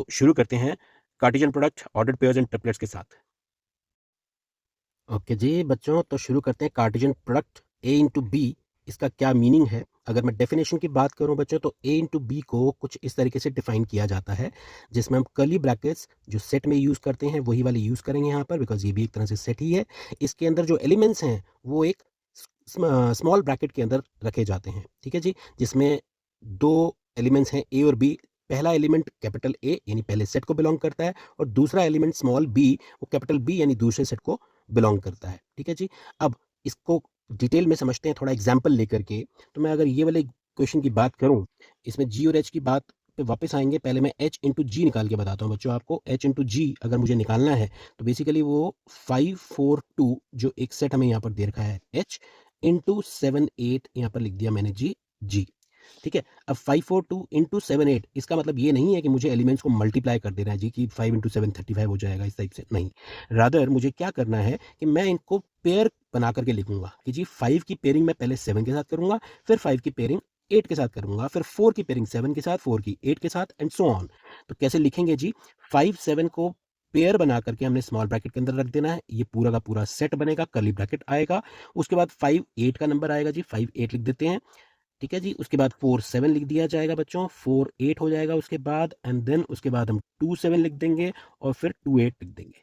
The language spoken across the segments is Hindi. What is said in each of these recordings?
तो शुरू करते हैं Cartesian product ordered pairs and triplets के साथ। ओके जी बच्चों, तो शुरू करते हैं Cartesian product A into B. इसका क्या मीनिंग है? अगर मैं डेफिनेशन की बात करूं बच्चों, तो ए इंटू बी को कुछ इस तरीके से डिफाइन किया जाता है, जिसमें हम कर्ली ब्रैकेट्स जो सेट में यूज़ करते हैं वही वाले यूज़ करेंगे यहाँ पर, बिकॉज ये भी एक तरह से सेट ही है। इसके अंदर जो एलिमेंट्स हैं वो एक स्मॉल ब्रैकेट के अंदर रखे जाते हैं, ठीक है जी, जिसमें दो एलिमेंट्स हैं ए और बी। पहला एलिमेंट कैपिटल ए यानी पहले सेट को बिलोंग करता है, और दूसरा एलिमेंट स्मॉल बी वो कैपिटल बी यानी दूसरे सेट को बिलोंग करता है, ठीक है जी। अब इसको डिटेल में समझते हैं थोड़ा एग्जाम्पल लेकर के। तो मैं अगर ये वाले क्वेश्चन की बात करूं, इसमें जी और एच की बात पे वापस आएंगे। पहले मैं एच इंटू जी निकाल के बताता हूँ बच्चों आपको। एच इंटू जी अगर मुझे निकालना है तो बेसिकली वो 542 जो एक सेट हमें यहाँ पर दे रखा है, एच इंटू 7 8 यहाँ पर लिख दिया मैंने जी जी, ठीक है। अब 542 इंटू 7 8 इसका मतलब ये नहीं है कि मुझे एलिमेंट्स को मल्टीप्लाई कर देना है जी, कि 5 इंटू 7 35 हो जाएगा इस टाइप से, नहीं। रादर मुझे क्या करना है कि मैं इनको पेयर बना करके लिखूंगा कि जी 5 की पेयरिंग मैं पहले 7 के साथ करूंगा, फिर 5 की पेयरिंग 8 के साथ करूंगा, फिर 4 की पेयरिंग 7 के साथ, 4 की 8 के साथ, एंड सो ऑन। तो कैसे लिखेंगे जी? 5 7 को पेयर बना करके हमने स्मॉल ब्रैकेट के अंदर रख देना है, ये पूरा का पूरा सेट बनेगा, कर्ली ब्रैकेट आएगा। उसके बाद 5 8 का नंबर आएगा जी, 5 8 लिख देते हैं, ठीक है जी। उसके बाद 4 7 लिख दिया जाएगा बच्चों, 4 8 हो जाएगा उसके बाद, एंड देन उसके बाद हम 2 7 लिख देंगे, और फिर 2 8 लिख देंगे।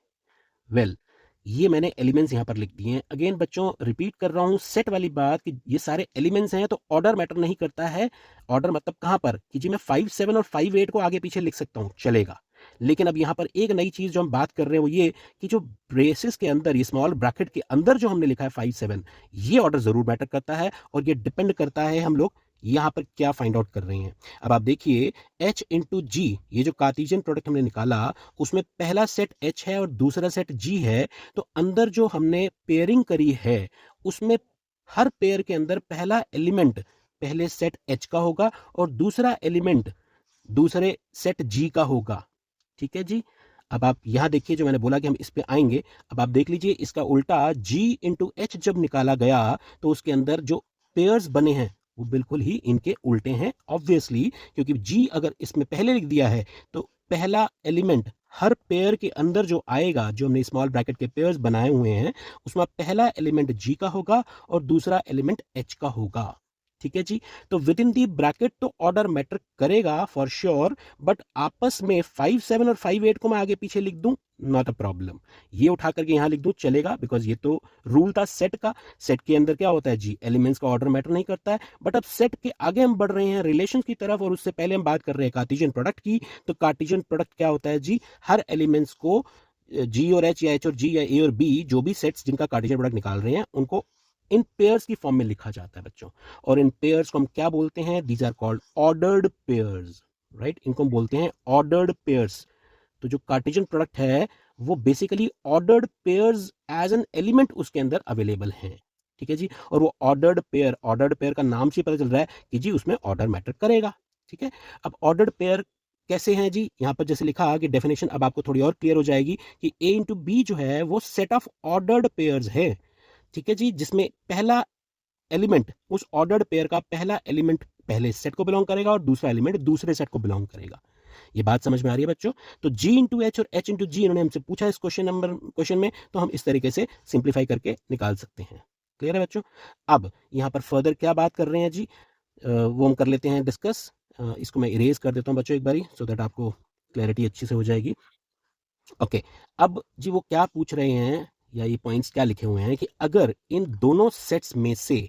वेल ये मैंने एलिमेंट्स यहाँ पर लिख दिए हैं। अगेन बच्चों रिपीट कर रहा हूँ सेट वाली बात, कि ये सारे एलिमेंट्स हैं तो ऑर्डर मैटर नहीं करता है। ऑर्डर मतलब कहाँ पर कि जी मैं 5 7 और 5 8 को आगे पीछे लिख सकता हूँ, चलेगा। लेकिन अब यहाँ पर एक नई चीज जो हम बात कर रहे हैं वो ये कि जो ब्रेसेस के अंदर, ये स्मॉल ब्रैकेट के अंदर जो हमने लिखा है 5 7, ये ऑर्डर जरूर मैटर करता है, और ये डिपेंड करता है हम लोग यहाँ पर क्या फाइंड आउट कर रहे हैं। अब आप देखिए एच इंटू जी, ये जो कार्टेशियन प्रोडक्ट हमने निकाला उसमें पहला सेट एच है और दूसरा सेट जी है। तो अंदर जो हमने पेयरिंग करी है उसमें हर पेयर के अंदर पहला एलिमेंट पहले सेट एच का होगा, और दूसरा एलिमेंट दूसरे सेट जी का होगा, ठीक है जी। अब आप यहां देखिए, जो मैंने बोला कि हम इस पे आएंगे, अब आप देख लीजिए इसका उल्टा जी इंटू एच जब निकाला गया तो उसके अंदर जो पेयर्स बने हैं वो बिल्कुल ही इनके उल्टे हैं, ऑब्वियसली, क्योंकि जी अगर इसमें पहले लिख दिया है तो पहला एलिमेंट हर पेयर के अंदर जो आएगा, जो हमने स्मॉल ब्रैकेट के पेयर्स बनाए हुए हैं, उसमें पहला एलिमेंट जी का होगा और दूसरा एलिमेंट एच का होगा, ठीक है जी। तो विद इन दी ब्रैकेट तो ऑर्डर मैटर करेगा फॉर श्योर, बट आपस में 5 7 और 5 8 को मैं आगे पीछे लिख दूं, नॉट अ प्रॉब्लम। ये उठा करके यहां लिख दूं, चलेगा, बिकॉज ये तो रूल था सेट का। सेट के अंदर क्या होता है जी, एलिमेंट्स का ऑर्डर मैटर नहीं करता है। बट अब सेट के आगे हम बढ़ रहे हैं रिलेशन की तरफ, और उससे पहले हम बात कर रहे हैं कार्टेशियन प्रोडक्ट की। तो कार्टेशियन प्रोडक्ट क्या होता है जी, हर एलिमेंट्स को जी और एच या एच और जी या ए और बी, जो भी सेट्स जिनका कार्टेशियन प्रोडक्ट निकाल रहे हैं, उनको इन पेयर्स की फॉर्म में लिखा जाता है बच्चों। और इन पेयर्स को हम क्या बोलते हैं? These are called ordered pairs, right. इनको हम बोलते हैं ऑर्डर्ड पेयर्स। तो जो कार्टेशियन प्रोडक्ट है वो basically ordered pairs as an element उसके अंदर अवेलेबल हैं, ठीक है जी। और वो ऑर्डर्ड पेयर का नाम से पता चल रहा है कि जी उसमें ऑर्डर मैटर करेगा, ठीक है। अब ऑर्डर्ड पेयर कैसे हैं जी? यहाँ पर जैसे लिखा कि डेफिनेशन अब आपको थोड़ी और क्लियर हो जाएगी कि ए इंटू बी जो है वो सेट ऑफ ऑर्डर्ड पेयर्स है, ठीक है जी, जिसमें पहला एलिमेंट, उस ऑर्डर्ड पेयर का पहला एलिमेंट पहले सेट को बिलोंग करेगा और दूसरा एलिमेंट दूसरे सेट को बिलोंग करेगा। ये बात समझ में आ रही है बच्चों? तो जी इंटू एच और एच इंटू जी इन्होंने हमसे पूछा इस क्वेश्चन में, तो हम इस तरीके से सिंप्लीफाई करके निकाल सकते हैं। क्लियर है बच्चों? अब यहाँ पर फर्दर क्या बात कर रहे हैं जी, वो हम कर लेते हैं डिस्कस। इसको मैं इरेज कर देता हूँ बच्चों एक बारी, सो दैट आपको क्लैरिटी अच्छी से हो जाएगी। ओके, अब जी वो क्या पूछ रहे हैं, या ये पॉइंट्स क्या लिखे हुए हैं कि अगर इन दोनों सेट्स में से,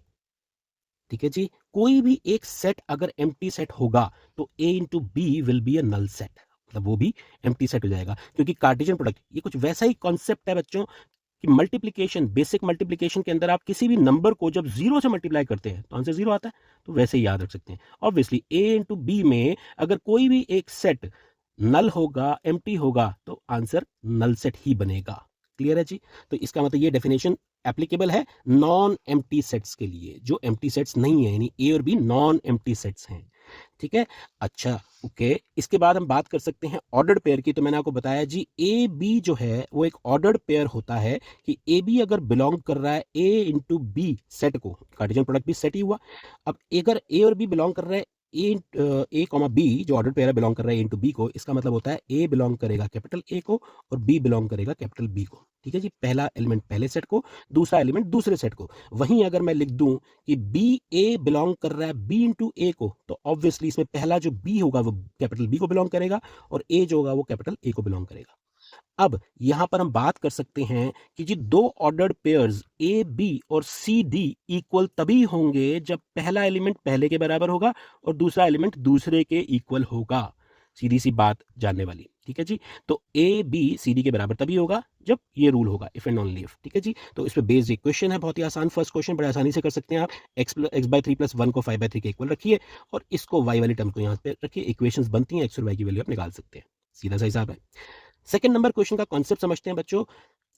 ठीक है जी, कोई भी एक सेट अगर एम्प्टी सेट होगा तो A into B will be a null set, मतलब वो भी एम्प्टी सेट हो जाएगा। क्योंकि कार्टेशियन प्रोडक्ट ये कुछ वैसा ही कॉन्सेप्ट है बच्चों कि मल्टीप्लीकेशन, बेसिक मल्टीप्लीकेशन के अंदर आप किसी भी नंबर को जब जीरो से मल्टीप्लाई करते हैं तो आंसर जीरो आता है, तो वैसे ही याद रख सकते हैं। ऑब्वियसली ए इंटू बी में अगर कोई भी एक सेट नल होगा, एम्प्टी होगा, तो आंसर नल सेट ही बनेगा। क्लियर है जी? तो इसका मतलब ये डेफिनेशन एप्लीकेबल है नॉन एम्प्टी सेट्स के लिए, जो एम्प्टी सेट्स नहीं है, यानी ए और बी नॉन एम्प्टी सेट्स हैं, ठीक है। अच्छा, ओके, इसके बाद हम बात कर सकते हैं ऑर्डर्ड पेयर की। तो मैंने आपको बताया जी ए बी जो है वो एक ऑर्डर्ड पेयर होता है कि ए बी अगर बिलोंग कर रहा है ए इंटू बी सेट को, कार्टेशियन प्रोडक्ट भी सेट ही हुआ। अब अगर ए और बी बिलोंग कर रहा है ए कॉमा बी जो ऑर्डर पेयर बिलोंग कर रहा है ए इंटू बी को, इसका मतलब होता है ए बिलोंग करेगा कैपिटल ए को और बी बिलोंग करेगा कैपिटल बी को। ठीक है जी, पहला एलिमेंट पहले सेट को, दूसरा एलिमेंट दूसरे सेट को। वहीं अगर मैं लिख दूं कि बी ए बिलोंग कर रहा है बी इंटू ए को, तो ऑब्वियसली इसमें पहला जो बी होगा वो कैपिटल बी को बिलोंग करेगा और ए जो होगा वो कैपिटल ए को बिलोंग करेगा। अब यहां पर हम बात कर सकते हैं कि जी दो ऑर्डर्ड पेयर्स ए बी और सी डी इक्वल तभी होंगे जब पहला एलिमेंट पहले के बराबर होगा और दूसरा एलिमेंट दूसरे के इक्वल होगा। सीधी सी बात जानने वाली। ठीक है जी, तो ए बी सी डी के बराबर तभी होगा जब ये रूल होगा, इफ एंड ओनली इफ। ठीक है जी, तो इस पे बेस्ड इक्वेशन है, बहुत ही आसान फर्स्ट क्वेश्चन, बड़े आसानी से कर सकते हैं आप। x/3 + 1 को 5/3 के इक्वल रखिए और इसको y वाली टर्म को यहाँ पे रखिए, इक्वेशंस बनती हैं, x और y की वैल्यू आप निकाल सकते हैं। सीधा सा हिसाब है। सेकंड नंबर क्वेश्चन का कॉन्सेप्ट समझते हैं बच्चों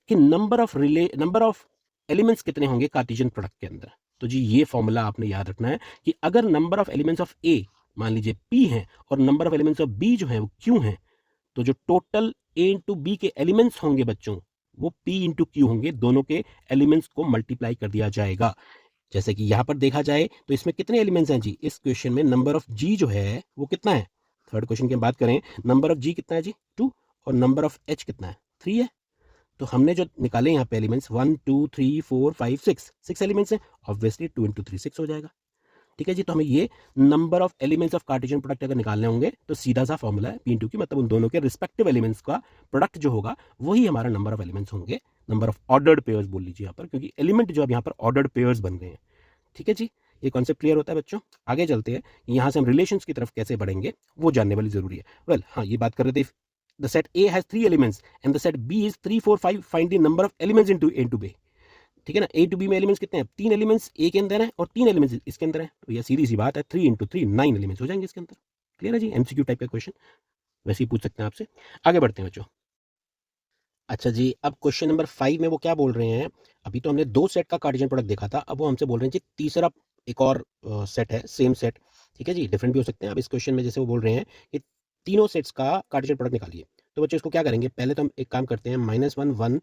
कि नंबर ऑफ एलिमेंट्स कितने होंगे कार्टेशियन प्रोडक्ट के अंदर। तो जी ये फॉर्मूला आपने याद रखना है कि अगर नंबर ऑफ एलिमेंट्स ऑफ ए मान लीजिए p है और number of elements of b जो है वो q है, तो जो टोटल a इंटू बी के एलिमेंट्स होंगे बच्चों वो p इंटू क्यू होंगे, दोनों के एलिमेंट्स को मल्टीप्लाई कर दिया जाएगा। जैसे कि यहां पर देखा जाए तो इसमें कितने एलिमेंट्स हैं जी, इस क्वेश्चन में नंबर ऑफ g जो है वो कितना है। थर्ड क्वेश्चन की बात करें, नंबर ऑफ g कितना है जी 2 और नंबर ऑफ h कितना है 3 है। तो हमने जो निकाले यहाँ पे एलिमेंट्स 1 2 3 4 5 6 एलिमेंट्स हैं, ऑब्वियसली 2 इंटू 3 6 हो जाएगा। ठीक है जी, तो हमें ये number of elements of Cartesian product अगर निकालने होंगे तो सीधा सा फॉर्मूला है पी इंटू क्यू, मतलब उन दोनों के रिस्पेक्टिव एलिमेंट्स का प्रोडक्ट जो होगा वही हमारा नंबर ऑफ एलिमेंट्स होंगे, नंबर ऑफ ऑर्डर्ड पेयर्स बोल लीजिए यहाँ पर, क्योंकि एलिमेंट जो अब यहाँ पर ऑर्डर्ड पेयर्स बन गए हैं। ठीक है जी, ये कॉन्सेप्ट क्लियर होता है बच्चों। आगे चलते हैं, यहाँ से हम रिलेशंस की तरफ कैसे बढ़ेंगे वो जानने वाली जरूरी है। वेल हाँ, ये बात कर रहे थे, the set A has 3 elements and the set B is 3 4 5, find the number of elements into A to B। ठीक है ना, A to B में एलिमेंट्स कितने हैं, 3 एलिमेंट्स A के अंदर हैं और 3 एलिमेंट्स इसके अंदर हैं, तो ये सीधी सी बात है 3 इंटू 3 9 एलिमेंट्स हो जाएंगे इसके अंदर। क्लियर है जी, एमसीक्यू टाइप का क्वेश्चन वैसे ही पूछ सकते हैं आपसे। आगे बढ़ते हैं बच्चों। अच्छा जी, अब क्वेश्चन नंबर 5 में वो क्या बोल रहे हैं, अभी तो हमने दो सेट का कार्टेशियन प्रोडक्ट देखा था, अब वो हमसे बोल रहे हैं जी तीसरा एक और सेट है, सेम सेट। ठीक है जी, डिफरेंट भी हो सकते हैं। अब इस क्वेश्चन में जैसे वो बोल रहे हैं कि तीनों सेट्स का कार्टेशियन प्रोडक्ट निकालिए, तो बच्चों इसको क्या करेंगे, पहले तो हम एक काम करते हैं, -1 1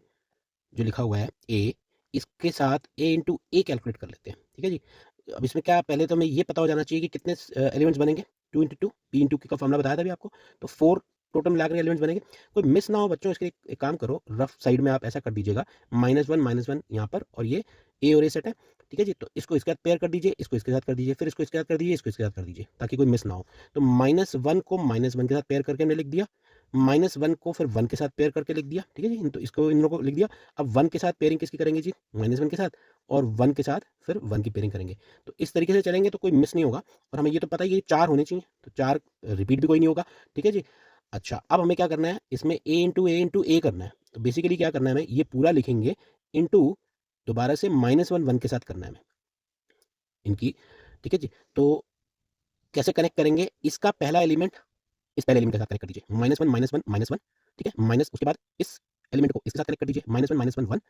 जो लिखा हुआ है ए, इसके साथ ए इंटू ए कैलकुलेट कर लेते हैं। ठीक है जी, अब इसमें क्या, पहले तो हमें ये पता हो जाना चाहिए कि कितने एलिमेंट्स बनेंगे, 2 इंटू 2 पी इंटू क्यू का फॉर्मूला बताया था अभी आपको, तो 4 टोटल मिलाकर एलिमेंट्स बनेंगे। कोई मिस ना हो बच्चों, इसके लिए एक काम करो, रफ साइड में आप ऐसा कर दीजिएगा, -1 यहाँ पर, और ये ए और ए सेट है। ठीक है जी, तो इसको इसके साथ पेयर कर दीजिए, इसको इसके साथ कर दीजिए, फिर इसको इसके साथ कर दीजिए, इसको इसके साथ कर दीजिए, ताकि कोई मिस ना हो। तो -1 को -1 के साथ पेयर करके हमने लिख दिया, -1 को फिर 1 के साथ पेयर करके लिख दिया। ठीक है जी, तो इसको इन लोगों को लिख दिया। अब 1 के साथ पेयरिंग किसकी करेंगे जी, -1 के साथ, और 1 के साथ फिर 1 की पेयरिंग करेंगे। तो इस तरीके से चलेंगे तो कोई मिस नहीं होगा, और हमें ये तो पता है ये 4 होने चाहिए, तो 4 रिपीट भी कोई नहीं होगा। ठीक है जी, अच्छा अब हमें क्या करना है, इसमें ए करना है। तो बेसिकली क्या करना है, हमें ये पूरा लिखेंगे इंटू दोबारा से -1 के साथ करना है हमें इनकी। ठीक है जी, तो कैसे कनेक्ट करेंगे, इसका पहला एलिमेंट इस पहले एलिमेंट के साथ कनेक्ट कर दीजिए, -1 ठीक है, माइनस उसके बाद इस एलिमेंट को इसके साथ कनेक्ट कर दीजिए, -1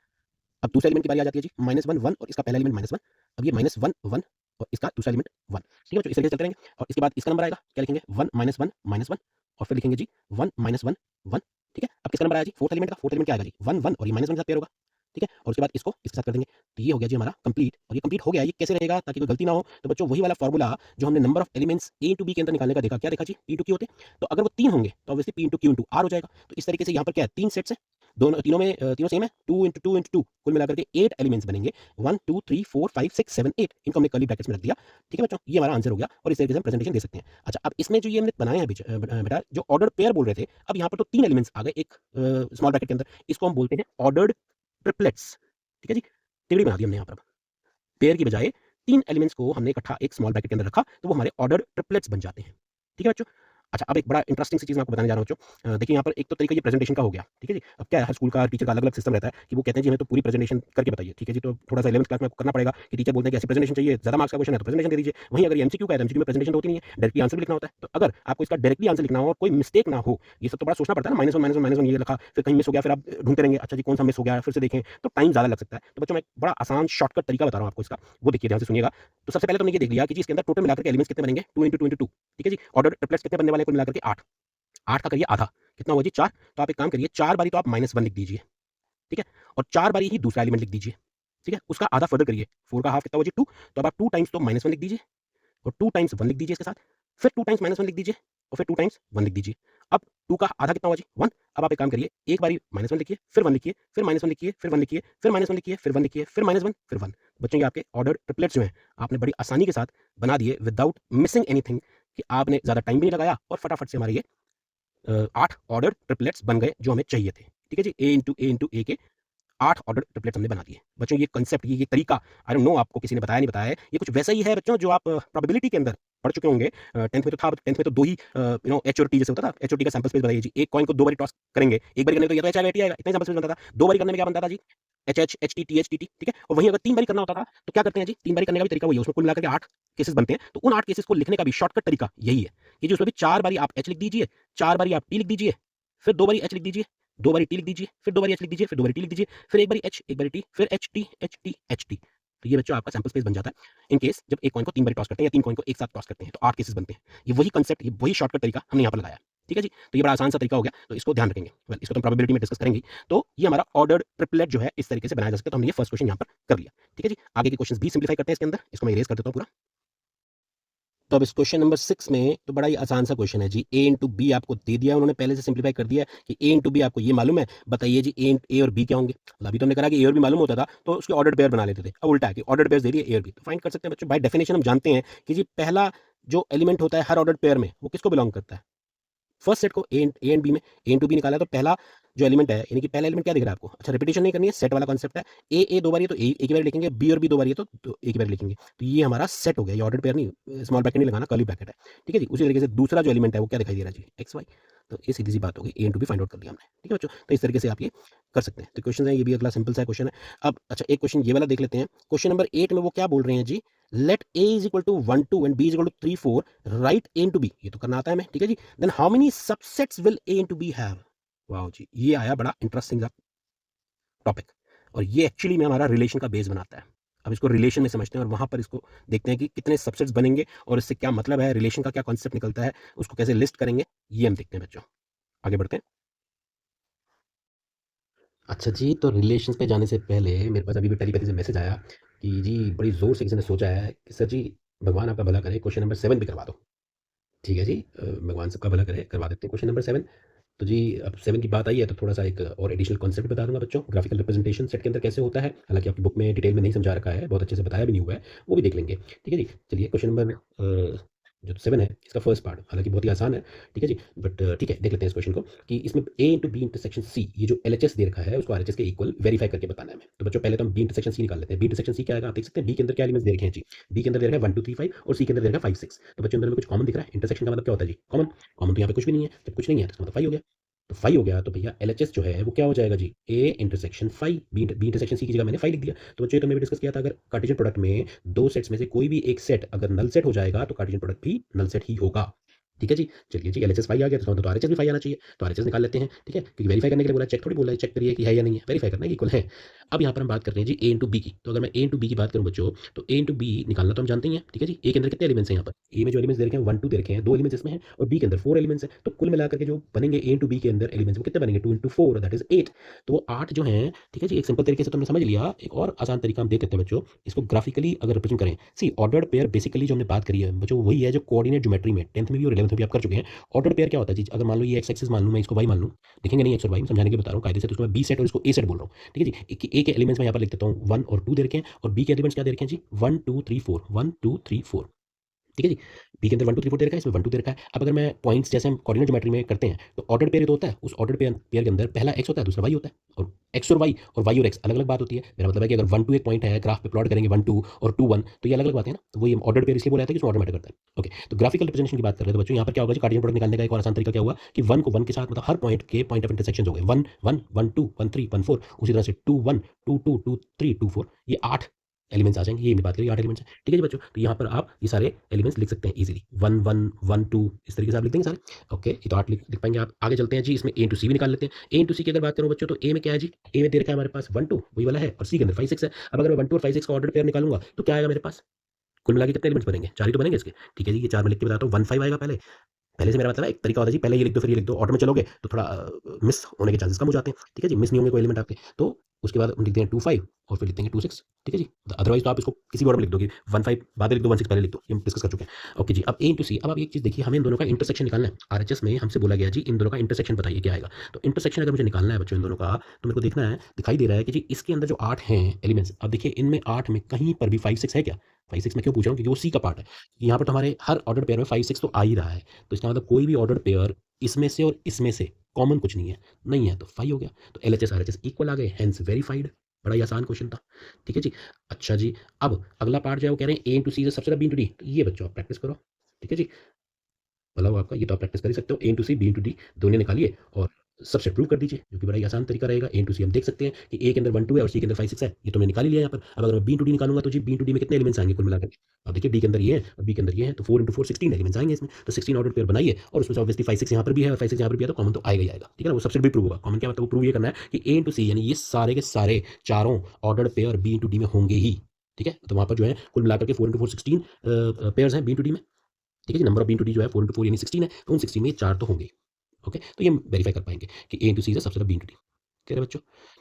अब दूसरे एलिमेंट की बारी आ जाती है जी, -1 और इसका पहला एलिमेंट -1, अब ये -1 और इसका दूसरा एलिमेंट 1। ठीक है बच्चों, इस तरीके से चलते रहेंगे, और इसके बाद इसका नंबर आएगा, क्या लिखेंगे 1 और फिर लिखेंगे जी 1 -1 1। ठीक है, अब किसका नंबर आया जी, फोर्थ एलिमेंट क्या आएगा जी 1 1, और ये -1 के साथ पेयर होगा। ठीक है, और उसके बाद इसको इसके साथ कर देंगे, तो ये हो गया जी हमारा कंप्लीट। और ये कंप्लीट हो गया, ये कैसे रहेगा ताकि कोई गलती ना हो, तो बच्चों वही वाला फॉर्मूला जो हमने number of elements A to B के अंदर निकालने का देखा, क्या देखा जी, पी टू क्यू होते, तो अगर वो 3 होंगे तो obviously P into Q into R हो जाएगा। तो इस तरीके से यहाँ पर क्या है, 3 सेट्स है, दोनों तीनों में तीनों सेम है, 2 इंटू 2 इंटू 2, कुल मिलाकर के 8 एलिमेंट्स बनेंगे, 1 2 3 4 5 6 7 8, इनको हमने कर्ली ब्रैकेट्स में रख दिया। ठीक है बच्चों, ये हमारा आंसर हो गया, और इस तरीके से हम प्रेजेंटेशन दे सकते हैं। अच्छा, अब इसमें जो ये हमने बनाया है बेटा, जो ऑर्डर पेयर बोल रहे थे, अब यहाँ पर तो 3 एलिमेंट्स आ गए एक स्मॉल ब्रैकेट के अंदर, इसको हम बोलते हैं ऑर्डर्ड ट्रिपलेट्स। ठीक है जी, तिगड़ी बना दी हमने यहाँ पर, पेयर की बजाय 3 एलिमेंट्स को हमने इकट्ठा एक स्मॉल ब्रैकेट के अंदर रखा, तो वो हमारे ऑर्डर ट्रिपलेट्स बन जाते हैं। ठीक है बच्चों, अच्छा अब एक बड़ा इंटरेस्टिंग सी चीज़ मैं आपको बताने जा रहा हूँ बच्चों। देखिए यहाँ पर एक तो तरीका ये प्रेजेंटेशन का हो गया। ठीक है जी, अब क्या है, हर स्कूल का टीचर का अलग अलग सिस्टम रहता है कि वो कहते हैं जी हमें तो पूरी प्रेजेंटेशन करके बताइए। ठीक है जी, तो थोड़ा सा 11th क्लास में आपको करना पड़ेगा कि टीचर बोलते हैं कि ऐसी प्रेजेंटेशन चाहिए, ज़्यादा मार्क्स का क्वेश्चन है तो प्रेजेंटेशन दे दीजिए। वहीं अगर एमसीक्यू का है, एमसीक्यू में प्रेजेंटेशन होती नहीं है, डायरेक्टली आंसर भी लिखना होता है। तो अगर आपको इसका डायरेक्टली आंसर लिखना हो और कोई मिस्टेक ना हो, ये सब तो बड़ा सोचना पड़ता है ना, -1 ये लिखा, फिर कहीं मिस हो गया, फिर आप ढूंढते रहेंगे, अच्छा जी कौन सा मिस हो गया, फिर से देखें, तो टाइम ज़्यादा लग सकता है। तो बच्चों मैं एक बड़ा आसान शॉर्टकट तरीका बता रहा हूँ आपको इसका, वो देखिए ध्यान से सुनिएगा। तो सबसे पहले तो हमने ये देख लिया कि जी इसके अंदर टोटल मिलाकर के एलिमेंट्स कितने बनेंगे, 2 इंटू 2 इंटू 2। ठीक है जी, ऑर्डर ट्रिपलेट्स कितने बनने वाले कुल मिलाकर के 8, 8 का करिए आधा, कितना हुआ जी 4। तो आप एक काम करिए, 4 बारी तो आप -1 लिख दीजिए। ठीक है, और 4 बारी ही दूसरा एलिमेंट लिख दीजिए। ठीक है, उसका आधा फर्दर करिए, 4 का हाफ कितना हुआ जी 2, तो अब आप 2 टाइम्स तो -1 लिख दीजिए और 2 टाइम्स 1 लिख दीजिए इसके साथ। फिर 2 टाइम्स -1 लिख दीजिए और फिर 2 टाइम्स 1 लिख दीजिए। अब 2 का आधा कितना हुआ जी 1। अब आप एक काम करिए, एक बारी -1 लिखिए, फिर 1 लिखिए, फिर -1 लिखिए, फिर 1 लिखिए, फिर -1 लिखिए, फिर 1 लिखिए, फिर -1 फिर 1। बच्चों ये आपके ऑर्डर ट्रिपलेट्स जो हैं आपने बड़ी आसानी के साथ बना दिए विदाउट मिसिंग एनीथिंग, कि आपने ज़्यादा टाइम भी नहीं लगाया और फटाफट से हमारे ये 8 ऑर्डर ट्रिपलेट्स बन गए जो हमें चाहिए थे। ठीक है जी, ए के 8 ऑर्डर ट्रिपलेट्स हमने बना दिए। बच्चों ये कांसेप्ट, ये तरीका, आई डोंट नो आपको किसी ने बताया नहीं बताया है, ये कुछ वैसा ही है बच्चों जो आप प्रोबेबिलिटी के अंदर पढ़ चुके होंगे। 10th में तो था, 10th में तो 2 ही एच और टी जैसे होता था। एच और टी का सैंपल स्पेस बताइए जी, एक कॉइन को 2 बारी टॉस करेंगे, एक बारी करने में तो या तो एच आएगा या टी आएगा, इतना ही सैंपल स्पेस बनता था। 2 बारी करने में क्या बनता था जी, H H, H T T H T T, ठीक है। और वहीं अगर 3 बारी करना होता था तो क्या करते हैं जी, 3 बारी करने का भी तरीका वही है, उसमें कुल मिलाकर के 8 केसेस बनते हैं। तो उन 8 केसेस को लिखने का भी शॉर्टकट तरीका यही है कि जो उसमें भी 4 बारी आप एच लिख दीजिए, 4 बारी आप टी लिख दीजिए, फिर 2 बारी एच लिख दीजिए, 2 बारी टी लिख दीजिए, फिर 2 बारी एच लिख दीजिए, फिर 2 बारी टी लिख दीजिए, फिर एक बारी एच, एक बारी टी, फिर H T H T H T. तो ये बच्चों आपका सैंपल स्पेस बन जाता है इन केस जब एक कॉइन को 3 बारी टॉस करते हैं या 3 कॉइन को एक साथ टॉस करते हैं तो 8 केसेस बनते हैं। ये वही कांसेप्ट, ये वही शॉर्टकट तरीका हमने यहाँ पर लगाया। ठीक है जी, तो ये बड़ा आसान सा तरीका हो गया, तो इसको ध्यान रखेंगे। वेल, इसको तो हम प्रोबेबिलिटी में डिस्कस करेंगे। तो ये हमारा ऑर्डर्ड ट्रिपलेट जो है इस तरीके से बनाया जा सकता है। तो हमने ये फर्स्ट क्वेश्चन यहाँ पर कर लिया। ठीक है जी, आगे के क्वेश्चंस भी सिंप्लीफाई करते हैं इसके अंदर। इसको मैं इरेज कर देता हूँ पूरा। तो अब इस क्वेश्चन नंबर 6 में तो बड़ा ही आसान सा क्वेश्चन है जी, ए इंटू बी आपको दे दिया है, उन्होंने पहले से सिंप्लीफाई कर दिया है कि ए इंटू बी आपको ये मालूम है, बताइए जी ए और बी क्या होंगे। मतलब अभी तो हमने करा कि ए और बी मालूम होता था तो उसके ऑर्डर पेयर बना लेते थे, अब उल्टा है कि ऑर्डर पेयर दे दिए ए और बी, तो फाइंड कर सकते हैं बच्चों। बाय डेफिनेशन हम जानते हैं कि जी पहला जो एलिमेंट होता है हर ऑर्डर पेयर में वो किसको बिलोंग करता है, फर्स्ट सेट को। ए एंड बी में ए इंटू बी निकाला तो पहला जो एलिमेंट है, यानी कि पहला एलिमेंट क्या दिख रहा है आपको। अच्छा, रिपीटेशन नहीं करनी है, सेट वाला कॉन्सेप्ट है। ए 2 बार है तो ए एक बार लिखेंगे, बी और बी 2 बार है तो एक ही बार लिखेंगे। तो ये हमारा सेट हो गया, ये ऑर्डर पेयर नहीं, स्मॉल ब्रैकेट नहीं लगाना, कर्ली ब्रैकेट है। ठीक है जी, उसी तरीके से दूसरा जो एलिमेंट है वो क्या दिखाई दे रहा है जी, एक्स वाई। तो ये सीधी सी बात होगी, ए इंटू बी फाइंड आउट कर दिया हमने। ठीक है बच्चों, तो इस तरीके से आप ये कर सकते हैं। तो क्वेश्चन है ये भी अगला सिंपल सा क्वेश्चन है। अब अच्छा, एक क्वेश्चन ये वाला देख लेते हैं। क्वेश्चन नंबर 8 में वो क्या बोल रहे हैं जी, let A is equal to 1 2 and B is equal to 3 4, right A into B. ये तो करना आता है हमें। ठीक है जी, then how many subsets will A into B have. वाह जी, ये आया बड़ा इंटरेस्टिंग सा टॉपिक, और ये एक्चुअली में हमारा रिलेशन का बेस बनाता है। अब इसको रिलेशन में समझते हैं और वहां पर इसको देखते हैं कि कितने सबसेट्स बनेंगे और इससे क्या मतलब है, रिलेशन का क्या कॉन्सेप्ट निकलता है, उसको कैसे लिस्ट करेंगे, ये हम देखते हैं बच्चों। आगे बढ़ते हैं। अच्छा जी, तो रिलेशंस पे जाने से पहले मेरे पास अभी भी टेलीपैथी से मैसेज आया कि जी बड़ी ज़ोर से किसी ने सोचा है कि सर जी भगवान आपका भला करे, क्वेश्चन नंबर 7 भी करवा दो। ठीक है जी, भगवान सबका भला करे, करवा देते हैं क्वेश्चन नंबर 7। तो जी अब 7 की बात आई है तो थोड़ा सा एक और एडिशनल कॉन्सेप्ट बता दूंगा बच्चों, ग्राफिकल रिप्रेजेंटेशन सेट के अंदर कैसे होता है। हालांकि आपकी बुक में डिटेल में नहीं समझा रखा है, बहुत अच्छे से बताया भी नहीं हुआ है, वो भी देख लेंगे। ठीक है जी, चलिए क्वेश्चन नंबर जो 7 है इसका फर्स्ट पार्ट, हालांकि बहुत ही आसान है। ठीक है जी, बट ठीक है, देख लेते हैं इस क्वेश्चन को कि इसमें ए इंटू बी इंटरसेक्शन सी, ये जो एल एच एस दे रखा है उसको आर एच एस के इक्वल वेरीफाई करके बताना है हमें। तो बच्चों पहले तो हम बी इंटरसेक्शन सी निकाल लेते हैं। बी इंटरसेक्शन सी क्या आएगा, आप देख सकते हैं बी के अंदर क्या एलिमेंट्स दे रखे हैं जी। बी के अंदर दे रखा है 1 2 3 5 और सी के अंदर दे रखा है 5 6। तो बच्चों अंदर में कुछ कॉमन दिख रहा है। इंटरसेक्शन का मतलब क्या होता है जी, कॉमन। कॉमन तो यहाँ पे कुछ भी नहीं है, जब कुछ नहीं है तो इसका मतलब 5 हो गया। तो 5 हो गया तो भैया एलएचएस जो है वो क्या हो जाएगा जी, A intersection 5, B intersection C की जगह मैंने 5 लिख दिया। तो बच्चों ये तो हमने भी डिस्कस किया था, अगर कार्टेशियन प्रोडक्ट में दो सेट्स में से कोई भी एक सेट अगर नल सेट हो जाएगा तो कार्टेशियन प्रोडक्ट भी नल सेट ही होगा। ठीक है जी, चलिए जी एलएचएस 5 आ गया तो मतलब तो आरएचएस भी 5 आना चाहिए। तो आरएचएस निकाल लेते हैं। ठीक है, क्योंकि वेरीफाई करने के लिए बोला, चेक थोड़ी बोला है, चेक करिए कि है या नहीं है, वेरीफाई करना है कि इक्वल है। अब यहाँ पर हम बात करते हैं जी ए इंटू बी की। तो अगर मैं ए इंटू बी की बात करूँ बच्चों, तो ए इंटू बी निकालना तो हम जानते ही हैं। ठीक है जी, ए के अंदर कितने एलिमेंट्स हैं, यहाँ पर ए में जो एलिमेंट्स दे रखे हैं 1 2 दे रखे हैं, 2 एलिमेंट्स इसमें हैं, और बी के अंदर 4 एलिमेंट्स हैं। तो कुल मिलाकर के जो बनेंगे ए इंटू बी के अंदर एलिमेंट्स वो कितने बनेंगे, 2 इंटू 4 दैट इज 8। तो वो 8 जो हैं। ठीक है जी, एक सिंपल तरीके से तो हमने समझ लिया। एक और आसान तरीका हम देख सकते हैं बच्चों, इसको ग्राफिकली अगर रिप्रेजेंट करें। सी ऑर्डर्ड पेयर बेसिकली जो हमने बात करी है बच्चों वही है जो कोऑर्डिनेट ज्योमेट्री में 10th में भी और 11th में भी आप कर चुके हैं। ऑर्डर पेयर क्या होता है जी, अगर मान लो ये एक्स एक्सिस मान लूं, मैं इसको वाई मान लूं, लिखेंगे नहीं एक्स और वाई, समझाने के बता रहा हूँ कायदे से। तो इसको मैं बी सेट और इसको ए सेट बोल रहा हूँ। ठीक है जी, ए के एलिमेंट्स में यहाँ पर लिख देता हूँ 1 और 2 दे रखे हैं, और बी के एलिमेंट्स क्या दे रखे हैं जी, 1 2 3 4, 1 2 3 4। ठीक है जी, बी के अंदर 1 2 3 4 दे रखा है, इसमें 1 2 दे रखा है। अब अगर मैं पॉइंट्स जैसे हम कोऑर्डिनेट ज्योमेट्री में करते हैं तो ऑर्डर पेयर तो होता है, उस ऑर्डर पेयर के अंदर पहला एक्स होता है, दूसरा वाई होता है, और एक्स और वाई और एक्स अलग अलग बात होती है। मेरा मतलब है कि अगर 1 2 एक पॉइंट है, ग्राफ पे प्लॉट करेंगे 1 2 और 2 1, तो ये अलग अलग बातें हैं ना। तो वही हम ऑर्डर पेयर इसलिए बोला था कि उसमें ऑर्डर मैटर करता है। ओके, तो ग्राफिकल रिप्रेजेंटेशन की बात कर रहे हैं तो बच्चों यहाँ पर क्या होगा जी, कार्टेशियन प्रोडक्ट निकालने का एक और आसान तरीका क्या हुआ कि 1 को 1 के साथ मतलब हर पॉइंट के पॉइंट ऑफ इंटरसेक्शन हो गए, 1 1 1 2 1 3 1 4, उसी तरह से 2 1 2 2 2 3 2 4, ये 8 एलिमेंट्स आ जाएंगे। ये हमने बात करी 8 एलिमेंट्स हैं। ठीक है जी बच्चों, तो यहाँ पर आप ये सारे एलिमेंट्स लिख सकते हैं इजीली, 1 1 1 2 इस तरीके से आप लिख देंगे सारे। ओके, ये तो 8 लिख पाएंगे आप। आगे चलते हैं जी, इसमें ए इंटू सी भी निकाल लेते हैं। ए इंटू सी की अगर बात करूँ बच्चों, तो ए में क्या है जी, ए में दे रखा है हमारे पास 1 2 वही वाला है, और सी के अंदर 5 6 है। अब अगर मैं 1 2 और 5 6 का ऑर्डर पेयर निकालूंगा तो क्या आएगा मेरे पास, कुल मिला के कितने एलिमेंट्स बनेंगे, 4 ही तो बनेंगे इसके। ठीक है जी, ये 4 में लिख के बताता हूँ। 1 5 आएगा पहले। पहले से मेरा मतलब है एक तरीका होता है जी, पहले ये लिख दो फिर ये लिख दो, ऑर्डर में चलोगे तो थोड़ा मिस होने के चांसेस कम हो जाते हैं। ठीक है जी, मिस नहीं होंगे कोई एलिमेंट आपके। तो उसके बाद हम लिखते हैं 25 और फिर लिखते हैं 26, ठीक है जी। अदरवाइज तो आप इसको किसी भी ऑर्डर में लिख दोगे, 15 बाद में लिख दो, 16 पहले लिख दो, ये हम डिस्कस कर चुके हैं। ओके जी, अब ए इंटू सी। अब आप एक चीज़ देखिए, हमें इन दोनों का इंटरसेक्शन निकालना है। आरएचएस में हमसे बोला गया जी इन दोनों का इंटरसेक्शन बताइए क्या आएगा। तो इंटरसेक्शन अगर मुझे निकालना है बच्चों इन दोनों का, तो मेरे को देखना है, दिखाई दे रहा है कि जी इसके अंदर जो 8 हैं एलिमेंट्स, अब देखिए इनमें 8 में कहीं पर भी 5 6 है क्या? 5 6 मैं क्यों पूछ रहा हूँ, क्योंकि वो सी का पार्ट है। यहाँ पर तो हमारे हर ऑर्डर पेयर में 5 6 तो आ ही रहा है, तो इसका मतलब कोई भी ऑर्डर पेयर इसमें से और इसमें से कॉमन कुछ नहीं है, नहीं है तो 5 हो गया। तो एलएचएस आरएचएस इक्वल आ गए, हेंस वेरीफाइड। बड़ा ही आसान क्वेश्चन था, ठीक है जी। अच्छा जी, अब अगला पार्ट जो है वो कह रहे हैं ए इंटू सी इज सबसे बी इंटू डी, तो ये बच्चों आप प्रैक्टिस करो, ठीक है जी। मतलब आपका ये तो आप प्रैक्टिस कर ही सकते हो, A into C B into D दोनों निकालिए और सबसे प्रूव कर दीजिए, जो कि बड़ा ही आसान तरीका रहेगा। ए इंटू सी हम देख सकते हैं कि ए के अंदर 1 2 है और सी के अंदर 5 6 है, ये तो मैंने निकाल ही लिया यहाँ पर। अब अगर मैं बी इंटू डी निकालूंगा तो जी बी इंटू डी में कितने एलिमेंट्स आएंगे कुल मिलाकर के? अब देखिए डी के अंदर ये है और बी के अंदर ये है, तो 4 इंटू 4 16 एलिमेंट्स आएंगे इसमें, तो 16 ऑर्डर पेयर बनाइए और उसमें से ऑब्वियसली 5 6 यहाँ पर भी है और 5 6 यहाँ पर भी है, तो कॉमन तो आएगा ही आएगा, ठीक है ना। वो सबसे भी प्रूव होगा। कॉमन क्या मतलब, वो प्रूव ये करना है कि ए इंटू सी यानी ये सारे के सारे चारों order pair B into D में होंगे ही, ठीक है। तो वहाँ पर जो है कुल मिलाकर के 4 इंटू 4 16 पेयर्स हैं बी इंटू डी में, ठीक है जी। Number of B into D जो है 4 इंटू 4 यानी 16 है, तो उन 16 में ये 4 तो होंगे। ओके, तो ये हम वेरीफाई कर पाएंगे कि ए इंटू सी सबसे बी इंटू डी, ठीक है बच्चों,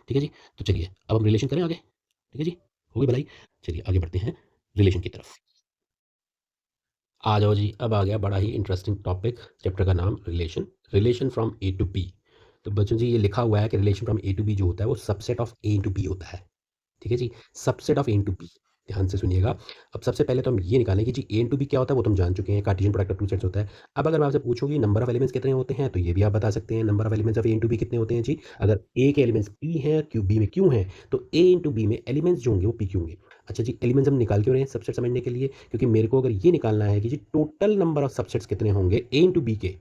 ठीक है जी। तो चलिए अब हम रिलेशन करें आगे, ठीक है जी, हो गई भलाई। चलिए आगे बढ़ते हैं रिलेशन की तरफ। आ जाओ जी, अब आ गया बड़ा ही इंटरेस्टिंग टॉपिक, चैप्टर का नाम relation, relation from A to B. तो बच्चों जी ये लिखा हुआ है कि relation from A to B जो होता है वो subset of A into B होता है, ठीक है जी। Subset of A into B, ध्यान से सुनिएगा। अब सबसे पहले तो हम ये निकालें कि जी ए इंटू बी क्या होता है, वो तो हम जान चुके हैं, Cartesian product of two sets होता है। अब अगर मैं आपसे पूछूंगी नंबर ऑफ एलिमेंट्स कितने होते हैं, तो ये भी आप बता सकते हैं, number of elements of A into B कितने होते हैं जी। अगर ए के एलिमेंट्स पी हैं, क्यू बी में क्यू हैं, तो ए इंटू बी में एलिमेंट्स जो होंगे वो पी क्यू होंगे। अच्छा जी, एलिमेंट्स हम निकाल क्यों रहे हैं सबसेट समझने के लिए, क्योंकि मेरे को अगर ये निकालना है कि जी टोटल नंबर ऑफ सबसेट्स कितने होंगे ए इंटू बी के,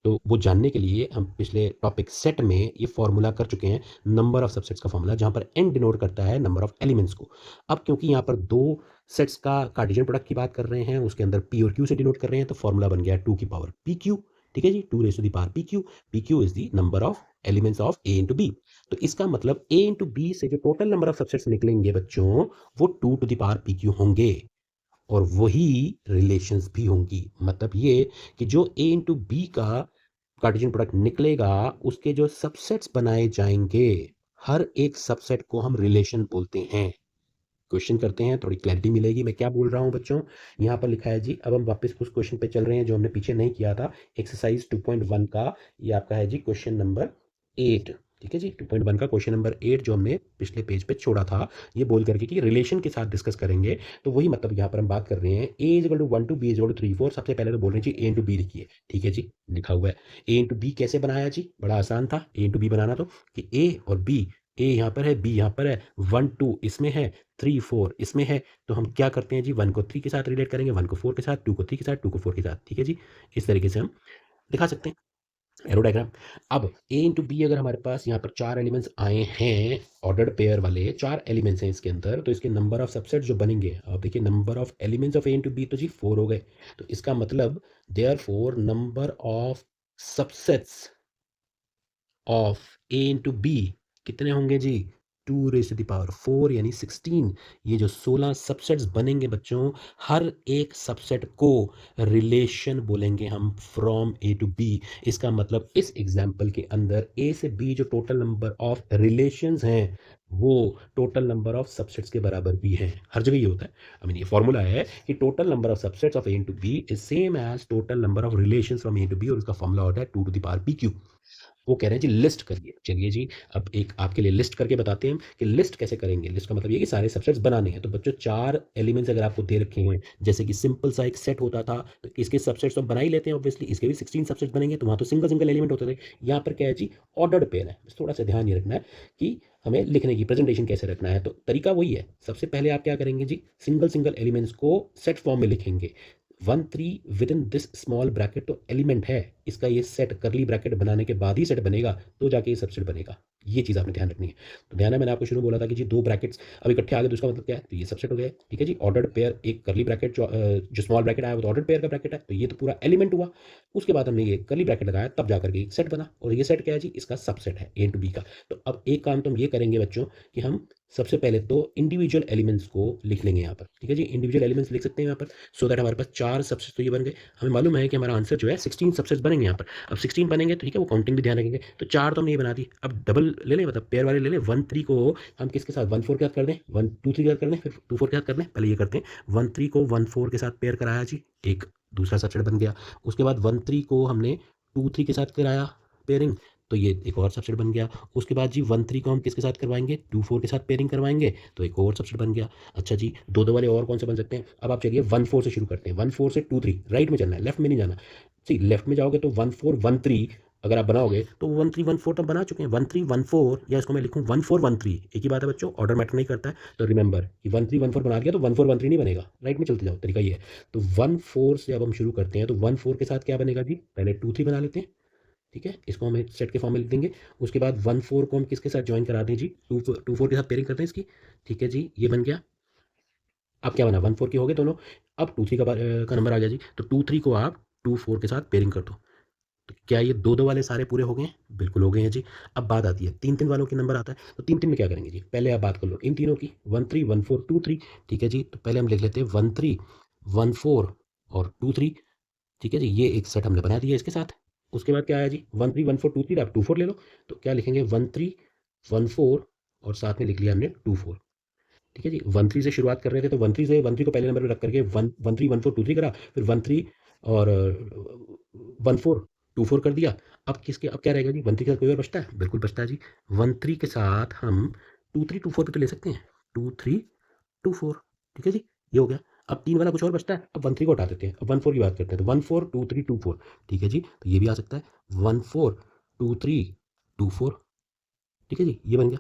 तो वो जानने के लिए हम पिछले टॉपिक सेट में ये फॉर्मूला कर चुके हैं, नंबर ऑफ सबसेट्स का फॉर्मूला, जहां पर एन डिनोट करता है नंबर ऑफ एलिमेंट्स को। अब क्योंकि यहाँ पर दो सेट्स का कार्टेशियन प्रोडक्ट की बात कर रहे हैं, उसके अंदर पी और क्यू से डिनोट कर रहे हैं, तो फॉर्मूला बन गया 2 की पावर पी क्यू, ठीक है जी, 2 raise to the power P Q is the number of elements of A into B. तो इसका मतलब ए इंटू बी से जो टोटल नंबर ऑफ सबसेट्स निकलेंगे बच्चों, वो 2 to the power P Q होंगे और वही रिलेशंस भी होंगी। मतलब ये कि जो ए इंटू बी का कार्टेशियन प्रोडक्ट निकलेगा, उसके जो सबसेट्स बनाए जाएंगे, हर एक सबसेट को हम रिलेशन बोलते हैं। क्वेश्चन करते हैं, थोड़ी क्लैरिटी मिलेगी मैं क्या बोल रहा हूं बच्चों। यहाँ पर लिखा है जी, अब हम वापस उस क्वेश्चन पे चल रहे हैं जो हमने पीछे नहीं किया था, एक्सरसाइज 2.1 का। ये आपका है जी क्वेश्चन नंबर 8, ठीक है जी। 2.1 का क्वेश्चन नंबर 8 जो हमने पिछले पेज पे छोड़ा था, ये बोल करके कि रिलेशन के साथ डिस्कस करेंगे। तो वही मतलब यहाँ पर हम बात कर रहे हैं, A is equal to 1 two B is equal to 3 4। सबसे पहले तो बोल रहे हैं जी ए इंटू बी लिखिए, ठीक है जी, लिखा हुआ है। ए इंटू बी कैसे बनाया जी, बड़ा आसान था ए इंटू बी बनाना, तो कि ए और बी, ए यहाँ पर है बी यहाँ पर है, 1 2 इसमें है, 3 4 इसमें है, तो हम क्या करते हैं जी 1 को 3 के साथ रिलेट करेंगे, 1 को 4 के साथ, 2 को 3 के साथ, 2 को 4 के साथ, ठीक है जी। इस तरीके से हम दिखा सकते हैं एरो डायग्राम। अब ए इंटू बी अगर हमारे पास यहाँ पर 4 एलिमेंट्स आए हैं, ऑर्डर्ड पेयर वाले 4 एलिमेंट्स हैं इसके अंदर, तो इसके नंबर ऑफ सबसेट जो बनेंगे, अब देखिए number of elements of A into B तो जी 4 हो गए। तो इसका मतलब therefore number of subsets of A into B कितने होंगे जी, 2 रेज़ टू द पावर 4 यानी 16। ये जो 16 सबसेट्स बनेंगे बच्चों, हर एक सबसेट को रिलेशन बोलेंगे हम फ्रॉम ए टू बी। इसका मतलब इस एग्जाम्पल के अंदर ए से बी जो टोटल नंबर ऑफ रिलेशंस हैं, वो टोटल नंबर ऑफ सबसेट्स के बराबर भी हैं। हर जगह ये होता है, आई मीन ये फॉर्मूला है कि total number of subsets of A into B is same as total number of relations from A to B, और उसका फॉर्मूला होता है 2 to the power P Q. वो कह रहे हैं जी लिस्ट करिए। चलिए जी, अब एक आपके लिए लिस्ट करके बताते हैं हम कि लिस्ट कैसे करेंगे। लिस्ट का मतलब ये कि सारे सबसेट्स बनाने हैं। तो बच्चों 4 एलिमेंट्स अगर आपको दे रखे हैं, जैसे कि सिंपल सा एक सेट होता था, तो इसके सबसेट्स तो बना ही लेते हैं ऑब्वियसली, इसके भी 16 सबसेट्स बनेंगे, तो वहाँ तो सिंगल सिंगल एलिमेंट होते थे। यहाँ पर क्या है जी, ऑर्डर्ड पेयर है। बस थोड़ा सा ध्यान ये रखना है कि हमें लिखने की प्रेजेंटेशन कैसे रखना है। तो तरीका वही है, सबसे पहले आप क्या करेंगे जी, सिंगल सिंगल एलिमेंट्स को सेट फॉर्म में लिखेंगे। 1 3 with in this small bracket तो एलिमेंट है, इसका ये सेट करली ब्रैकेट बनाने के बाद ही सेट बनेगा, तो जाके ये सबसेट बनेगा। ये चीज़ आपने ध्यान रखनी है। तो ध्यान है, मैंने आपको शुरू में बोला था कि जी 2 ब्रैकेट्स अब इकट्ठे आ गए, तो इसका मतलब क्या है, तो ये सबसेट हो गया, ठीक है जी। ऑर्डर्ड पेयर, एक करली ब्रैकेट जो स्मॉल ब्रैकेट आया वो तो ऑर्डर्ड पेयर का ब्रैकेट है, तो ये तो पूरा एलिमेंट हुआ। उसके बाद हमने ये करली ब्रैकेट लगाया, तब जाकर के एक सेट बना, और ये सेट क्या है जी, इसका सबसेट है ए टू बी का। तो अब एक काम तो हम ये करेंगे बच्चों कि हम सबसे पहले तो इंडिविजुअल एलिमेंट्स को लिख लेंगे यहाँ पर, ठीक है जी। इंडिविजुअल एलिमेंट्स लिख सकते हैं यहाँ पर, सो दैट हमारे पास 4 सबसेट्स तो ये बन गए। हमें मालूम है कि हमारा आंसर जो है 16 सबसेट्स बनेंगे यहाँ पर। अब 16 बनेंगे तो ठीक है, वो काउंटिंग भी ध्यान रखेंगे। तो 4 तो हमने ये बना दी। अब डबल ले लें, मतलब पेयर वाले ले लें। 1 3 को हम किसके साथ 1 4 के साथ कर दें, 1 2 3 के साथ कर दें, फिर 2 4 के साथ कर दें। पहले ये करते हैं, 1 3 को 1 4 के साथ पेयर कराया जी, एक दूसरा सबसेट बन गया। उसके बाद 1 3 को हमने 2 3 के साथ कराया पेयरिंग, तो ये एक और सबसेट बन गया। उसके बाद जी 1 3 को हम किसके साथ करवाएंगे, 2 4 के साथ पेयरिंग करवाएंगे, तो एक और सबसेट बन गया। अच्छा जी, दो दो वाले और कौन से बन सकते हैं। अब आप चलिए 1 4 से शुरू करते हैं। 1 4 से 2 3 राइट में चलना है, लेफ्ट में नहीं जाना। जी लेफ्ट में जाओगे तो 1 4 1 3 अगर आप बनाओगे तो 1 3 1 4 तो हम बना चुके हैं। 1 3 1 4 या इसको मैं लिखूँ 1 4 1 3, एक ही बात है बच्चों, ऑर्डर मैटर नहीं करता है। तो रिमेंबर कि 1 3 1 4 बना दिया तो 1 4 1 3 नहीं बनेगा, राइट में चलते जाओ, तरीका ये है। तो 1 4 से अब हम शुरू करते हैं, तो 1 4 के साथ क्या बनेगा जी, पहले 2 3 बना लेते हैं, ठीक है, इसको हम एक सेट के फॉर्म में लिख देंगे। उसके बाद 1 4 को हम किसके साथ ज्वाइन करा दें जी, 2 4 के साथ पेयरिंग करते हैं इसकी, ठीक है जी, ये बन गया। अब क्या बना, 1 4 के हो गए दोनों। अब 2 3 का नंबर आ गया जी, तो 2 3 को आप 2 4 के साथ पेयरिंग कर दो। तो क्या ये दो दो वाले सारे पूरे हो गए हैं, बिल्कुल हो गए हैं जी। अब बात आती है 3 3 वालों के नंबर आता है, तो 3 3 में क्या करेंगे जी, पहले आप बात कर लो इन तीनों की, 1 3 1 4 2 3, ठीक है जी। तो पहले हम लिख लेते हैं 1 3 1 4 और 2 3, ठीक है जी, ये एक सेट हमने बना दिया इसके साथ। उसके बाद क्या आया जी, 1 3 1 4 2 3, आप 2 4 ले लो, तो क्या लिखेंगे 1 3 1 4 और साथ में लिख लिया हमने 2 4, ठीक है जी। 1 3 से शुरुआत कर रहे थे, तो 1 3 से 1 3 को पहले नंबर पे रख करके 1 3 1 4 2 3 करा, फिर 1 3 और 1 4 2 4 कर दिया। अब क्या रहेगा जी, 1 3 के साथ कोई और बचता है, बिल्कुल बचता है जी। 1 3 के साथ हम 2 3 2 4 भी तो ले सकते हैं, 2 3 2 4, ठीक है जी, ये हो गया। अब 3 वाला कुछ और बचता है, अब 1 3 को हटा देते हैं, अब 1 4 की बात करते हैं, तो 1 4 2 3 2 4, ठीक है जी, तो ये भी आ सकता है 1 4 2 3 2 4, ठीक है जी, ये बन गया।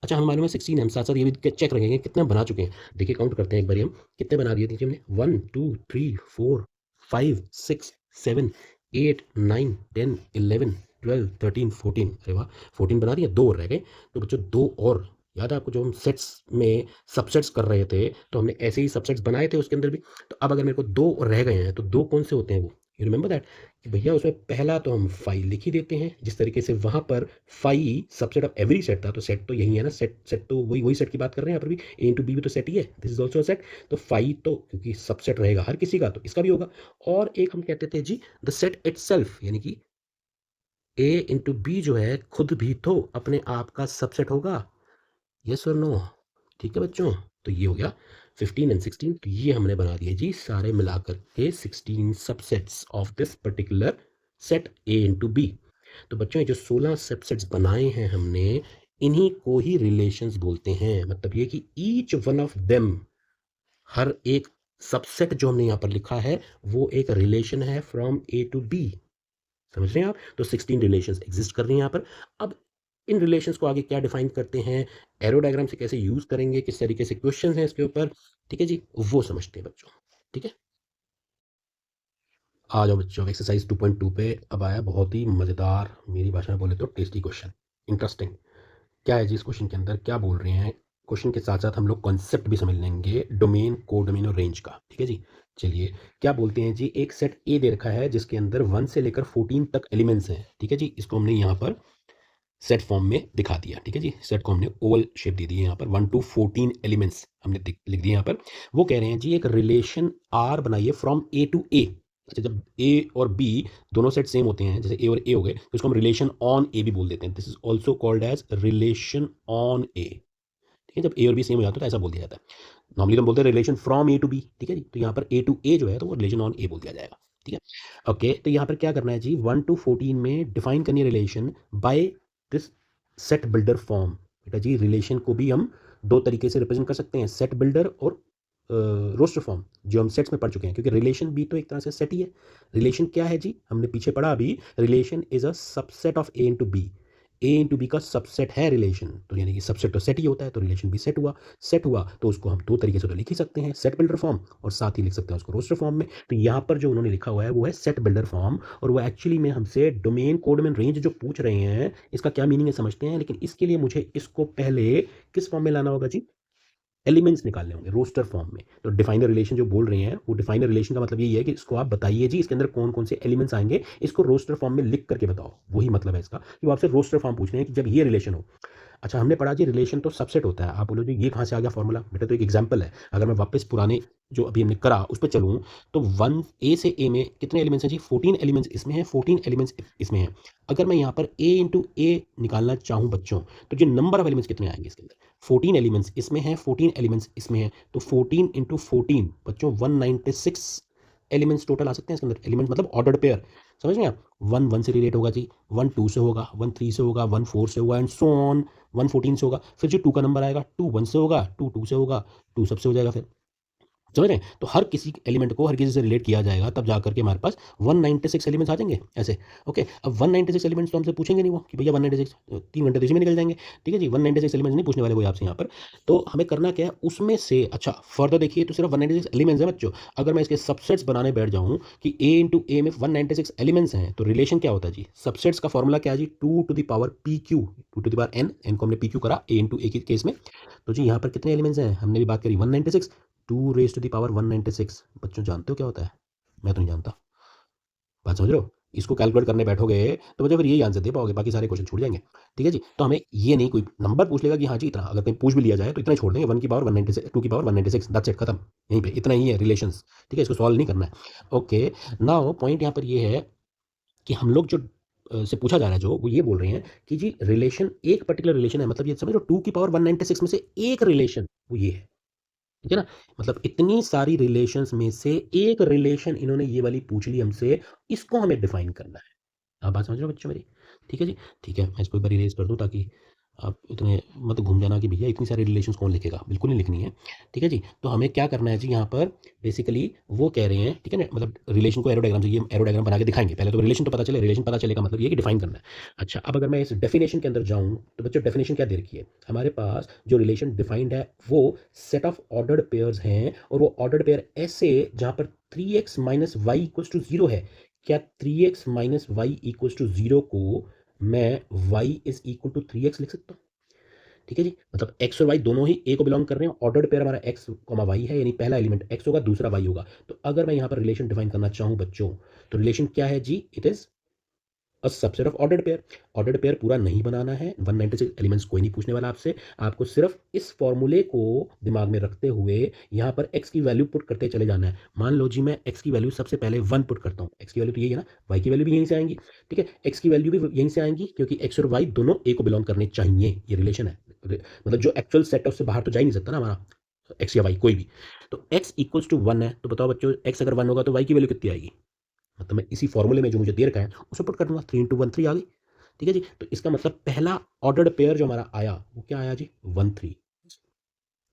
अच्छा हमें मालूम है 16 है, हम साथ-साथ ये भी चेक रखेंगे कितना बना चुके हैं। देखिए काउंट करते हैं एक बारी हम, कितने बना दिए देखिए हमने, 1 2 3 4 5 6 7 8 9 10 11 12 13 14, अरे वाह! 14 बना दिए, 2 और रह गए। तो बच्चों 2 और याद है आपको, जो हम सेट्स में सबसेट्स कर रहे थे, तो हमने ऐसे ही सबसेट्स बनाए थे उसके अंदर भी। तो अब अगर मेरे को 2 रह गए हैं, तो 2 कौन से होते हैं वो? यू रिमेंबर दैट कि भैया उसमें पहला तो हम फाई लिख ही देते हैं, जिस तरीके से वहाँ पर phi subset of every set था, तो सेट तो यही है ना, सेट सेट तो वही वही सेट की बात कर रहे हैं यहाँ पर भी, ए इंटू बी भी तो सेट ही है, दिस इज ऑल्सो सेट। तो फाई तो क्योंकि सबसेट रहेगा हर किसी का, तो इसका भी होगा। और एक हम कहते थे जी द सेट इटसेल्फ, यानी कि ए इंटू बी जो है खुद भी तो अपने आप का सबसेट होगा, यस और नो, ठीक है बच्चों। तो ये हो गया 15 एंड 16, तो ये हमने बना दिए जी सारे मिलाकर के 16 subsets of this particular set A into B. तो बच्चों ये जो 16 सबसेट्स बनाए हैं हमने, इन्हीं को ही रिलेशंस बोलते हैं। मतलब ये कि ईच वन ऑफ देम, हर एक सबसेट जो हमने यहाँ पर लिखा है वो एक रिलेशन है फ्रॉम ए टू बी, समझ रहे हैं आप। तो 16 रिलेशंस एग्जिस्ट कर रही हैं यहाँ पर। अब इन रिलेशंस को आगे क्या डिफाइन करते हैं, एरो डायग्राम से कैसे यूज करेंगे, किस तरीके से क्वेश्चन हैं इसके ऊपर, ठीक है जी, वो समझते हैं बच्चों, ठीक है। आ जाओ बच्चों एक्सरसाइज 2.2 पे। अब आया बहुत ही मज़ेदार, मेरी भाषा में बोले तो टेस्टी क्वेश्चन, इंटरेस्टिंग। क्या है जी इस क्वेश्चन के अंदर, क्या बोल रहे हैं। क्वेश्चन के साथ साथ हम लोग कॉन्सेप्ट भी समझ लेंगे, डोमेन कोडोमेन और रेंज का, ठीक है जी। चलिए क्या बोलते हैं जी, एक सेट ए दे रखा है जिसके अंदर 1 से लेकर 14 तक एलिमेंट्स हैं, ठीक है जी। इसको हमने यहाँ पर सेट फॉर्म में दिखा दिया, ठीक है जी। सेट को हमने ओवल शेप दे दी है यहाँ पर, 1 to 14 एलिमेंट्स हमने लिख दिए यहाँ पर। वो कह रहे हैं जी एक रिलेशन आर बनाइए फ्रॉम ए टू ए। अच्छा जब ए और बी दोनों सेट सेम होते हैं, जैसे ए और ए हो गए, तो इसको हम रिलेशन ऑन ए भी बोल देते हैं। This is also called as relation on A, ठीक है। जब ए और बी सेम हो जाते हैं तो ऐसा बोल दिया जाता है। नॉर्मली तो हम बोलते हैं relation from A to B, ठीक है जी। तो यहाँ पर ए टू ए जो है तो वो रिलेशन ऑन ए बोल दिया जाएगा, ठीक है। ओके तो यहाँ पर क्या करना है जी, 1 to 14 में डिफाइन करनी है relation by this set builder form. बेटा जी रिलेशन को भी हम दो तरीके से रिप्रेजेंट कर सकते हैं, सेट बिल्डर और रोस्टर फॉर्म, जो हम सेट्स में पढ़ चुके हैं, क्योंकि रिलेशन भी तो एक तरह से सेट ही है। रिलेशन क्या है जी, हमने पीछे पढ़ा अभी, relation is a subset of A into B. A into B का सबसेट है रिलेशन, तो यानी कि सबसेट तो सेट ही होता है, तो रिलेशन भी सेट हुआ। सेट हुआ तो उसको हम दो तरीके से तो लिख ही सकते हैं, सेट बिल्डर फॉर्म, और साथ ही लिख सकते हैं उसको रोस्टर फॉर्म में। तो यहाँ पर जो उन्होंने लिखा हुआ है वो है सेट बिल्डर फॉर्म, और वो एक्चुअली में हमसे डोमेन कोडमेन रेंज जो पूछ रहे हैं इसका क्या मीनिंग है समझते हैं। लेकिन इसके लिए मुझे इसको पहले किस फॉर्म में लाना होगा जी, एलिमेंट्स निकालने होंगे रोस्टर फॉर्म में। तो डिफाइनर रिलेशन जो बोल रहे हैं, वो डिफाइनर रिलेशन का मतलब यही है कि इसको आप बताइए जी इसके अंदर कौन कौन से एलिमेंट्स आएंगे, इसको रोस्टर फॉर्म में लिख करके बताओ, वही मतलब है इसका कि वो आपसे रोस्टर फॉर्म पूछ रहे हैं कि जब ये रिलेशन हो। अच्छा हमने पढ़ा जी रिलेशन तो सबसेट होता है। आप बोलो जी ये कहाँ से आ गया फॉर्मूला? बेटा तो एक एग्जांपल है। अगर मैं वापस पुराने जो अभी हमने करा उस पे चलूँ तो 1 ए से ए में कितने एलिमेंट्स हैं जी? 14 एलिमेंट्स इसमें हैं, 14 एलिमेंट्स इसमें हैं। अगर मैं यहाँ पर ए इंटू ए निकालना चाहूँ बच्चों, तो जो नंबर ऑफ एलिमेंट्स कितने आएंगे इसके अंदर? 14 एलिमेंट्स इसमें हैं, 14 एलिमेंट्स इसमें हैं, तो 14 इंटू 14 बच्चों 196 एलिमेंट्स टोटल आ सकते हैं इसके अंदर। एलिमेंट मतलब ऑर्डर्ड पेयर, समझ गए आप? 1 1 से रिलेट होगा जी, 1 2 से होगा, 1 3 से होगा, 1 4 से होगा एंड सो ऑन, 1 14 से होगा। फिर जो 2 का नंबर आएगा 2 1 से होगा, 2 2 से होगा, 2 सबसे हो जाएगा फिर। समझ रहे हैं? तो हर किसी एलिमेंट को हर किसी से रिलेट किया जाएगा तब जाकर के हमारे पास 196 एलिमेंट्स आ जाएंगे ऐसे। ओके, अब 196 एलिमेंट्स तो हमसे पूछेंगे नहीं वो कि भैया 196 3 घंटे तो इसी में निकल जाएंगे। ठीक है जी, 196 एलिमेंट्स नहीं पूछने वाले कोई आपसे यहाँ पर। तो हमें करना क्या है उसमें से, अच्छा फर्दर देखिए तो सिर्फ 196 एलिमेंट्स हैं बच्चों। अगर मैं इसके सबसेट्स बनाने बैठ जाऊँ कि ए इंटू ए में 196 एलिमेंट्स हैं, तो रिलेशन क्या होता है जी? सबसेट्स का फॉर्मूला क्या है जी? 2 to the power P Q, 2 to the power N को हमने पी क्यू करा ए इंटू ए के केस में। तो जी यहाँ पर कितने एलिमेंट्स हैं? हमने भी बात करी 196, 2 रेज टू द पावर 196। बच्चों जानते हो क्या होता है? मैं तो नहीं जानता। बात समझ रहे हो? इसको कैलकुलेट करने बैठोगे तो बच्चों फिर यही आंसर दे पाओगे, बाकी सारे क्वेश्चन छूट जाएंगे। ठीक है जी, तो हमें ये नहीं कोई नंबर पूछ लेगा कि हाँ जी इतना, अगर कहीं पूछ भी लिया जाए तो इतना ही छोड़ देंगे, 1 की पावर 196, 2 की पावर 196, दैट्स इट, खत्म। यहीं पे इतना ही है रिलेशंस। ठीक है, इसको सॉल्व नहीं करना है। ओके, नाउ पॉइंट यहाँ पर ये है कि हम लोग जो से पूछा जा रहा है जो वो ये बोल रहे हैं कि जी रिलेशन एक पर्टिकुलर रिलेशन है, मतलब ये समझ लो 2 की पावर 196 में से एक रिलेशन वो ये है। ठीक है ना? मतलब इतनी सारी रिलेशंस में से एक रिलेशन इन्होंने ये वाली पूछ ली हमसे, इसको हमें डिफाइन करना है। आप बात समझ रहे हो बच्चों मेरी? ठीक है जी, ठीक है। मैं इसको एक बार इरेज कर दूँ ताकि आप इतने मत घूम जाना कि भैया इतनी सारी रिलेशंस कौन लिखेगा, बिल्कुल नहीं लिखनी है। ठीक है जी, तो हमें क्या करना है जी यहाँ पर बेसिकली वो कह रहे हैं, ठीक है ना, मतलब रिलेशन को एरो डायग्राम से, ये एरो डायग्राम बना के दिखाएंगे। पहले तो रिलेशन तो पता चले, रिलेशन पता चलेगा मतलब ये कि डिफाइन करना है। अच्छा, अब अगर मैं इस डेफिनेशन के अंदर जाऊँ तो बच्चों डेफिनेशन क्या दे रखी है हमारे पास? जो रिलेशन डिफाइंड है वो सेट ऑफ ऑर्डर्ड पेयर्स हैं, और वो ऑर्डर्ड पेयर ऐसे जहाँ पर 3x minus Y equals to 0 है। क्या 3x minus Y equals to 0 को मैं y is equal to 3x लिख सकता हूँ? ठीक है जी, मतलब x और y दोनों ही a को बिलोंग कर रहे हैं। ऑर्डर्ड पेयर हमारा x, y है, यानी पहला एलिमेंट x होगा, दूसरा y होगा। तो अगर मैं यहाँ पर रिलेशन डिफाइन करना चाहूँ बच्चों, तो रिलेशन क्या है जी? It is a subset of ordered pair. Ordered pair पूरा नहीं बनाना है, 196 एलिमेंट्स कोई नहीं पूछने वाला आपसे। आपको सिर्फ इस फॉर्मूले को दिमाग में रखते हुए यहाँ पर x की वैल्यू पुट करते चले जाना है। मान लो जी मैं x की वैल्यू सबसे पहले 1 पुट करता हूँ, x की वैल्यू तो यही है ना, y की वैल्यू भी यहीं से आएंगी। ठीक है, x की वैल्यू भी यहीं से आएंगी क्योंकि x और y दोनों a को बिलोंग करने चाहिए, ये रिलेशन है। मतलब जो एक्चुअल सेट है उससे बाहर तो जा ही नहीं सकता ना हमारा x या y कोई भी। तो x इक्वल्स टू 1 है, तो बताओ बच्चों x अगर 1 होगा तो y की वैल्यू कितनी आएगी? मतलब मैं इसी फॉर्मूले में जो मुझे दे रखा है उसे पुट कर दूंगा, 3 इंटू 1 3 आ गई। ठीक है जी, तो इसका मतलब पहला ऑर्डर्ड पेयर जो हमारा आया वो क्या आया जी? 1 3।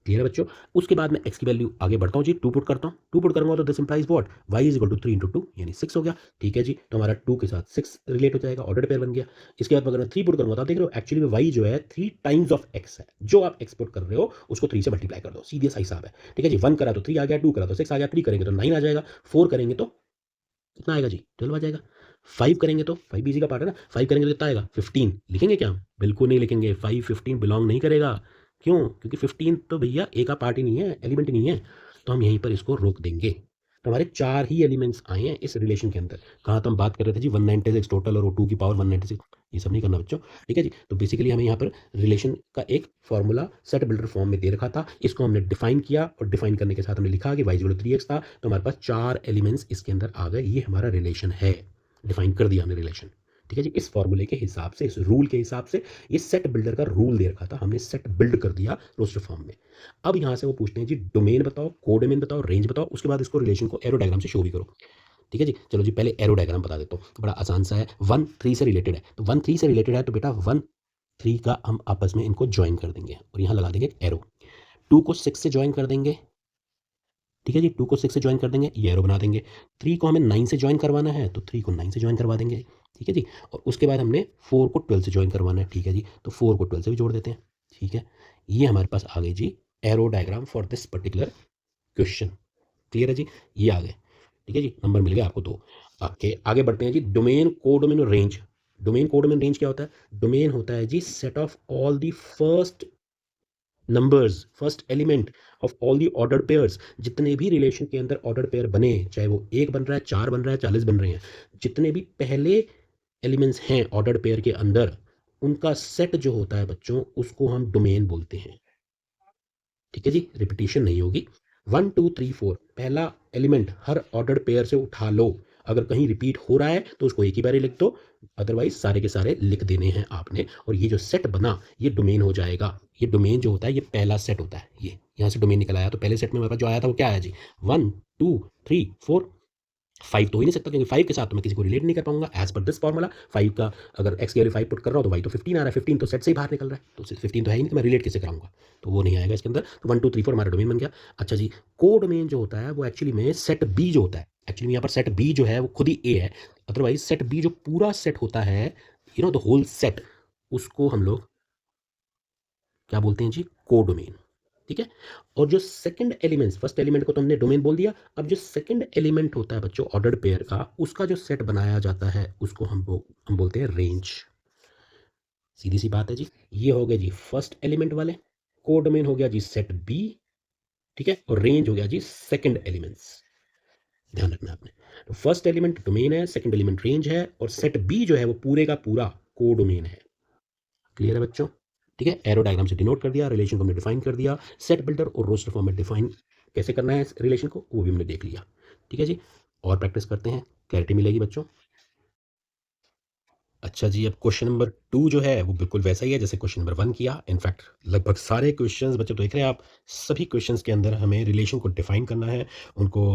क्लियर है बच्चों? उसके बाद मैं x की वैल्यू आगे बढ़ता हूँ जी, 2 पुट करता हूँ। 2 पुट करूंगा तो this implies what? y is equal to 3 into 2 यानी 6 हो गया। ठीक है जी, तो हमारा 2 के साथ 6 रिलेट हो जाएगा, ऑर्डर्ड पेयर बन गया। इसके बाद अगर मैं 3 पुट करूंगा तो आप देख रहे हो एक्चुअली में y जो है 3 टाइम्स ऑफ x है। जो आप x पुट कर रहे हो उसको 3 से मल्टीप्लाई कर दो, सीधे सा हिसाब है। ठीक है जी, 1 करा तो 3 आ गया, 2 करा तो 6 आ गया, 3 करेंगे तो 9 आ जाएगा, 4 करेंगे तो कितना आएगा जी? 12 आ जाएगा। 5 करेंगे तो 5 भी इसी का पार्ट है ना, 5 करेंगे तो कितना आएगा? 15। लिखेंगे क्या? बिल्कुल नहीं लिखेंगे, 5 15 बिलोंग नहीं करेगा। क्यों? क्योंकि 15 तो भैया ए का पार्ट ही नहीं है, एलिमेंट ही नहीं है। तो हम यहीं पर इसको रोक देंगे। तो हमारे 4 ही एलिमेंट्स आए हैं इस रिलेशन के अंदर। कहाँ तो हम बात कर रहे थे जी 196 टोटल और 2 की पावर 196, ये सब नहीं करना बच्चों। ठीक है जी, तो बेसिकली हमें यहाँ पर रिलेशन का एक फॉर्मूला सेट बिल्डर फॉर्म में दे रखा था, इसको हमने डिफाइन किया और डिफाइन करने के साथ हमने लिखा कि y 3x था, तो हमारे पास 4 एलिमेंट्स इसके अंदर आ गए। ये हमारा रिलेशन है, डिफाइन कर दिया हमने रिलेशन। ठीक है जी, इस फॉर्मूले के हिसाब से, इस रूल के हिसाब से, ये सेट बिल्डर का रूल दे रखा था, हमने सेट बिल्ड कर दिया रोस्टर फॉर्म में। अब यहाँ से वो पूछते हैं जी डोमेन बताओ, कोडोमेन बताओ, रेंज बताओ, उसके बाद इसको रिलेशन को एरो डायग्राम से शो भी करो। ठीक है जी, चलो जी पहले एरो डायग्राम बता देता हूँ, बड़ा आसान सा है। 1 3 से रिलेटेड है, तो 1 3 से रिलेटेड है तो बेटा 1 3 का हम आपस में इनको ज्वाइन कर देंगे और यहाँ लगा देंगे एरो। 2 को 6 से ज्वाइन कर देंगे। ठीक है जी, 2 को 6 से ज्वाइन कर देंगे, ये एरो बना देंगे। 3 को हमें 9 से ज्वाइन करवाना है तो 3 को 9 से ज्वाइन करवा देंगे। ठीक है जी, और उसके बाद हमने 4 को 12 से ज्वाइन करवाना है। ठीक है जी, तो 4 को 12 से भी जोड़ देते हैं। ठीक है, ये हमारे पास आ गई जी arrow diagram for this particular question. Clear है जी, ये आ गए। ठीक है जी, नंबर मिल गया आपको 2। ओके, आगे बढ़ते हैं जी डोमेन, कोडोमेन और रेंज। डोमेन, कोडोमेन, रेंज क्या होता है? डोमेन होता है जी set of all the first numbers, first element of all the ordered pairs. जितने भी रिलेशन के अंदर ऑर्डर्ड पेयर बने, चाहे वो 1 बन रहा है, 4 बन रहा है, 40 बन रहे हैं, जितने भी पहले एलिमेंट्स हैं ऑर्डर्ड पेयर के अंदर, उनका सेट जो होता है बच्चों, उसको हम डोमेन बोलते हैं। ठीक है जी, रिपीटिशन नहीं होगी। 1 2 3 4 पहला एलिमेंट हर ऑर्डर्ड पेयर से उठा लो। अगर कहीं रिपीट हो रहा है तो उसको एक ही बार लिख दो, अदरवाइज सारे के सारे लिख देने हैं आपने। और ये जो सेट बना ये डोमेन हो जाएगा। ये डोमेन जो होता है ये पहला सेट होता है। ये यहाँ से डोमेन निकल आया, तो पहले सेट में मेरे पास जो आया था वो क्या आया जी, 1 2 3 4 5 तो हो ही नहीं सकता, क्योंकि 5 के साथ तो मैं किसी को रिलेट नहीं कर पाऊंगा एज पर दिस फॉर्मूला। 5 का अगर x की वैल्यू 5 पुट कर रहा हूँ तो y तो 15 आ रहा है, 15 तो सेट से ही बाहर निकल रहा है, तो 15 तो है ही नहीं, तो मैं रिलेट कैसे कराऊंगा, तो वो नहीं आएगा इसके अंदर। तो 1 2 3 4 हमारा डोमेन बन गया। अच्छा जी, को डोमेन जो होता है वो एक्चुअली में सेट बी जो होता है, एक्चुअली यहाँ पर सेट बी जो है वो खुद ही ए है, अदरवाइज सेट बी जो पूरा सेट होता है, you know the whole set, उसको हम लोग क्या बोलते हैं जी, को डोमेन। ठीक है। और जो सेकंड एलिमेंट्स, फर्स्ट एलिमेंट को तो हमने डोमेन बोल दिया, अब जो सेकंड एलिमेंट होता है बच्चों ऑर्डर्ड पेयर का, उसका जो सेट बनाया जाता है उसको हम बोलते हैं रेंज। सीधी सी बात है जी। ये हो गया जी फर्स्ट एलिमेंट वाले, को डोमेन हो गया जी सेट बी, ठीक है, और रेंज हो गया जी सेकंड एलिमेंट्स। ध्यान रखना आपने, तो फर्स्ट एलिमेंट डोमेन है, सेकंड एलिमेंट रेंज है, और सेट बी जो है वो पूरे का पूरा को डोमेन है। क्लियर है बच्चों? ठीक है, एरो डायग्राम से डिनोट कर दिया, रिलेशन को हमने डिफाइन कर दिया, सेट बिल्डर और रोस्टर फॉर्म में डिफाइन कैसे करना है इस रिलेशन को वो भी हमने देख लिया। ठीक है जी, और प्रैक्टिस करते हैं, क्लैरिटी मिलेगी बच्चों। अच्छा जी, अब क्वेश्चन नंबर 2 जो है वो बिल्कुल वैसा ही है जैसे क्वेश्चन नंबर 1 किया। इनफैक्ट लगभग सारे क्वेश्चंस बच्चों देख रहे हैं आप, सभी क्वेश्चंस के अंदर हमें रिलेशन को डिफाइन करना है, उनको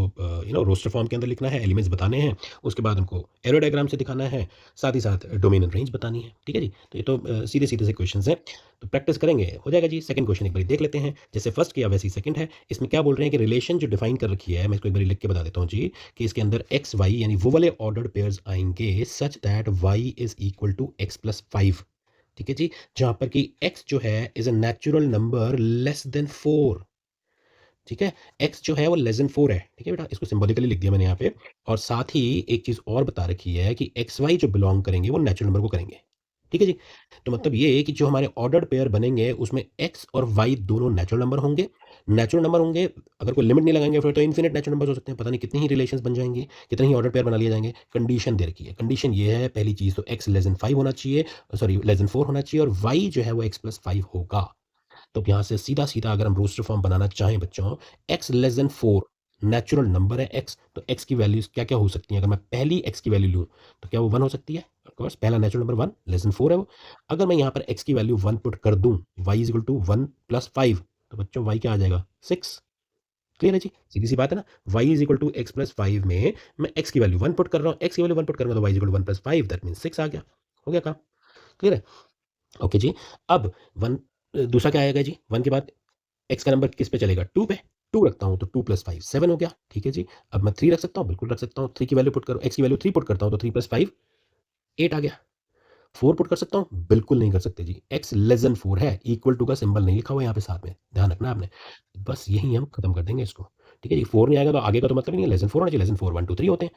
रोस्टर फॉर्म के अंदर लिखना है, एलिमेंट्स बताने हैं, उसके बाद उनको एरो डायग्राम से दिखाना है, साथ ही साथ डोमेन एंड रेंज बतानी है। ठीक है जी, तो ये तो सीधे सीधे से क्वेश्चन हैं, तो प्रैक्टिस करेंगे हो जाएगा जी। सेकंड क्वेश्चन एक बार देख लेते हैं, जैसे फर्स्ट किया वैसे ही सेकंड है। इसमें क्या बोल रहे हैं कि रिलेशन जो डिफाइन कर रखी है, मैं इसको एक बार लिख के बता देता हूँ जी, कि इसके अंदर एक्स वाई यानी वो वाले ऑर्डर्ड पेयर्स आएंगे such that Y is equal to x plus 5। ठीक है जी, जहां पर कि x जो है is a natural number less than 4। ठीक है, x जो है वो लेस देन 4 है। ठीक है बेटा, इसको सिंबॉलिकली लिख दिया मैंने यहाँ पे। और साथ ही एक चीज और बता रखी है कि एक्स वाई जो बिलोंग करेंगे वो नेचुरल नंबर को करेंगे। ठीक है जी, तो मतलब ये है कि जो हमारे ऑर्डर्ड पेयर बनेंगे उसमें x और y दोनों नेचुरल नंबर होंगे। नेचुरल नंबर होंगे, अगर कोई लिमिट नहीं लगाएंगे फिर तो इन्फिनिट नेचुरल नंबर हो सकते हैं, पता नहीं कितनी ही रिलेशंस बन जाएंगी, कितने ही ऑर्डर पेयर बना लिए जाएंगे। कंडीशन दे रखी है, कंडीशन ये है पहली चीज तो x लेस देन 5 होना चाहिए, सॉरी लेस देन 4 होना चाहिए, और y जो है वो x प्लस 5 होगा। तो यहाँ से सीधा सीधा अगर हम रोस्टर फॉर्म बनाना चाहें बच्चों, x less then 4 natural number है x, तो x की वैल्यूज क्या क्या हो सकती हैं, अगर मैं पहली x की वैल्यू लूँ तो क्या वो 1 हो सकती है, ऑफकोर्स पहला नेचुरल नंबर 1 लेस देन 4 है वो। अगर मैं यहाँ पर x की वैल्यू 1 पुट कर दूँ, y is equal to 1 plus 5, तो बच्चों y क्या आ जाएगा 6। क्लियर है जी, सीधी सी बात है ना, y is equal to x plus 5 में मैं x की वैल्यू 1 पुट कर रहा हूँ, x की वैल्यू 1 पुट करूंगा तो y is equal to 1 plus 5, that mean 6 आ गया, हो गया काम। क्लियर है, ओके जी। अब 1 दूसरा क्या आएगा जी, 1 के बाद x का नंबर किस पे चलेगा, 2 पे, 2 रखता हूँ तो 2 प्लस 5 7 हो गया। ठीक है जी, अब मैं 3 रख सकता हूँ, बिल्कुल रख सकता हूँ, 3 की वैल्यू पुट करो, x की वैल्यू 3 पुट करता हूँ तो 3 प्लस 5 8 आ गया। 4 पुट कर सकता हूँ, बिल्कुल नहीं कर सकते जी, x लेस देन 4 है, इक्वल टू का सिंबल नहीं लिखा हुआ यहाँ पे साथ में, ध्यान रखना आपने। बस यही हम खत्म कर देंगे इसको। ठीक है जी, 4 नहीं आएगा तो आगे का तो मतलब ही नहीं है, लेस देन 4 होना चाहिए, लेस देन 4 1 2 3 होते हैं।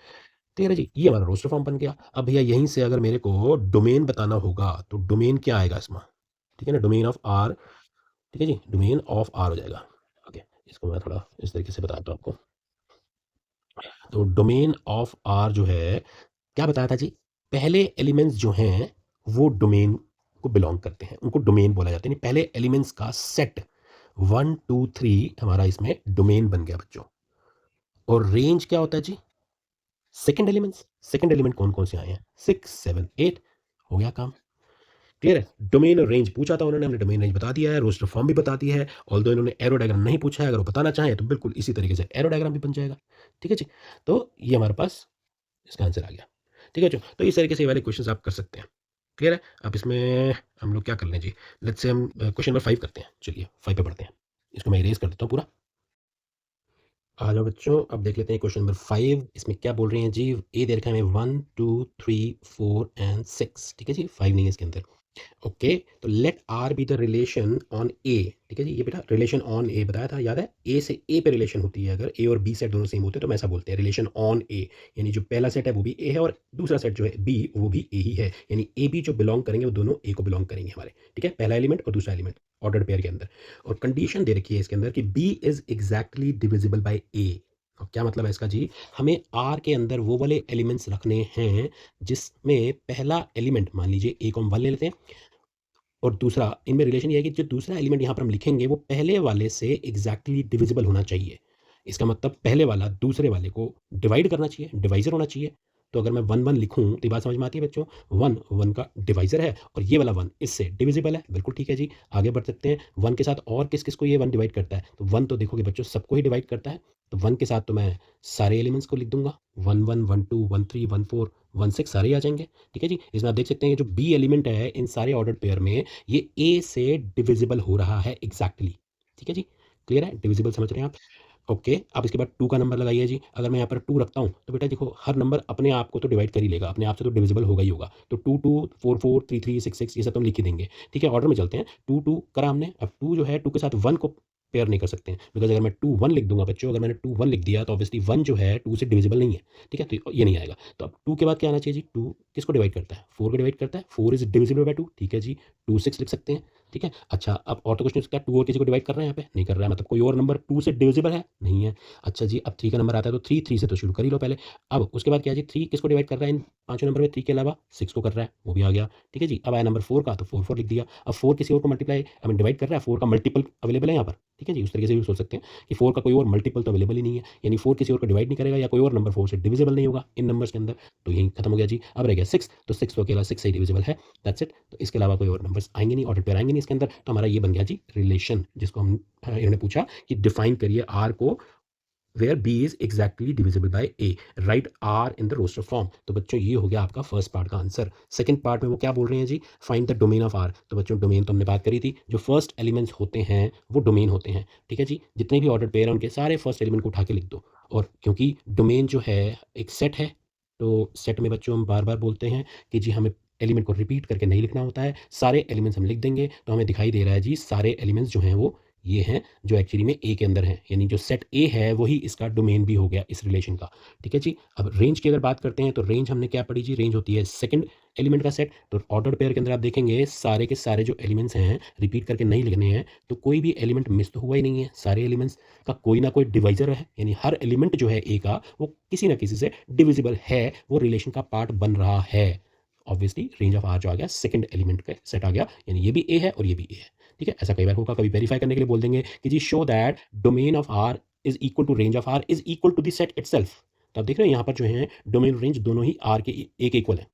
ठीक है जी, ये हमारा रोस्टर फॉर्म बन गया। अब भैया यहीं से अगर मेरे को डोमेन बताना होगा तो डोमेन क्या आएगा इसमें, ठीक है ना, डोमेन ऑफ आर। ठीक है जी, डोमेन ऑफ आर हो जाएगा। ओके, इसको मैं थोड़ा इस तरीके से बताता हूँ आपको। तो डोमेन ऑफ आर जो है, क्या बताया था जी, पहले एलिमेंट्स जो हैं वो डोमेन को बिलोंग करते हैं, उनको डोमेन बोला जाता है, यानी पहले एलिमेंट्स का सेट 1 2 3 हमारा इसमें डोमेन बन गया बच्चों। और रेंज क्या होता है जी, सेकंड एलिमेंट्स, सेकंड एलिमेंट कौन कौन से आए हैं, 6 7 8, हो गया काम। क्लियर है, डोमेन और रेंज पूछा था उन्होंने, हमने डोमेन रेंज बता दिया है, रोस्टर फॉर्म भी बता दिया है, ऑल्दो इन्होंने एरो डायग्राम नहीं पूछा है, अगर वो बताना चाहें तो बिल्कुल इसी तरीके से एरो डायग्राम भी बन जाएगा। ठीक है जी, तो ये हमारे पास इसका आंसर आ गया। ठीक है जो, तो इस तरीके से ये वाले क्वेश्चन आप कर सकते हैं। क्लियर है, अब इसमें हम लोग क्या कर लें जी, लेट्स से हम क्वेश्चन नंबर 5 करते हैं, चलिए 5 पे पढ़ते हैं, इसको मैं इरेज कर देता हूँ पूरा। आ जाओ बच्चों, अब देख लेते हैं क्वेश्चन नंबर 5, इसमें क्या बोल रहे हैं जी, ए दे रखा है हमें 1 2 3 4 एंड 6। ठीक है जी, 5 नहीं है इसके अंदर। ओके, तो let R be the relation on A. ठीक है जी, ये बेटा रिलेशन ऑन ए बताया था, याद है, ए से ए पे रिलेशन होती है, अगर ए और बी सेट दोनों सेम होते हैं तो हम ऐसा बोलते हैं रिलेशन ऑन ए, यानी जो पहला सेट है वो भी ए है और दूसरा सेट जो है बी वो भी ए ही है, यानी ए बी जो बिलोंग करेंगे वो दोनों ए को बिलोंग करेंगे हमारे। ठीक है, पहला एलिमेंट और दूसरा एलिमेंट ऑर्डर्ड पेयर के अंदर। और कंडीशन दे रखी है इसके अंदर कि B is exactly divisible by A. और क्या मतलब है इसका जी, हमें आर के अंदर वो वाले एलिमेंट्स रखने हैं जिसमें पहला एलिमेंट, मान लीजिए ए को हम 1 ले लेते हैं, और दूसरा इनमें रिलेशन ये है कि जो दूसरा एलिमेंट यहाँ पर हम लिखेंगे वो पहले वाले से एग्जैक्टली डिविजिबल होना चाहिए। इसका मतलब पहले वाला दूसरे वाले को डिवाइड करना चाहिए, डिवाइजर होना चाहिए। तो अगर मैं 1 1 लिखूँ तो ये बात समझ में आती है बच्चों? 1 1 का डिवाइजर है और ये वाला 1 इससे डिविजिबल है। बिल्कुल ठीक है जी। आगे बढ़ सकते हैं। 1 के साथ और किस-किस को ये 1 डिवाइड करता है? तो 1 तो देखोगे बच्चों सबको ही डिवाइड करता है। तो 1 के साथ तो मैं सारे एलिमेंट्स को लिख दूँगा। 1 1 1 2 1 3 1 4 1 6 सारे ही आ जाएँगे। ठीक है जी। इसमें आप देख सकते हैं जो बी एलिमेंट है इन सारे ऑर्डर्ड पेयर में ये ए से डिविजिबल हो रहा है एग्ज़ैक्टली। ठीक है जी। क्लियर है? डिविजिबल समझ रहे हैं आप? ओके, अब इसके बाद 2 का नंबर लगाइए जी। अगर मैं यहाँ पर 2 रखता हूँ, तो बेटा देखो हर नंबर अपने आप को तो डिवाइड कर ही लेगा, अपने आप से तो डिविजिबल होगा ही होगा। तो 2 2 4 4 3 3 6 6 ये सब तो हम लिख ही देंगे। ठीक है, ऑर्डर में चलते हैं। 2 2 करा हमने, अब 2 जो है 2 के साथ 1 को पेयर नहीं कर सकते हैं, बिकॉज़ अगर मैं 2 1 लिख दूँगा बच्चों, अगर मैंने 2 1 लिख दिया तो ऑब्वियसली 1 जो है 2 से डिविजिबल नहीं है। ठीक है, तो ये नहीं आएगा। तो अब 2 के बाद क्या आना चाहिए जी? 2 किसको डिवाइड करता है? 4 को डिवाइड करता है। 4 इज़ डिविजिबल बाय 2 ठीक है जी। 2 6 लिख सकते हैं। ठीक है, अच्छा अब और तो कुछ नहीं हो सकता। 2 और किसी को डिवाइड कर रहा है यहाँ पे? नहीं कर रहा है, मतलब कोई और नंबर 2 से डिविजिबल है? नहीं है। अच्छा जी, अब 3 का नंबर आता है तो 3 से तो शुरू कर ही लो पहले। अब उसके बाद क्या है जी, 3 किसको डिवाइड कर रहा है इन पाँचों नंबर में? 3 के अलावा 6 को कर रहा है, वो भी आ गया। ठीक है जी, अब आया नंबर 4 का, तो 4 4 लिख दिया। अब 4 किसी और को मल्टीप्लाई आई मीन डिवाइड कर रहा है, 4 का मल्टीपल अवेलेबल है यहाँ पर। ठीक है जी, उस तरीके से भी सोच सकते हैं कि 4 का कोई और मल्टीपल तो अवेलेबल ही नहीं है, यानी 4 किसी और को डिवाइड नहीं करेगा या कोई और नंबर 4 से डिविजिबल नहीं होगा इन नंबर्स के अंदर। तो यही खत्म हो गया जी। अब रह गया 6, तो 6 तो अकेला 6 से ही डिविजिबल है, दैट्स इट। तो इसके अलावा कोई और नंबर्स आएँगे नहीं, ऑर्डर पेयर आएँगे नहीं इसके अंदर। तो हमारा ये बन गया जी रिलेशन, जिसको हम इन्होंने पूछा कि डिफाइन करिए आर को where B is exactly divisible by A, write R in the roster form. तो बच्चों ये हो गया आपका फर्स्ट पार्ट का आंसर। सेकंड पार्ट में वो क्या बोल रहे हैं जी? Find the domain of R. तो बच्चों डोमेन तो हमने बात करी थी, जो फर्स्ट एलिमेंट्स होते हैं वो डोमेन होते हैं। ठीक है जी, जितने भी ऑर्डर पेयर हैं उनके सारे फर्स्ट एलिमेंट को उठा के लिख दो। और क्योंकि डोमेन जो है एक सेट है, तो सेट में बच्चों हम बार बार बोलते हैं कि जी हमें एलिमेंट को रिपीट करके नहीं लिखना होता है, सारे एलिमेंट्स हम लिख देंगे तो हमें दिखाई दे रहा है जी सारे एलिमेंट्स जो हैं वो ये हैं जो एक्चुअली में ए के अंदर हैं, यानी जो सेट ए है वही इसका डोमेन भी हो गया इस रिलेशन का। ठीक है जी। अब रेंज की अगर बात करते हैं तो रेंज हमने क्या पढ़ी जी? रेंज होती है सेकंड एलिमेंट का सेट। तो ऑर्डर्ड पेयर के अंदर आप देखेंगे सारे के सारे जो एलिमेंट्स हैं रिपीट करके नहीं लिखने हैं, तो कोई भी एलिमेंट मिस तो हुआ ही नहीं है। सारे एलिमेंट्स का कोई ना कोई डिवाइजर है, यानी हर एलिमेंट जो है ए का वो किसी ना किसी से डिविजिबल है, वो रिलेशन का पार्ट बन रहा है। ऑब्वियसली रेंज ऑफ आर जो आ गया सेकंड एलिमेंट का सेट आ गया, यानी ये भी ए है और ये भी ए है। ठीक है, ऐसा कई बार होगा, कभी वेरीफाई करने के लिए बोल देंगे कि जी show that domain of R is equal to range of R is equal to the set itself. तो आप देख रहे हैं यहाँ पर जो है डोमेन रेंज दोनों ही आर के एक इक्वल है।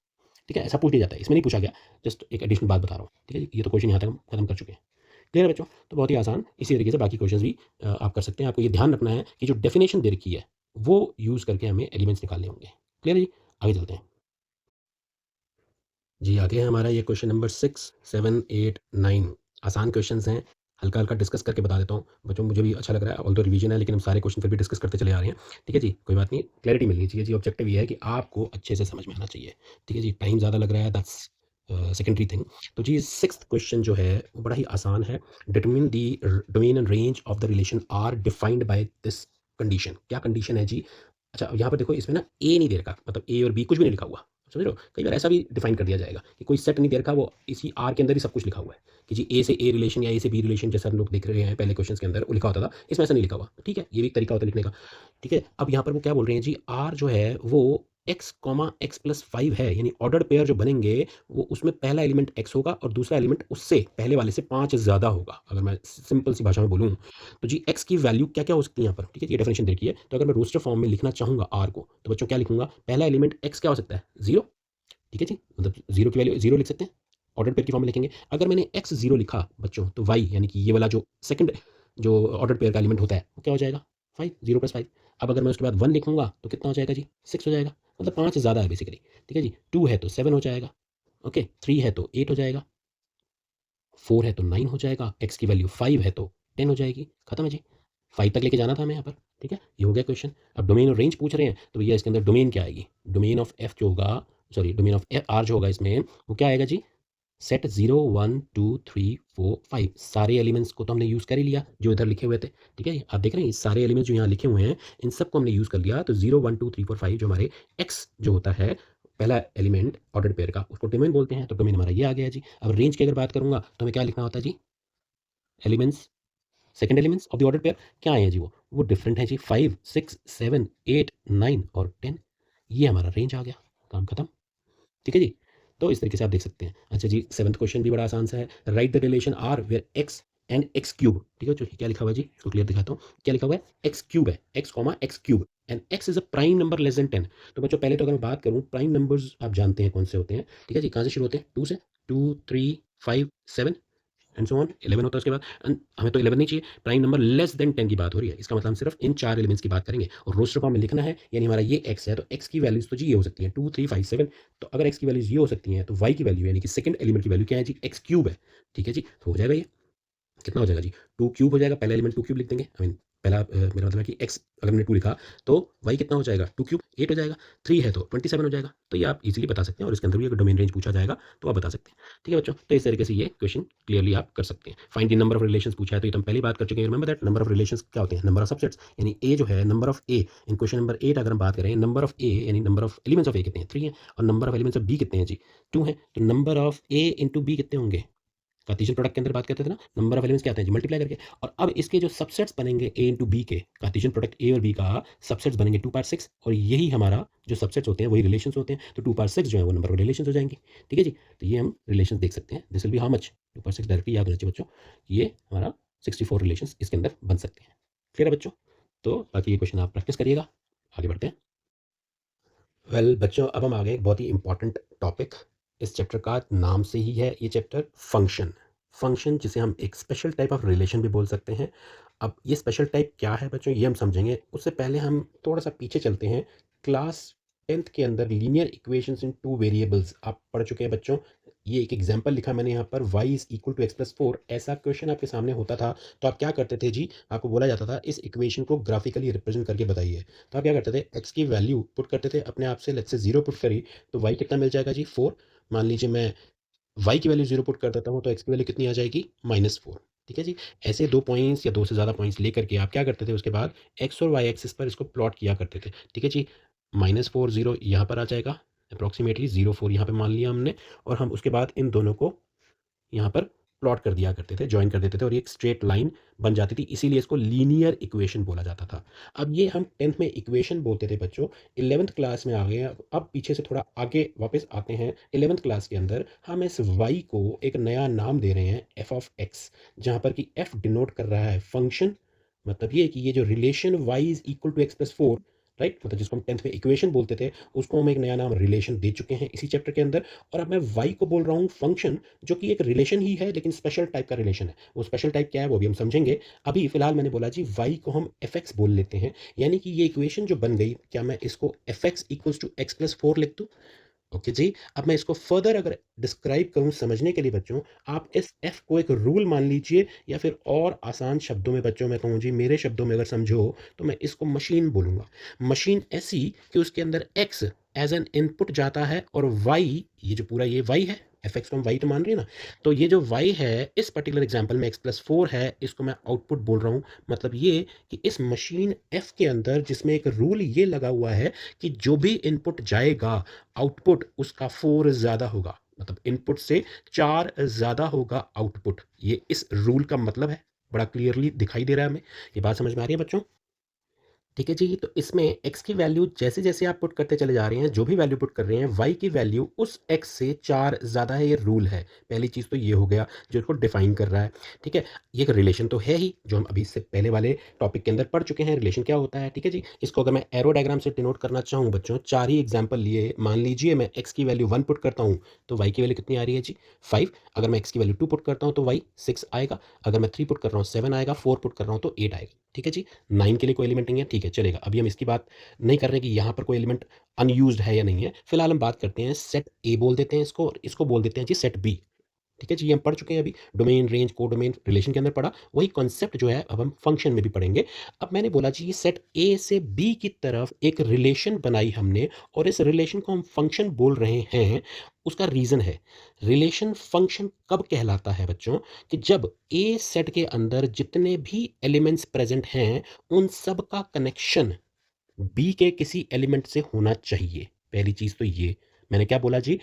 ठीक है, ऐसा पूछ लिया जाता है, इसमें नहीं पूछा गया, जस्ट एक एडिशनल बात बता रहा हूँ। ठीक है, ये तो क्वेश्चन यहाँ तक हम खत्म कर चुके हैं। क्लियर है बच्चों? तो बहुत ही आसान, इसी तरीके से बाकी क्वेश्चन भी आप कर सकते हैं। आपको ये ध्यान रखना है कि जो डेफिनेशन दे रखी है वो यूज़ करके हमें एलिमेंट्स निकालने होंगे। क्लियर है जी? आगे चलते हैं जी। आगे है हमारा ये क्वेश्चन नंबर 6 7 8 9। आसान क्वेश्चंस हैं, हल्का हल्का डिस्कस करके बता देता हूँ बच्चों, मुझे भी अच्छा लग रहा है, ऑल्दो रिवीजन है लेकिन हम सारे क्वेश्चन फिर भी डिस्कस करते चले आ रहे हैं। ठीक है जी, कोई बात नहीं, क्लैरिटी मिलनी चाहिए जी। ऑब्जेक्टिव ये है कि आपको अच्छे से समझ में आना चाहिए। ठीक है जी, टाइम ज़्यादा लग रहा है दैट्स सेकेंडरी थिंग। तो जी सिक्स्थ क्वेश्चन जो है वो बड़ा ही आसान है। Determine the domain and range of the relation R defined by this condition. क्या कंडीशन है जी? अच्छा, यहाँ पर देखो इसमें ना ए नहीं दे रखा, मतलब ए और बी कुछ भी नहीं लिखा हुआ, समझ रहे हो? कई बार ऐसा भी डिफाइन कर दिया जाएगा कि कोई सेट नहीं दे रखा, वो इसी आर के अंदर ही सब कुछ लिखा हुआ है कि जी ए से ए रिलेशन या ए से बी रिलेशन, जैसा हम लोग देख रहे हैं पहले क्वेश्चन के अंदर वो लिखा होता था, इसमें ऐसा नहीं लिखा हुआ। ठीक है, ये भी एक तरीका होता है लिखने का। ठीक है, अब यहाँ पर वो क्या बोल रहे हैं जी, आर जो है वो एक्स कॉमा एक्स प्लस 5 है, यानी ऑर्डर्ड पेयर जो बनेंगे वो उसमें पहला एलिमेंट एक्स होगा और दूसरा एलिमेंट उससे पहले वाले से 5 ज़्यादा होगा। अगर मैं सिंपल सी भाषा में बोलूँ तो जी एक्स की वैल्यू क्या क्या हो सकती है यहाँ पर? ठीक है, ये डेफिनेशन देखी है। तो अगर मैं रोस्टर फॉर्म में लिखना चाहूँगा आर को, तो बच्चों क्या लिखूंगा? पहला एलिमेंट एक्स क्या हो सकता है? 0। ठीक है जी, मतलब 0 की वैल्यू 0 लिख सकते हैं, ऑर्डर पेयर की फॉर्म में लिखेंगे। अगर मैंने एक्स 0 लिखा बच्चों, तो वाई यानी कि ये वाला जो सेकंड जो ऑर्डर पेयर का एलिमेंट होता है वो क्या हो जाएगा? 5, 0 प्लस 5। अब अगर मैं उसके बाद 1 लिखूंगा तो कितना हो जाएगा जी? 6 हो जाएगा, मतलब 5 ज़्यादा है बेसिकली। ठीक है जी, 2 है तो 7 हो जाएगा, ओके, 3 है तो 8 हो जाएगा, 4 है तो 9 हो जाएगा, एक्स की वैल्यू 5 है तो 10 हो जाएगी। खत्म है जी, 5 तक लेके जाना था हमें यहाँ पर। ठीक है, ये हो गया क्वेश्चन। अब डोमेन और रेंज पूछ रहे हैं, तो भैया इसके अंदर डोमेन क्या आएगी? डोमेन ऑफ एफ जो होगा, सॉरी डोमेन ऑफ आर जो होगा इसमें, वो क्या आएगा जी? सेट 0 1 2 3 4 5 सारे एलिमेंट्स को तो हमने यूज़ कर ही लिया जो इधर लिखे हुए थे। ठीक है, आप देख रहे हैं सारे एलिमेंट्स जो यहाँ लिखे हुए हैं इन सबको हमने यूज़ कर लिया। तो 0 1 2 3 4 5 जो हमारे एक्स जो होता है पहला एलिमेंट ऑर्डर पेयर का, उसको डोमेन बोलते हैं। तो डोमेन हमारा ये आ गया जी। अब रेंज की अगर बात करूंगा तो हमें क्या लिखना होता है जी? Elements, second elements of the order pair क्या आए हैं जी? वो डिफरेंट है जी, 5 6 7 8 9 और 10। ये हमारा रेंज आ गया, काम खत्म। ठीक है जी। तो इस तरीके से आप देख सकते हैं। अच्छा जी, 7th क्वेश्चन भी बड़ा आसान सा है। Write the relation R where X and X cube, ठीक है, जो क्या लिखा हुआ है जी, इसको क्लियर दिखाता हूँ। क्या लिखा हुआ है? एक्स क्यूब है, x comma x cube and x is a prime number less than 10। तो बच्चों पहले तो अगर मैं बात करूँ, प्राइम नंबर्स आप जानते हैं कौन से होते हैं, ठीक है जी, कहाँ से शुरू होते हैं? 2 से, 2, 3, 5, 7 एंड सो ऑन, 11 होता है उसके बाद। हमें तो 11 नहीं चाहिए, प्राइम नंबर लेस देन 10 की बात हो रही है। इसका मतलब हम सिर्फ इन 4 एलिमेंट्स की बात करेंगे और रोस्टर फॉर्म में लिखना है, यानी हमारा ये x है, तो x की वैल्यूज तो जी ये हो सकती है 2, 3, 5, 7। तो अगर x की वैल्यूज ये हो सकती हैं, तो y की वैल्यू यानी कि सेकंड एलिमेंट की वैल्यू क्या है जी? एक्स क्यूब है, ठीक है जी। तो हो जाएगा ये, कितना हो जाएगा जी? 2 क्यूब हो जाएगा, पहला एलिमेंट 2 क्यूब लिख देंगे। आई मीन पहला मेरा मतलब है कि x अगर हमने 2 लिखा तो y कितना हो जाएगा? 2 क्यूब, 8 हो जाएगा। 3 है तो 27 हो जाएगा। तो ये आप इजीली बता सकते हैं और इसके अंदर भी अगर डोमेन रेंज पूछा जाएगा तो आप बता सकते हैं। ठीक है बच्चों, तो इस तरीके से ये क्वेश्चन क्लियरली आप कर सकते हैं। Find the number of relations पूछा है, तो ये तो हम पहली बात कर चुके हैं। Remember that number of relations क्या होते हैं? नंबर ऑफ सबसेट्स, यानी ए जो है number of A. In question number 8 अगर हम बात करें, नंबर ऑफ ए यानी number of elements of A कितने हैं? 3 हैं, और number of elements of B कितने हैं जी? 2 हैं। तो number of A into B कितने होंगे? कार्टेशियन प्रोडक्ट के अंदर बात करते थे ना, नंबर ऑफ एलिमेंट्स क्या आते हैं जी? मल्टीप्लाई करके। और अब इसके जो सबसेट्स बनेंगे ए इंटू बी के, कार्टेशियन प्रोडक्ट ए और बी का सबसेट्स बनेंगे 2 पावर 6, और यही हमारा जो सबसेट्स होते हैं वही रिलेशंस होते हैं। तो 2 पावर 6 जो है वो नंबर ऑफ रिलेशंस हो जाएंगे। ठीक है जी, तो ये हम रिलेशंस देख सकते हैं। This will be how much? 2 power 6 directly याद होना चाहिए बच्चों, ये हमारा 64 रिलेशंस इसके अंदर बन सकते हैं। क्लियर है बच्चों? तो बाकी ये क्वेश्चन आप प्रैक्टिस करिएगा। आगे बढ़ते हैं। वेल बच्चों, अब हम आ गए एक बहुत ही इंपॉर्टेंट टॉपिक। इस चैप्टर का नाम से ही है ये चैप्टर, फंक्शन। फंक्शन जिसे हम एक स्पेशल टाइप ऑफ रिलेशन भी बोल सकते हैं। अब ये स्पेशल टाइप क्या है बच्चों, ये हम समझेंगे। उससे पहले हम थोड़ा सा पीछे चलते हैं। क्लास 10th के अंदर लीनियर इक्वेशंस इन टू वेरिएबल्स आप पढ़ चुके हैं बच्चों। ये एक एग्जाम्पल लिखा मैंने यहाँ पर, y is equal to x plus 4। ऐसा क्वेश्चन आपके सामने होता था तो आप क्या करते थे जी? आपको बोला जाता था इस इक्वेशन को ग्राफिकली रिप्रेजेंट करके बताइए। तो आप क्या करते थे? x की वैल्यू पुट करते थे अपने आप से, लेट्स से 0 पुट करी तो y कितना मिल जाएगा जी? 4। मान लीजिए मैं y की वैल्यू 0 पुट कर देता हूँ तो x की वैल्यू कितनी आ जाएगी? -4। ठीक है जी। ऐसे 2 पॉइंट्स या 2 से ज़्यादा पॉइंट्स लेकर के आप क्या करते थे? उसके बाद x और y एक्सिस पर इसको प्लॉट किया करते थे। ठीक है जी। -4 0 यहाँ पर आ जाएगा, अप्रॉक्सिमेटली 0 4 यहाँ पे मान लिया हमने, और हम उसके बाद इन दोनों को यहाँ पर प्लॉट कर दिया करते थे, जॉइन कर देते थे और ये एक स्ट्रेट लाइन बन जाती थी, इसीलिए इसको लीनियर इक्वेशन बोला जाता था। अब ये हम 10th में इक्वेशन बोलते थे बच्चों, 11th क्लास में आ गए हैं। अब पीछे से थोड़ा आगे वापस आते हैं। 11th क्लास के अंदर हम इस y को एक नया नाम दे रहे हैं, f ऑफ x, जहाँ पर कि f डिनोट कर रहा है फंक्शन। मतलब ये कि ये जो relation y is equal to x plus 4, right, मतलब जिसको हम 10th में इक्वेशन बोलते थे, उसको हम एक नया नाम रिलेशन दे चुके हैं इसी चैप्टर के अंदर। और अब मैं y को बोल रहा हूँ फंक्शन, जो कि एक रिलेशन ही है लेकिन स्पेशल टाइप का रिलेशन है। वो स्पेशल टाइप क्या है वो भी हम समझेंगे। अभी फिलहाल मैंने बोला जी y को हम fx बोल लेते हैं, यानी कि ये इक्वेशन जो बन गई, क्या मैं इसको fx equals to x plus 4 लिख दूँ? ओके जी। अब मैं इसको फर्दर अगर डिस्क्राइब करूं समझने के लिए बच्चों, आप इस f को एक रूल मान लीजिए, या फिर और आसान शब्दों में बच्चों मैं कहूँ जी, मेरे शब्दों में अगर समझो तो मैं इसको मशीन बोलूँगा। मशीन ऐसी कि उसके अंदर x एज एन इनपुट जाता है और y, ये जो पूरा ये y है, fx को हम y तो मान रहे हैं ना, तो ये जो y है इस पर्टिकुलर एग्जाम्पल में x प्लस 4 है, इसको मैं आउटपुट बोल रहा हूँ। मतलब ये कि इस मशीन f के अंदर जिसमें एक रूल ये लगा हुआ है कि जो भी इनपुट जाएगा आउटपुट उसका 4 ज़्यादा होगा, मतलब इनपुट से 4 ज़्यादा होगा आउटपुट। ये इस रूल का मतलब है। बड़ा क्लियरली दिखाई दे रहा है हमें? ये बात समझ में आ रही है बच्चों? ठीक है जी। तो इसमें x की वैल्यू जैसे जैसे आप पुट करते चले जा रहे हैं, जो भी वैल्यू पुट कर रहे हैं, y की वैल्यू उस x से 4 ज़्यादा है, ये रूल है। पहली चीज़ तो ये हो गया जो इसको डिफाइन कर रहा है। ठीक है, ये एक रिलेशन तो है ही, जो हम अभी इससे पहले वाले टॉपिक के अंदर पढ़ चुके हैं रिलेशन क्या होता है। ठीक है जी। इसको अगर मैं एरो डायग्राम से डिनोट करना चाहूँ बच्चों, 4 ही एग्जाम्पल लिए, मान लीजिए मैं x की वैल्यू 1 पुट करता हूँ तो y की वैल्यू कितनी आ रही है जी? 5। अगर मैं x की वैल्यू 2 पुट करता हूँ तो y 6 आएगा। अगर मैं 3 पुट कर रहा हूँ 7 आएगा। 4 पुट कर रहा हूँ तो 8 आएगा। ठीक है जी। 9 के लिए कोई एलिमेंट नहीं है, ठीक है चलेगा। अभी हम इसकी बात नहीं कर रहे कि यहाँ पर कोई एलिमेंट अनयूज्ड है या नहीं है। फिलहाल हम बात करते हैं सेट ए बोल देते हैं इसको, और इसको बोल देते हैं जी सेट बी। ठीक है जी, ये हम पढ़ चुके हैं अभी, डोमेन रेंज को डोमेन रिलेशन के अंदर पढ़ा, वही कॉन्सेप्ट जो है अब हम फंक्शन में भी पढ़ेंगे। अब मैंने बोला जी सेट ए से बी की तरफ एक रिलेशन बनाई हमने, और इस रिलेशन को हम फंक्शन बोल रहे हैं। उसका रीजन है, रिलेशन फंक्शन कब कहलाता है बच्चों, कि जब ए सेट के अंदर जितने भी एलिमेंट्स प्रेजेंट हैं उन सब का कनेक्शन बी के किसी एलिमेंट से होना चाहिए। पहली चीज तो ये मैंने क्या बोला जी,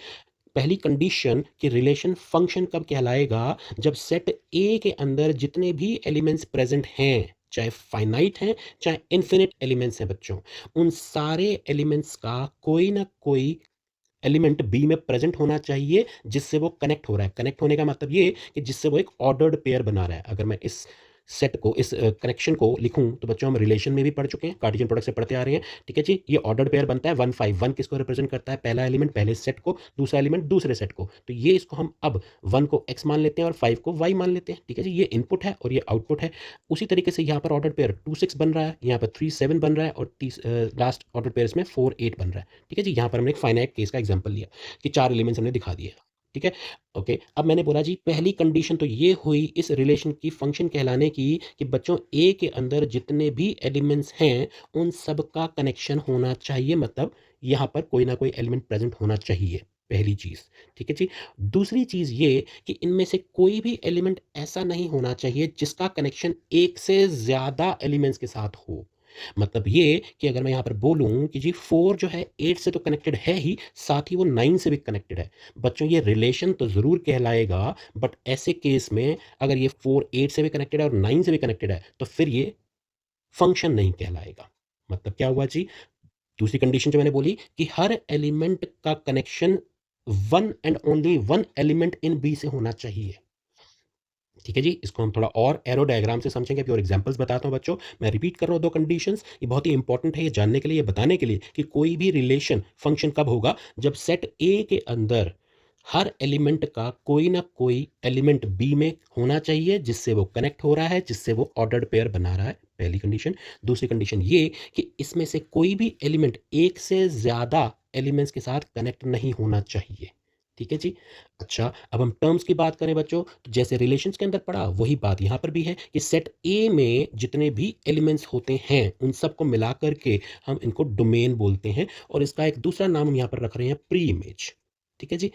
पहली कंडीशन कि रिलेशन फंक्शन कब कहलाएगा, जब सेट ए के अंदर जितने भी एलिमेंट्स प्रेजेंट हैं, चाहे फाइनाइट हैं चाहे इन्फिनिट एलिमेंट्स हैं बच्चों, उन सारे एलिमेंट्स का कोई ना कोई एलिमेंट बी में प्रेजेंट होना चाहिए जिससे वो कनेक्ट हो रहा है। कनेक्ट होने का मतलब ये कि जिससे वो एक ऑर्डर्ड पेयर बना रहा है। अगर मैं इस सेट को, इस कनेक्शन को लिखूं तो बच्चों हम रिलेशन में भी पढ़ चुके हैं, कार्टेशियन प्रोडक्ट से पढ़ते आ रहे हैं। ठीक है जी, ये ऑर्डर्ड पेयर बनता है 1 5। 1 किसको रिप्रेजेंट करता है? पहला एलिमेंट पहले सेट को, दूसरा एलिमेंट दूसरे सेट को। तो ये इसको हम अब 1 को x मान लेते हैं और 5 को y मान लेते हैं। ठीक है जी, ये इनपुट है और ये आउटपुट है। उसी तरीके से यहाँ पर ऑर्डर पेयर 2 6 बन रहा है, यहाँ पर 3 7 बन रहा है और लास्ट ऑर्डर पेयर में 4 8 बन रहा है। ठीक है जी, यहाँ पर हमने एक फाइनाइट केस का एग्जाम्पल लिया कि 4 एलिमेंट्स हमने दिखा दिए। ठीक है, ओके। अब मैंने बोला जी पहली कंडीशन तो ये हुई इस रिलेशन की फंक्शन कहलाने की कि बच्चों ए के अंदर जितने भी एलिमेंट्स हैं उन सब का कनेक्शन होना चाहिए, मतलब यहाँ पर कोई ना कोई एलिमेंट प्रेजेंट होना चाहिए, पहली चीज़। ठीक है जी। दूसरी चीज़ ये कि इनमें से कोई भी एलिमेंट ऐसा नहीं होना चाहिए जिसका कनेक्शन एक से ज़्यादा एलिमेंट्स के साथ हो। मतलब ये कि अगर मैं यहाँ पर बोलूँ कि जी 4 जो है 8 से तो कनेक्टेड है ही, साथ ही वो 9 से भी कनेक्टेड है। बच्चों ये रिलेशन तो ज़रूर कहलाएगा, बट ऐसे केस में अगर ये 4 8 से भी कनेक्टेड है और 9 से भी कनेक्टेड है तो फिर ये फंक्शन नहीं कहलाएगा। मतलब क्या हुआ जी? दूसरी कंडीशन जो मैंने बोली कि हर एलिमेंट का connection one and only one element in B से होना चाहिए। ठीक है जी, इसको हम थोड़ा और एरो डायग्राम से समझेंगे, अभी और एग्जांपल्स बताता हूँ बच्चों। मैं रिपीट कर रहा हूँ दो कंडीशंस, ये बहुत ही इंपॉर्टेंट है ये जानने के लिए, ये बताने के लिए कि कोई भी रिलेशन फंक्शन कब होगा, जब सेट ए के अंदर हर एलिमेंट का कोई ना कोई एलिमेंट बी में होना चाहिए जिससे वो कनेक्ट हो रहा है, जिससे वो ऑर्डर्ड पेयर बना रहा है, पहली कंडीशन। दूसरी कंडीशन ये कि इसमें से कोई भी एलिमेंट एक से ज़्यादा एलिमेंट्स के साथ कनेक्ट नहीं होना चाहिए। ठीक है जी। अच्छा, अब हम टर्म्स की बात करें बच्चों, तो जैसे रिलेशंस के अंदर पढ़ा वही बात यहाँ पर भी है कि सेट ए में जितने भी एलिमेंट्स होते हैं उन सबको मिला करके हम इनको डोमेन बोलते हैं, और इसका एक दूसरा नाम हम यहाँ पर रख रहे हैं प्री इमेज। ठीक है जी।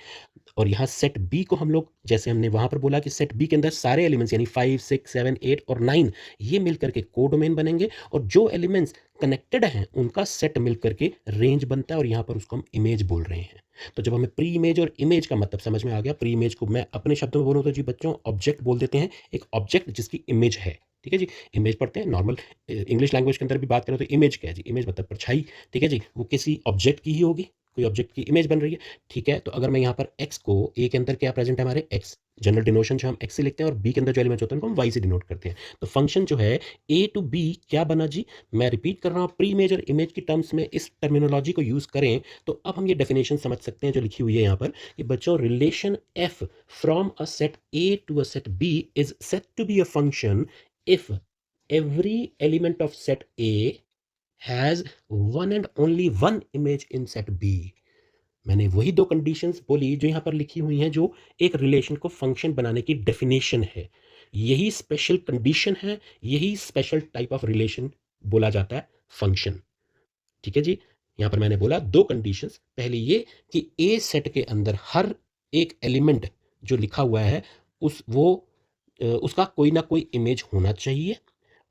और यहाँ सेट बी को हम लोग, जैसे हमने वहां पर बोला कि सेट बी के अंदर सारे एलिमेंट्स यानी 5 6 7 8 और 9 ये मिलकर के को डोमेन बनेंगे, और जो एलिमेंट्स कनेक्टेड हैं उनका सेट मिलकर के रेंज बनता है, और यहाँ पर उसको हम इमेज बोल रहे हैं। तो जब हमें प्री इमेज और इमेज का मतलब समझ में आ गया, प्री इमेज को मैं अपने शब्दों में बोलूँ तो जी बच्चों ऑब्जेक्ट बोल देते हैं, एक ऑब्जेक्ट जिसकी इमेज है। ठीक है जी, इमेज पढ़ते हैं नॉर्मल इंग्लिश लैंग्वेज के अंदर भी बात करें तो इमेज क्या है जी? इमेज मतलब परछाई। ठीक है जी, वो किसी ऑब्जेक्ट की ही होगी, कोई ऑब्जेक्ट की इमेज बन रही है। ठीक है, तो अगर मैं यहाँ पर x को, a के अंदर क्या प्रेजेंट है हमारे x, जनरल डिनोशन जो हम x से लिखते हैं, और b के अंदर जो एलिमेंट्स होते हैं उनको हम y से डिनोट करते हैं। तो फंक्शन जो है a टू b क्या बना जी? मैं रिपीट कर रहा हूँ, प्री इमेज और इमेज की टर्म्स में इस टर्मिनोलॉजी को यूज करें तो अब हम ये डेफिनेशन समझ सकते हैं जो लिखी हुई है यहाँ पर कि बच्चों relation f from a set a to a set b is set to be a function if every element of set A has one and only one image in set B। मैंने वही दो कंडीशंस बोली जो यहाँ पर लिखी हुई हैं, जो एक रिलेशन को फंक्शन बनाने की डेफिनेशन है। यही स्पेशल कंडीशन है, यही स्पेशल टाइप ऑफ रिलेशन बोला जाता है फंक्शन। ठीक है जी, यहाँ पर मैंने बोला दो कंडीशंस, पहली ये कि ए सेट के अंदर हर एक एलिमेंट जो लिखा हुआ है उसका कोई ना कोई इमेज होना चाहिए,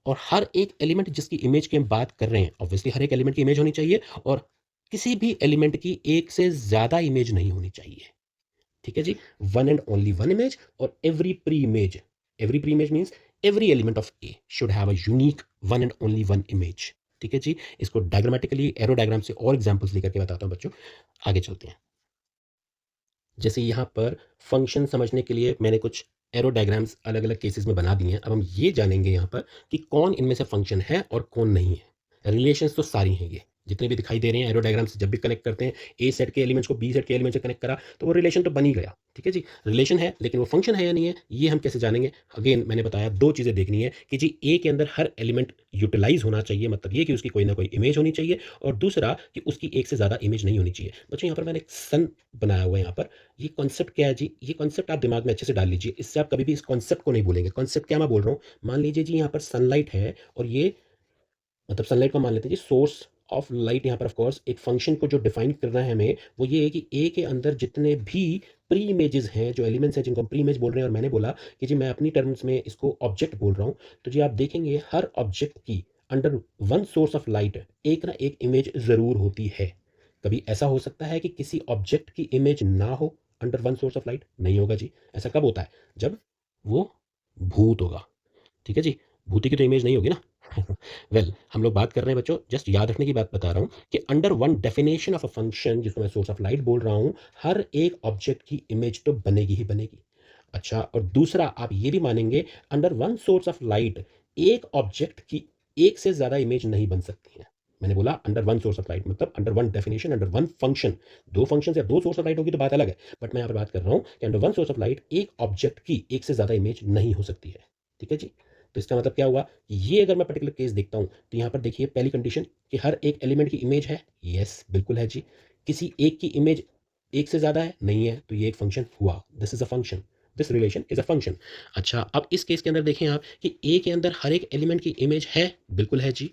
और हर एक एलिमेंट जिसकी इमेज की हम बात कर रहे हैं, ऑब्वियसली हर एक एलिमेंट की इमेज होनी चाहिए, और किसी भी एलिमेंट की एक से ज्यादा इमेज नहीं होनी चाहिए। ठीक है जी, one and only one image, और every pre image means every element of A should have a unique one and only one image. ठीक है जी, इसको डायग्रामेटिकली एरो डायग्राम से और एग्जांपल्स लेकर के बताता हूं बच्चों। आगे चलते हैं। जैसे यहाँ पर फंक्शन समझने के लिए मैंने कुछ एरो डायग्राम्स अलग अलग केसेस में बना दिए हैं। अब हम ये जानेंगे यहाँ पर कि कौन इनमें से फंक्शन है और कौन नहीं है। रिलेशंस तो सारी हैं, ये जितने भी दिखाई दे रहे हैं एरो डायग्राम से जब भी कनेक्ट करते हैं ए सेट के एलिमेंट्स को बी सेट के एलिमेंट से कनेक्ट करा तो वो रिलेशन तो बन ही गया। ठीक है जी, रिलेशन है, लेकिन वो फंक्शन है या नहीं है ये हम कैसे जानेंगे? अगेन मैंने बताया दो चीज़ें देखनी है कि जी ए के अंदर हर एलिमेंट यूटिलाइज होना चाहिए, मतलब ये कि उसकी कोई ना कोई इमेज होनी चाहिए, और दूसरा कि उसकी एक से ज़्यादा इमेज नहीं होनी चाहिए। बच्चों यहाँ पर मैंने एक सन बनाया हुआ है यहाँ पर। ये कॉन्सेप्ट क्या है जी? ये कॉन्सेप्ट आप दिमाग में अच्छे से डाल लीजिए, इससे आप कभी भी इस कॉन्सेप्ट को नहीं भूलेंगे। कॉन्सेप्ट क्या मैं बोल रहा हूँ, मान लीजिए जी यहाँ पर सनलाइट है, और ये मतलब सनलाइट को मान लेते हैं जी सोर्स ऑफ लाइट। यहाँ पर ऑफ कोर्स एक फंक्शन को जो डिफाइन करना है हमें वो ये है कि ए के अंदर जितने भी प्री इमेजेस हैं, जो एलिमेंट्स हैं जिनको हम प्री इमेज बोल रहे हैं, और मैंने बोला कि जी मैं अपनी टर्म्स में इसको ऑब्जेक्ट बोल रहा हूँ, तो जी आप देखेंगे हर ऑब्जेक्ट की under one source of light एक ना एक इमेज ज़रूर होती है। कभी ऐसा हो सकता है कि किसी ऑब्जेक्ट की इमेज ना हो under one source of light? नहीं होगा जी। ऐसा कब होता है? जब वो भूत होगा। ठीक है जी, भूति की तो इमेज नहीं होगी ना, वेल हम लोग बात कर रहे हैं बच्चों, जस्ट याद रखने की बात बता रहा हूँ कि under one definition of a function जिसको मैं सोर्स ऑफ लाइट बोल रहा हूँ, हर एक ऑब्जेक्ट की इमेज तो बनेगी ही बनेगी। अच्छा, और दूसरा आप ये भी मानेंगे under one source of light एक ऑब्जेक्ट की एक से ज़्यादा इमेज नहीं बन सकती है। मैंने बोला under one source of light मतलब under one definition, under one function. दो फंक्शन या दो सोर्स ऑफ लाइट होगी तो बात अलग है, बट मैं यहाँ पर बात कर रहा हूँ कि under one source of light एक ऑब्जेक्ट की एक से ज़्यादा इमेज नहीं हो सकती है। ठीक है जी। तो इसका मतलब क्या हुआ, ये अगर मैं पर्टिकुलर केस देखता हूँ तो यहाँ पर देखिए पहली कंडीशन कि हर एक एलिमेंट की इमेज है। यस बिल्कुल है जी। किसी एक की इमेज एक से ज़्यादा है, नहीं है, तो ये एक फंक्शन हुआ। This is a function, this relation is a function. अच्छा, अब इस केस के अंदर देखें आप कि ए के अंदर हर एक एलिमेंट की इमेज है। बिल्कुल है जी।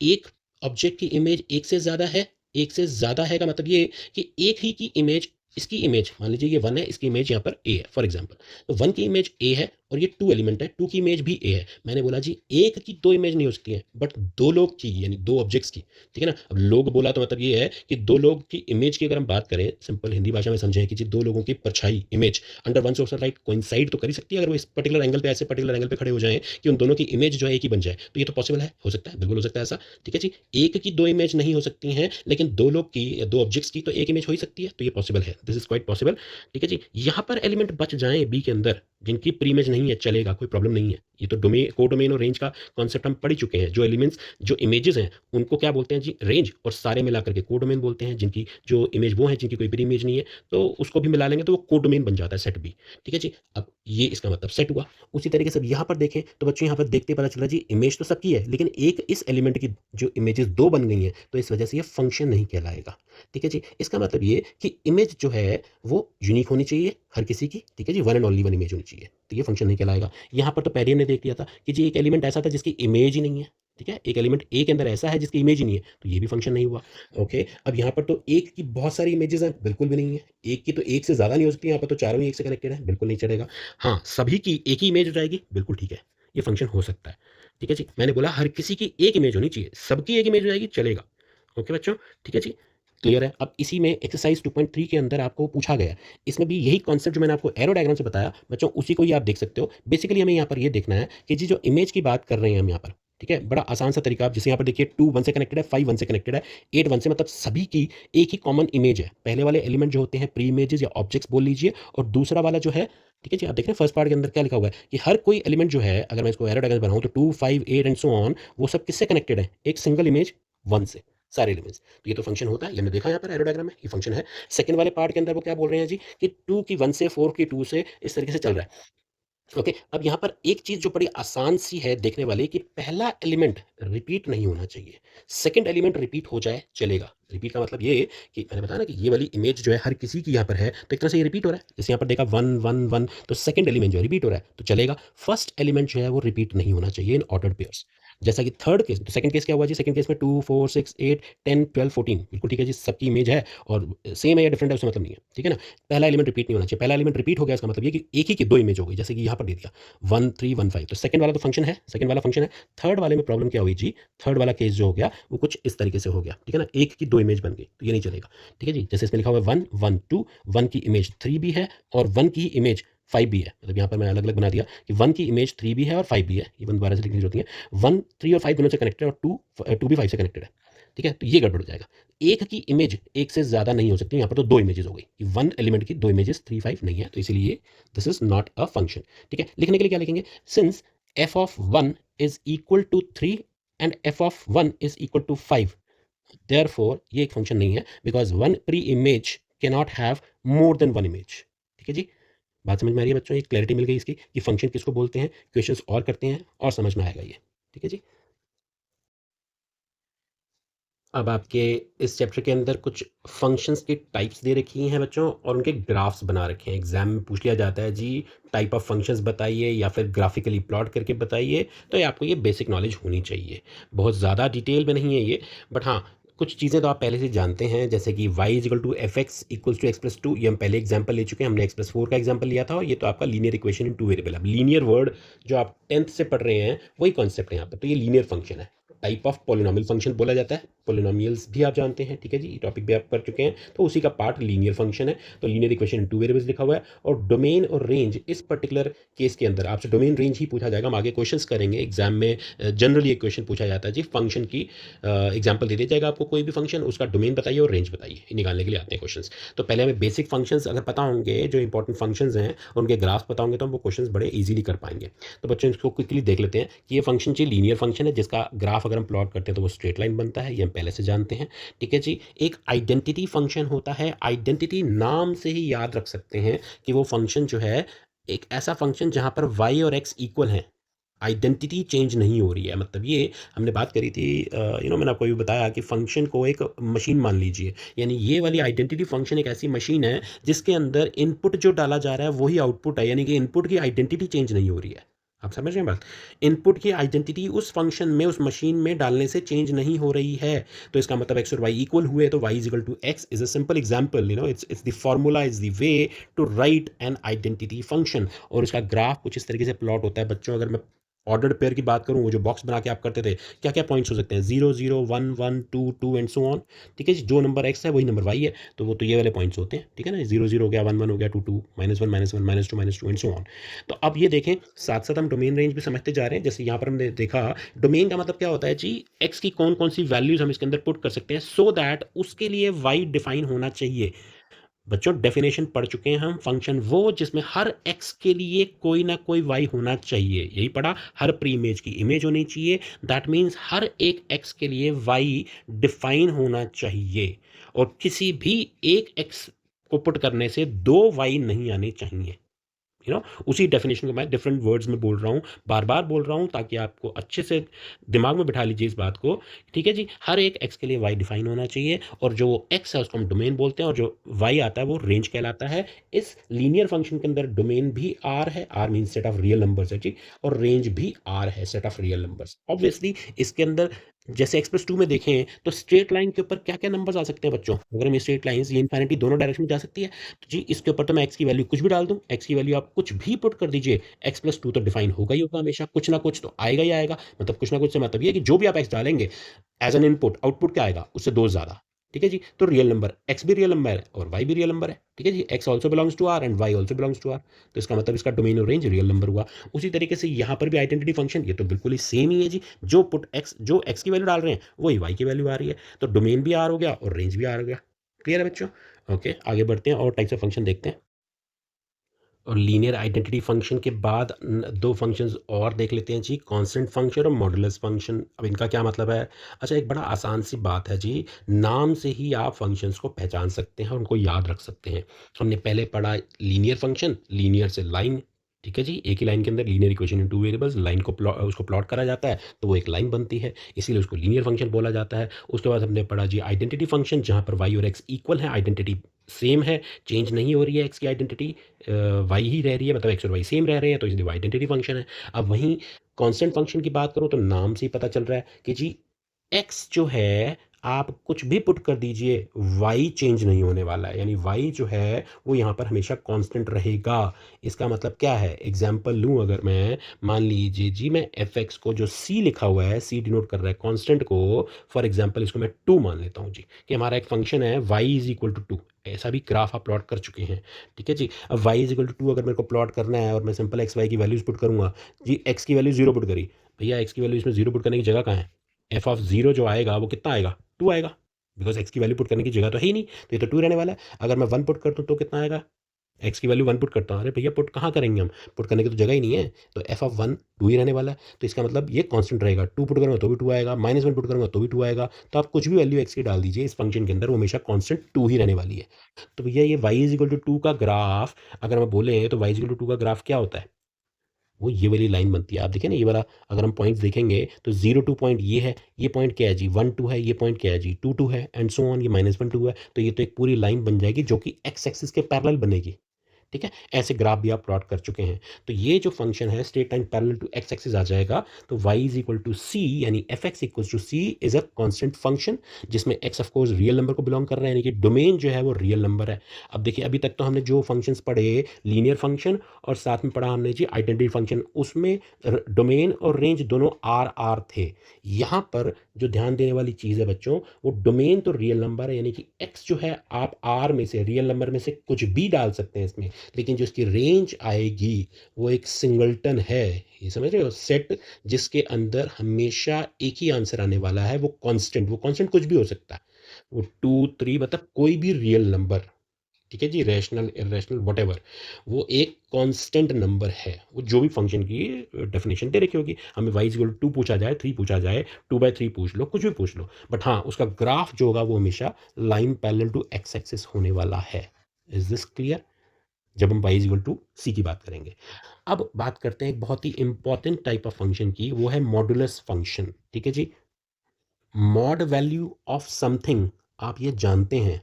एक ऑब्जेक्ट की इमेज एक से ज़्यादा है। एक से ज़्यादा है का मतलब ये कि एक ही की इमेज, इसकी इमेज मान लीजिए ये वन है, इसकी इमेज यहाँ पर ए है फॉर एग्जाम्पल। तो वन की इमेज ए है और ये टू एलिमेंट है, टू की इमेज भी ए है। मैंने बोला जी एक की दो इमेज नहीं हो सकती है, बट दो लोग की यानी दो ऑब्जेक्ट्स की। ठीक है ना। अब लोग बोला तो मतलब ये है कि दो लोग की इमेज की अगर हम बात करें सिंपल हिंदी भाषा में समझें कि जी दो लोगों की परछाई image under one source of light coincide तो कर ही सकती है अगर वो इस पर्टिकुलर एंगल पे ऐसे पर्टिकुलर एंगल पे खड़े हो जाएं कि उन दोनों की इमेज जो है एक ही बन जाए, तो ये तो पॉसिबल है, हो सकता है, बिल्कुल हो सकता है ऐसा। ठीक है जी। एक की दो इमेज नहीं हो सकती हैं, लेकिन दो लोग की या दो ऑब्जेक्ट्स की तो एक इमेज हो ही सकती है, तो ये पॉसिबल है, दिस इज क्वाइट पॉसिबल। ठीक है जी। यहाँ पर एलिमेंट बच जाएं बी के अंदर जिनकी प्री इमेज नहीं है, चलेगा, कोई प्रॉब्लम नहीं है। ये तो डोमेन को डोमेन और रेंज का कॉन्सेप्ट हम पढ़ ही चुके हैं। जो एलिमेंट्स जो इमेजेस हैं उनको क्या बोलते हैं जी, रेंज, और सारे मिलाकर के को डोमेन बोलते हैं। जिनकी जो इमेज वो है जिनकी कोई प्री इमेज नहीं है, तो उसको भी मिला लेंगे तो वो को डोमेन बन जाता है, सेट बी। ठीक है जी। अब ये इसका मतलब सेट हुआ। उसी तरीके से यहाँ पर देखें तो बच्चों यहाँ पर देखते पता चल रहा है जी इमेज तो सबकी है, लेकिन एक इस एलिमेंट की जो इमेजेस दो बन गई हैं, तो इस वजह से ये फंक्शन नहीं कहलाएगा। ठीक है जी। इसका मतलब ये कि इमेज जो है वो यूनिक होनी चाहिए हर किसी की। ठीक है जी। One and only one image होनी चाहिए, तो ये फंक्शन नहीं कहलाएगा। यहाँ पर तो पहले हमने देख लिया था कि जी एक एलिमेंट ऐसा था जिसकी इमेज ही नहीं है। ठीक है। एक एलिमेंट ए के अंदर ऐसा है जिसकी इमेज ही नहीं है, तो ये भी फंक्शन नहीं हुआ। ओके, अब यहाँ पर तो एक की बहुत सारी इमेजेस हैं, बिल्कुल भी नहीं है। एक की तो एक से ज़्यादा नहीं हो सकती, यहाँ पर तो चारों ही एक से कनेक्टेड है, बिल्कुल नहीं चलेगा। हाँ, सभी की एक ही इमेज हो जाएगी, बिल्कुल ठीक है, ये फंक्शन हो सकता है। ठीक है जी। मैंने बोला हर किसी की एक इमेज होनी चाहिए, सबकी एक इमेज हो जाएगी, चलेगा। ओके बच्चों, ठीक है जी, क्लियर है। अब इसी में एक्सरसाइज 2.3 के अंदर आपको पूछा गया है, इसमें भी यही कॉन्सेप्ट जो मैंने आपको एरो डायग्राम से बताया बच्चों, उसी को ही आप देख सकते हो। बेसिकली हमें यहाँ पर ये देखना है कि जी जो इमेज की बात कर रहे हैं हम यहाँ पर, ठीक है, बड़ा आसान सा तरीका। आप जैसे यहाँ पर देखिए 2 1 से कनेक्टेड है, 5 1 से कनेक्टेड है, 8 1 से, मतलब सभी की एक ही कॉमन इमेज है। पहले वाले एलिमेंट जो होते हैं प्री इमेजेस या ऑब्जेक्ट्स बोल लीजिए, और दूसरा वाला जो है, ठीक है जी, आप देख रहे हैं फर्स्ट पार्ट के अंदर क्या लिखा हुआ है कि हर कोई एलिमेंट जो है, अगर मैं इसको एरो डायग्राम बनाऊं तो 2 5 8 एंड सो ऑन, वो सब किससे कनेक्टेड है, एक सिंगल इमेज 1 से, सारे एलिमेंट्स। तो ये तो फंक्शन होता है, ये हमने देखा यहाँ पर एरो डायग्राम में, ये फंक्शन है। सेकंड वाले पार्ट के अंदर वो क्या बोल रहे हैं जी कि 2 की 1 से, 4 की 2 से, इस तरीके से चल रहा है। ओके, अब यहाँ पर एक चीज जो बड़ी आसान सी है देखने वाली कि पहला एलिमेंट रिपीट नहीं होना चाहिए, सेकंड एलिमेंट रिपीट हो जाए चलेगा। रिपीट का मतलब ये कि मैंने बताया ना कि ये वाली इमेज जो है हर किसी की यहाँ पर है, तो एक तरह से ये रिपीट हो रहा है। जैसे यहाँ पर देखा 1 1 1, तो सेकंड एलिमेंट जो है रिपीट हो रहा है, तो चलेगा। फर्स्ट एलिमेंट जो है वो रिपीट नहीं होना चाहिए इन ऑर्डर्ड पेयर्स। जैसा कि थर्ड केस, तो सेकंड केस क्या हुआ जी, सेकंड केस में 2 4 6 8 10 12 14, बिल्कुल ठीक है जी, सबकी इमेज है और सेम है या डिफरेंट है उसका मतलब नहीं है, ठीक है ना। पहला एलिमेंट रिपीट नहीं होना चाहिए, पहला एलिमेंट रिपीट हो गया इसका मतलब ये कि एक ही की दो इमेज हो गई, जैसे कि यहाँ पर दे दिया 1 3 1 5, तो सेकंड वाला तो फंक्शन है, सेकंड वाला फंक्शन है। थर्ड वाले में प्रॉब्लम क्या हुई जी, थर्ड वाला केस जो हो गया वो कुछ इस तरीके से हो गया, ठीक है ना, एक की दो इमेज बन गई, तो ये नहीं चलेगा। ठीक है जी। जैसे इसमें लिखा हुआ है 1 1 2, 1 की इमेज 3 भी है और 1 की इमेज 5 भी है, मतलब यहाँ पर मैं अलग अलग बना दिया कि 1 की इमेज 3 भी है और 5 भी है, ये दोबारा से लिखनी जरूरत नहीं है। 1 3 और 5 दोनों से कनेक्टेड है और 2 भी 5 से कनेक्टेड है। ठीक है, तो ये गड़बड़ हो जाएगा। एक की इमेज एक से ज्यादा नहीं हो सकती, यहाँ पर तो दो इमेजेस हो गई कि वन एलिमेंट की दो इमेजेस 3 5 नहीं है, तो इसीलिए this is not a function. ठीक है, लिखने के लिए क्या लिखेंगे, since f of 1 is equal to 3 and f of 1 is equal to 5, therefore ये एक फंक्शन नहीं है, because one pre image cannot have more than one image. ठीक है जी, बात समझ में आ रही है बच्चों, एक क्लैरिटी मिल गई इसकी कि फंक्शन किसको बोलते हैं, क्वेश्चंस और करते हैं और समझ में आएगा ये। ठीक है जी। अब आपके इस चैप्टर के अंदर कुछ फंक्शंस की टाइप्स दे रखी हैं बच्चों, और उनके ग्राफ्स बना रखे हैं। एग्जाम में पूछ लिया जाता है जी टाइप ऑफ फंक्शंस बताइए या फिर ग्राफिकली प्लॉट करके बताइए, तो ये आपको ये बेसिक नॉलेज होनी चाहिए। बहुत ज़्यादा डिटेल में नहीं है ये, बट हाँ कुछ चीज़ें तो आप पहले से जानते हैं, जैसे कि y equal to f x equals to x plus two, ये हम पहले एग्जाम्पल ले चुके हैं, हमने एक्स प्लस फोर का एग्जाम्पल लिया था, और ये तो आपका linear equation in two variable. अब लीनियर वर्ड जो आप 10th से पढ़ रहे हैं वही कॉन्सेप्ट है यहाँ पर, तो ये लीनियर फंक्शन है। टाइप ऑफ पोलिनोमियल फंक्शन बोला जाता है। पोलिनोमियल्स भी आप जानते हैं, ठीक है जी, टॉपिक भी आप कर चुके हैं। तो उसी का पार्ट लीनियर फंक्शन है। तो linear equation in two variables लिखा हुआ है, और डोमेन और रेंज इस पर्टिकुलर केस के अंदर आपसे डोमेन रेंज ही पूछा जाएगा। हम आगे क्वेश्चंस करेंगे एग्जाम में। जनरली एक क्वेश्चन पूछा जाता है जी, फंक्शन की एग्जाम्पल दे दिया जाएगा आपको कोई भी फंक्शन, उसका डोमेन बताइए और रेंज बताइए, निकालने के लिए आते हैं क्वेश्चंस। तो पहले हमें बेसिक फंक्शंस अगर पता होंगे, जो इंपॉर्टेंट फंक्शंस हैं उनके ग्राफ पता होंगे, तो हम वो क्वेश्चंस बड़े इजीली कर पाएंगे। तो बच्चों इसको क्विकली देख लेते हैं कि ये फंक्शन जी लीनियर फंक्शन है, जिसका ग्राफ अगर हम प्लॉट करते हैं तो वो स्ट्रेट लाइन बनता है, ये हम पहले से जानते हैं, ठीक है जी। एक आइडेंटिटी फंक्शन होता है, आइडेंटिटी नाम से ही याद रख सकते हैं कि वो फंक्शन जो है एक ऐसा फंक्शन जहां पर y और x इक्वल हैं, आइडेंटिटी चेंज नहीं हो रही है। मतलब ये हमने बात करी थी, मैंने आपको भी बताया कि फंक्शन को एक मशीन मान लीजिए, यानी ये वाली आइडेंटिटी फंक्शन एक ऐसी मशीन है जिसके अंदर इनपुट जो डाला जा रहा है वही आउटपुट है, यानी कि इनपुट की आइडेंटिटी चेंज नहीं हो रही है। आप समझ रहे हैं बात? इनपुट की आइडेंटिटी उस फंक्शन में, उस मशीन में डालने से चेंज नहीं हो रही है। तो इसका मतलब एक्स और वाई इक्वल हुए, तो y is equal to x is a simple example, it's the formula, is the way to write an identity function. और इसका ग्राफ कुछ इस तरीके से प्लॉट होता है बच्चों। अगर मैं ऑर्डर्ड पेयर की बात करूं, वो जो बॉक्स बना के आप करते थे, क्या क्या पॉइंट्स हो सकते हैं, 0 0 1 1 2 2 एंड सो ऑन, ठीक है जी। जो नंबर एक्स है वही नंबर वाई है, तो वो तो ये वाले पॉइंट्स होते हैं, ठीक है ना। 0 0 हो गया, 1 1 हो गया, 2 2, -1 -1 -2 एंड सो ऑन। तो अब ये देखें, साथ साथ हम डोमेन रेंज भी समझते जा रहे हैं। जैसे यहाँ पर हमने देखा, डोमेन का मतलब क्या होता है जी, एक्स की कौन कौन सी वैल्यूज हम इसके अंदर पुट कर सकते हैं, सो दैट उसके लिए वाई डिफाइन होना चाहिए। बच्चों डेफिनेशन पढ़ चुके हैं हम, फंक्शन वो जिसमें हर एक्स के लिए कोई ना कोई वाई होना चाहिए, यही पढ़ा। हर प्री इमेज की इमेज होनी चाहिए, दैट मीन्स हर एक एक्स के लिए वाई डिफाइन होना चाहिए, और किसी भी एक एक्स को पुट करने से दो वाई नहीं आने चाहिए। उसी डेफिनेशन को मैं डिफरेंट वर्ड्स में बोल रहा हूँ, बार बार बोल रहा हूँ, ताकि आपको अच्छे से दिमाग में बिठा लीजिए इस बात को, ठीक है जी। हर एक एक्स के लिए वाई डिफाइन होना चाहिए, और जो एक्स है उसको हम डोमेन बोलते हैं, और जो वाई आता है वो रेंज कहलाता है। इस लीनियर फंक्शन के अंदर डोमेन भी आर है, R mean set of real numbers है जी, और रेंज भी आर है, set of real numbers. Obviously इसके अंदर जैसे एक्स+2 में देखें, तो स्ट्रेट लाइन के ऊपर क्या क्या नंबर्स आ सकते हैं बच्चों, अगर हम स्ट्रेट लाइन ये इन्फिनिटी दोनों डायरेक्शन में जा सकती है, तो जी इसके ऊपर तो मैं एक्स की वैल्यू कुछ भी डाल दूं, एक्स की वैल्यू आप कुछ भी पुट कर दीजिए, x+2 तो डिफाइन होगा ही होगा, हमेशा कुछ ना कुछ तो आएगा ही आएगा। मतलब कुछ ना कुछ से मतलब ये है कि जो भी आप एक्स डालेंगे एज एन इनपुट, आउटपुट क्या आएगा, उससे दो ज्यादा, ठीक है जी। तो रियल नंबर एक्स भी रियल नंबर है और वाई भी रियल नंबर है, ठीक है जी। X also belongs to R and y also belongs to R, तो इसका मतलब इसका डोमेन और रेंज रियल नंबर हुआ। उसी तरीके से यहाँ पर भी आइडेंटिटी फंक्शन, ये तो बिल्कुल ही सेम ही है जी। जो एक्स की वैल्यू डाल रहे हैं वही वाई की वैल्यू आ रही है, तो डोमेन भी आर हो गया और रेंज भी आर हो गया। क्लियर है बच्चों? ओके, आगे बढ़ते हैं और टाइप्स ऑफ फंक्शन देखते हैं। और लीनियर आइडेंटिटी फंक्शन के बाद दो फंक्शंस और देख लेते हैं जी, कांस्टेंट फंक्शन और मॉडुलस फंक्शन। अब इनका क्या मतलब है? अच्छा, एक बड़ा आसान सी बात है जी, नाम से ही आप फंक्शंस को पहचान सकते हैं, उनको याद रख सकते हैं। हमने पहले पढ़ा लीनियर फंक्शन, लीनियर से लाइन, ठीक है जी। एक ही लाइन के अंदर linear equation in two variables, line को उसको प्लॉट करा जाता है तो वो एक लाइन बनती है, इसीलिए उसको लीनियर फंक्शन बोला जाता है। उसके बाद हमने पढ़ा जी आइडेंटिटी फंक्शन, जहाँ पर वाई और एक्स इक्वल है, आइडेंटिटी सेम है, चेंज नहीं हो रही है एक्स की आइडेंटिटी, वाई ही रह रही है, मतलब एक्स और वाई सेम रह रहे हैं, तो इसलिए आइडेंटिटी फंक्शन है। अब वहीं कांस्टेंट फंक्शन की बात करो तो नाम से ही पता चल रहा है कि जी एक्स जो है आप कुछ भी पुट कर दीजिए, वाई चेंज नहीं होने वाला है, यानी वाई जो है वो यहाँ पर हमेशा कांस्टेंट रहेगा। इसका मतलब क्या है? एग्जाम्पल लूँ अगर मैं, मान लीजिए जी मैं एफ एक्स को, जो सी लिखा हुआ है, सी डिनोट कर रहा है कांस्टेंट को, फॉर एग्जाम्पल इसको मैं 2 मान लेता हूँ जी, कि हमारा एक फंक्शन है वाई इज इक्वल टू 2, ऐसा भी ग्राफ आप प्लॉट कर चुके हैं, ठीक है जी। अब वाई इज इक्वल टू 2 अगर मेरे को प्लॉट करना है और मैं सिंपल एक्स वाई की वैल्यूज पुट करूँगा जी, एक्स की वैल्यू 0 पुट करी, भैया एक्स की वैल्यू इसमें 0 पुट करने की जगह कहाँ है? एफ ऑफ 0 जो आएगा वो कितना आएगा? 2 आएगा, बिकॉज एक्स की वैल्यू पुट करने की जगह तो है ही नहीं, तो ये तो 2 रहने वाला है। अगर मैं 1 पुट कर दूँ तो कितना आएगा? एक्स की वैल्यू 1 पुट करता हूँ, अरे भैया पुट कहाँ करेंगे हम, पुट करने की तो जगह ही नहीं है, तो एफ ऑफ 1 2 ही रहने वाला है, तो इसका मतलब ये कांस्टेंट रहेगा। 2 पुट करूँगा तो भी 2 आएगा, -1 पुट करूँगा तो भी 2 आएगा, तो आप कुछ भी वैल्यू एक्स की डाल दीजिए इस फंक्शन के अंदर, वो हमेशा कांस्टेंट 2 ही रहने वाली है। तो भैया ये y इज इक्वल टू 2 का ग्राफ अगर हम बोले तो y इज इक्वल टू 2 का ग्राफ क्या होता है? वो ये वाली लाइन बनती है। आप देखिए ना, ये वाला अगर हम पॉइंट्स देखेंगे तो 0 2 पॉइंट ये है, ये पॉइंट क्या है जी 1 2 है, ये पॉइंट क्या है जी 2 2 है, एंड सो ऑन, ये -1 2 है, तो ये तो एक पूरी लाइन बन जाएगी जो कि एक्स एक्सिस के पैरेलल बनेगी, ठीक है, ऐसे ग्राफ भी आप प्लॉट कर चुके हैं। तो ये जो फंक्शन है straight line parallel to x axis आ जाएगा, तो y is equal to c, यानी f x equal to c is a constant function, जिसमें x of course real number को बिलोंग कर रहा है, यानी कि डोमेन जो है वो रियल नंबर है। अब देखिए, अभी तक तो हमने जो फंक्शंस पढ़े, लीनियर फंक्शन और साथ में पढ़ा हमने जी आइडेंटिटी फंक्शन, उसमें डोमेन और रेंज दोनों आर आर थे। यहाँ पर जो ध्यान देने वाली चीज़ है बच्चों, वो डोमेन तो रियल नंबर है, यानी कि x जो है आप आर में से, रियल नंबर में से कुछ भी डाल सकते हैं इसमें, लेकिन जो इसकी रेंज आएगी वो एक सिंगलटन है। ये समझ रहे हो, सेट जिसके अंदर हमेशा एक ही आंसर आने वाला है, वो कांस्टेंट, वो कांस्टेंट कुछ भी हो सकता है, वो 2 3 मतलब कोई भी रियल नंबर, ठीक है जी, रैशनल इरेशनल व्हाटएवर, वो एक कांस्टेंट नंबर है। वो जो भी फंक्शन की डेफिनेशन दे रखी होगी, हमें y इक्वल टू 2 पूछा जाए, 3 पूछा जाए, 2/3 पूछ लो, कुछ भी पूछ लो, बट हाँ, उसका ग्राफ जो होगा वो हमेशा line parallel to x axis होने वाला है। Is this clear? जब हम y इक्वल टू सी की बात करेंगे। अब बात करते हैं एक बहुत ही इंपॉर्टेंट टाइप ऑफ फंक्शन की, वो है मॉडुलस फंक्शन। ठीक है जी, मॉड वैल्यू ऑफ समथिंग, आप ये जानते हैं,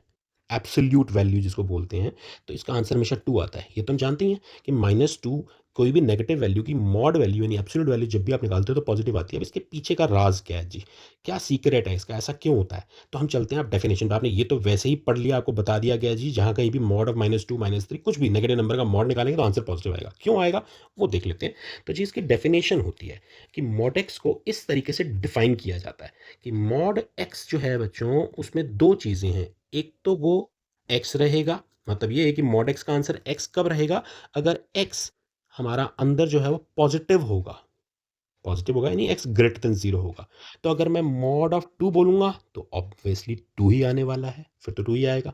एब्सोल्यूट वैल्यू जिसको बोलते हैं, तो इसका आंसर हमेशा 2 आता है। ये तो हम जानते ही हैं कि -2 कोई भी नेगेटिव वैल्यू की मॉड वैल्यू यानी एब्सोल्यूट वैल्यू जब भी आप निकालते हो तो पॉजिटिव आती है। अब इसके पीछे का राज क्या है जी, क्या सीक्रेट है इसका, ऐसा क्यों होता है? तो हम चलते हैं अब डेफिनेशन पे। आपने ये तो वैसे ही पढ़ लिया, आपको बता दिया गया जी, जहाँ कहीं भी मॉड ऑफ -2 -3 कुछ भी नेगेटिव नंबर का मॉड निकालेंगे तो आंसर पॉजिटिव आएगा। क्यों आएगा वो देख लेते हैं। तो जी, इसकी डेफिनेशन होती है कि मॉड एक्स को इस तरीके से डिफाइन किया जाता है कि मॉड एक्स जो है बच्चों, उसमें 2 चीज़ें हैं। एक तो वो x रहेगा, मतलब ये है कि मॉड x का आंसर x कब रहेगा, अगर x हमारा अंदर जो है वो पॉजिटिव होगा, पॉजिटिव होगा यानी x ग्रेटर देन 0 होगा। तो अगर मैं मॉड ऑफ 2 बोलूँगा तो ऑब्वियसली 2 ही आने वाला है, फिर तो 2 ही आएगा।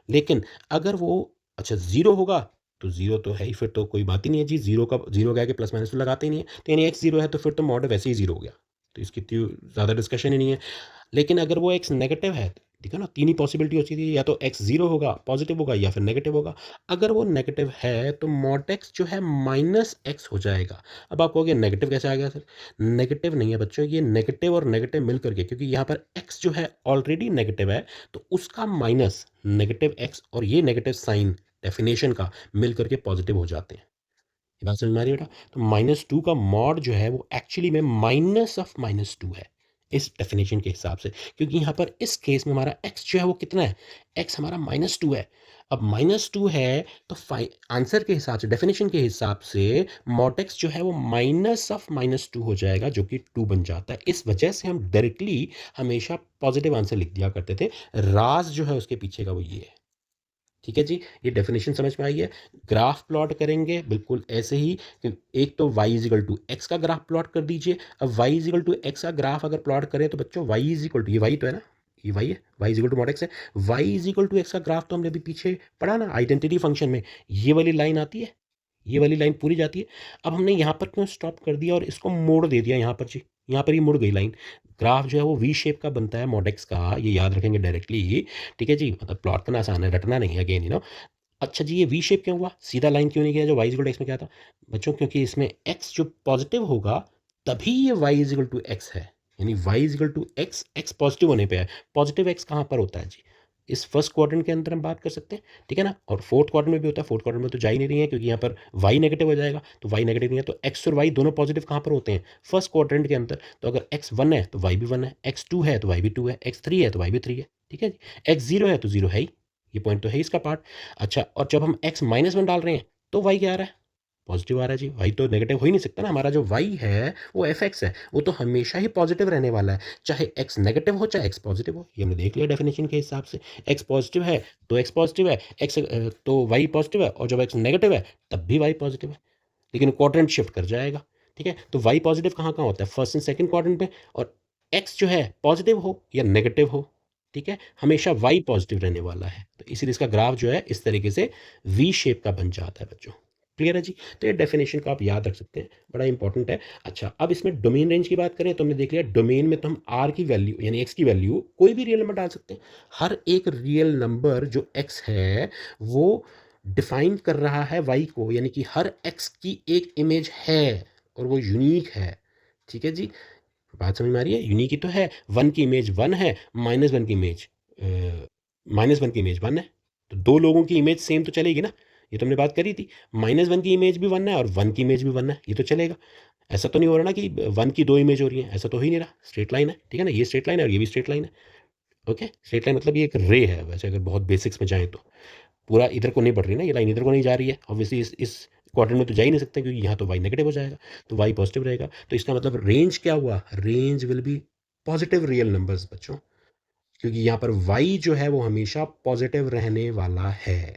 लेकिन अगर वो अच्छा 0 होगा, तो 0 तो है ही, फिर तो कोई बात ही नहीं है जी, 0 का 0 क्या है कि प्लस माइनस तो लगाते ही नहीं है, तो यानी x 0 है तो फिर तो मॉड वैसे ही 0 हो गया, तो इसकी इतनी ज़्यादा डिस्कशन ही नहीं है। लेकिन अगर वो x नेगेटिव है, ठीक है ना, 3 ही पॉसिबिलिटी होती थी, या तो x 0 होगा, पॉजिटिव होगा, या फिर नेगेटिव होगा। अगर वो नेगेटिव है तो मॉड x जो है -x हो जाएगा। अब आप कहोगे नेगेटिव कैसे आ गया सर? नेगेटिव नहीं है बच्चों, ये नेगेटिव और नेगेटिव मिल करके, क्योंकि यहाँ पर x जो है ऑलरेडी नेगेटिव है, तो उसका माइनस नेगेटिव x और ये नेगेटिव साइन डेफिनेशन का मिल करके पॉजिटिव हो जाते हैं। ये बात समझ में आ रही है बेटा? तो -2 का मॉड जो है वो एक्चुअली में माइनस ऑफ -2 है इस डेफिनेशन के हिसाब से, क्योंकि यहाँ पर इस केस में हमारा x जो है वो कितना है, x हमारा -2 है। अब -2 है तो आंसर के हिसाब से, डेफिनेशन के हिसाब से मॉड x जो है वो माइनस ऑफ -2 हो जाएगा, जो कि 2 बन जाता है। इस वजह से हम डायरेक्टली हमेशा पॉजिटिव आंसर लिख दिया करते थे। राज जो है उसके पीछे का वो ये है। ठीक है जी, ये डेफिनेशन समझ में आई है। ग्राफ प्लॉट करेंगे बिल्कुल ऐसे ही कि एक तो y is equal to x का ग्राफ प्लॉट कर दीजिए। अब y is equal to x का ग्राफ अगर प्लॉट करें तो बच्चों y इज इक्वल टू, ये y तो है ना, ये y है, y is equal to mod x है। y is equal to x का ग्राफ तो हमने अभी पीछे पढ़ा ना आइडेंटिटी फंक्शन में, ये वाली लाइन आती है, ये वाली लाइन पूरी जाती है। अब हमने यहाँ पर क्यों स्टॉप कर दिया और इसको मोड़ दे दिया यहाँ पर जी, यहाँ पर ही मुड़ गई लाइन। ग्राफ जो है वो वी शेप का बनता है मॉड एक्स का, ये याद रखेंगे डायरेक्टली। ठीक है जी, मतलब प्लॉट करना आसान है, रटना नहीं है, अगेन अच्छा जी, ये वी शेप क्यों हुआ, सीधा लाइन क्यों नहीं गया जो y इक्वल टू एक्स में क्या था बच्चों? क्योंकि इसमें x जो पॉजिटिव होगा तभी ये y इक्वल टू एक्स है, यानी y equal to x, x positive होने पे है। पॉजिटिव x कहाँ पर होता है जी? इस फर्स्ट क्वाड्रेंट के अंदर हम बात कर सकते हैं, ठीक है ना, और फोर्थ क्वाड्रेंट में भी होता है। फोर्थ क्वाड्रेंट में तो जा ही नहीं रही है, क्योंकि यहाँ पर y नेगेटिव हो जाएगा, तो y नेगेटिव नहीं है, तो x और y दोनों पॉजिटिव कहाँ पर होते हैं? फर्स्ट क्वाड्रेंट के अंदर। तो अगर x 1 है तो y भी 1 है, x 2 है तो y भी 2 है, x 3 है तो y भी 3 है, ठीक है जी। x 0 है तो 0 है ही, ये पॉइंट तो है इसका पार्ट। अच्छा, और जब हम x -1 डाल रहे हैं तो y क्या आ रहा है? पॉजिटिव आ रहा है जी। y तो नेगेटिव हो ही नहीं सकता ना, हमारा जो y है वो f(x) है, वो तो हमेशा ही पॉजिटिव रहने वाला है, चाहे x नेगेटिव हो चाहे x पॉजिटिव हो। ये हमने देख लिया डेफिनेशन के हिसाब से, x पॉजिटिव है तो x पॉजिटिव है, x तो y पॉजिटिव है, और जब x नेगेटिव है तब भी y पॉजिटिव है, लेकिन क्वाड्रेंट शिफ्ट कर जाएगा। ठीक है, तो y पॉजिटिव कहाँ कहाँ होता है? फर्स्ट एंड सेकंड क्वाड्रेंट में। और x जो है पॉजिटिव हो या नेगेटिव हो, ठीक है, हमेशा y पॉजिटिव रहने वाला है, तो इसीलिए इसका ग्राफ जो है इस तरीके से वी शेप का बन जाता है बच्चों। क्लियर है जी? तो ये डेफिनेशन को आप याद रख सकते हैं, बड़ा इंपॉर्टेंट है। अच्छा, अब इसमें डोमेन रेंज की बात करें तो हमने देख लिया डोमेन में तो हम r की वैल्यू यानी x की वैल्यू कोई भी रियल नंबर डाल सकते हैं। हर एक रियल नंबर जो x है वो डिफाइन कर रहा है y को, यानी कि हर x की एक इमेज है और वो यूनिक है। ठीक है जी, बात समझ में आ रही है? यूनिक ही तो है, 1 की इमेज 1 है, -1 की इमेज -1 की इमेज 1 है, तो 2 लोगों की इमेज सेम तो चलेगी ना। ये तो हमने बात करी थी। -1 की इमेज भी 1 है और 1 की इमेज भी 1 है, ये तो चलेगा। ऐसा तो नहीं हो रहा ना कि 1 की 2 इमेज हो रही हैं, ऐसा तो हो ही नहीं रहा, स्ट्रेट लाइन है, ठीक है ना? ये स्ट्रेट लाइन है और ये भी स्ट्रेट लाइन है, ओके? स्ट्रेट लाइन मतलब ये एक रे है वैसे अगर बहुत बेसिक्स में जाएँ तो। पूरा इधर को नहीं बढ़ रही ना, ये लाइन इधर को नहीं जा रही है, ऑब्वियसली इस क्वाड्रेंट में तो जा ही नहीं सकते क्योंकि यहाँ तो y नेगेटिव हो जाएगा, तो y पॉजिटिव रहेगा। तो इसका मतलब रेंज क्या हुआ? Range will be positive real numbers बच्चों, क्योंकि यहाँ पर y जो है वो हमेशा पॉजिटिव रहने वाला है।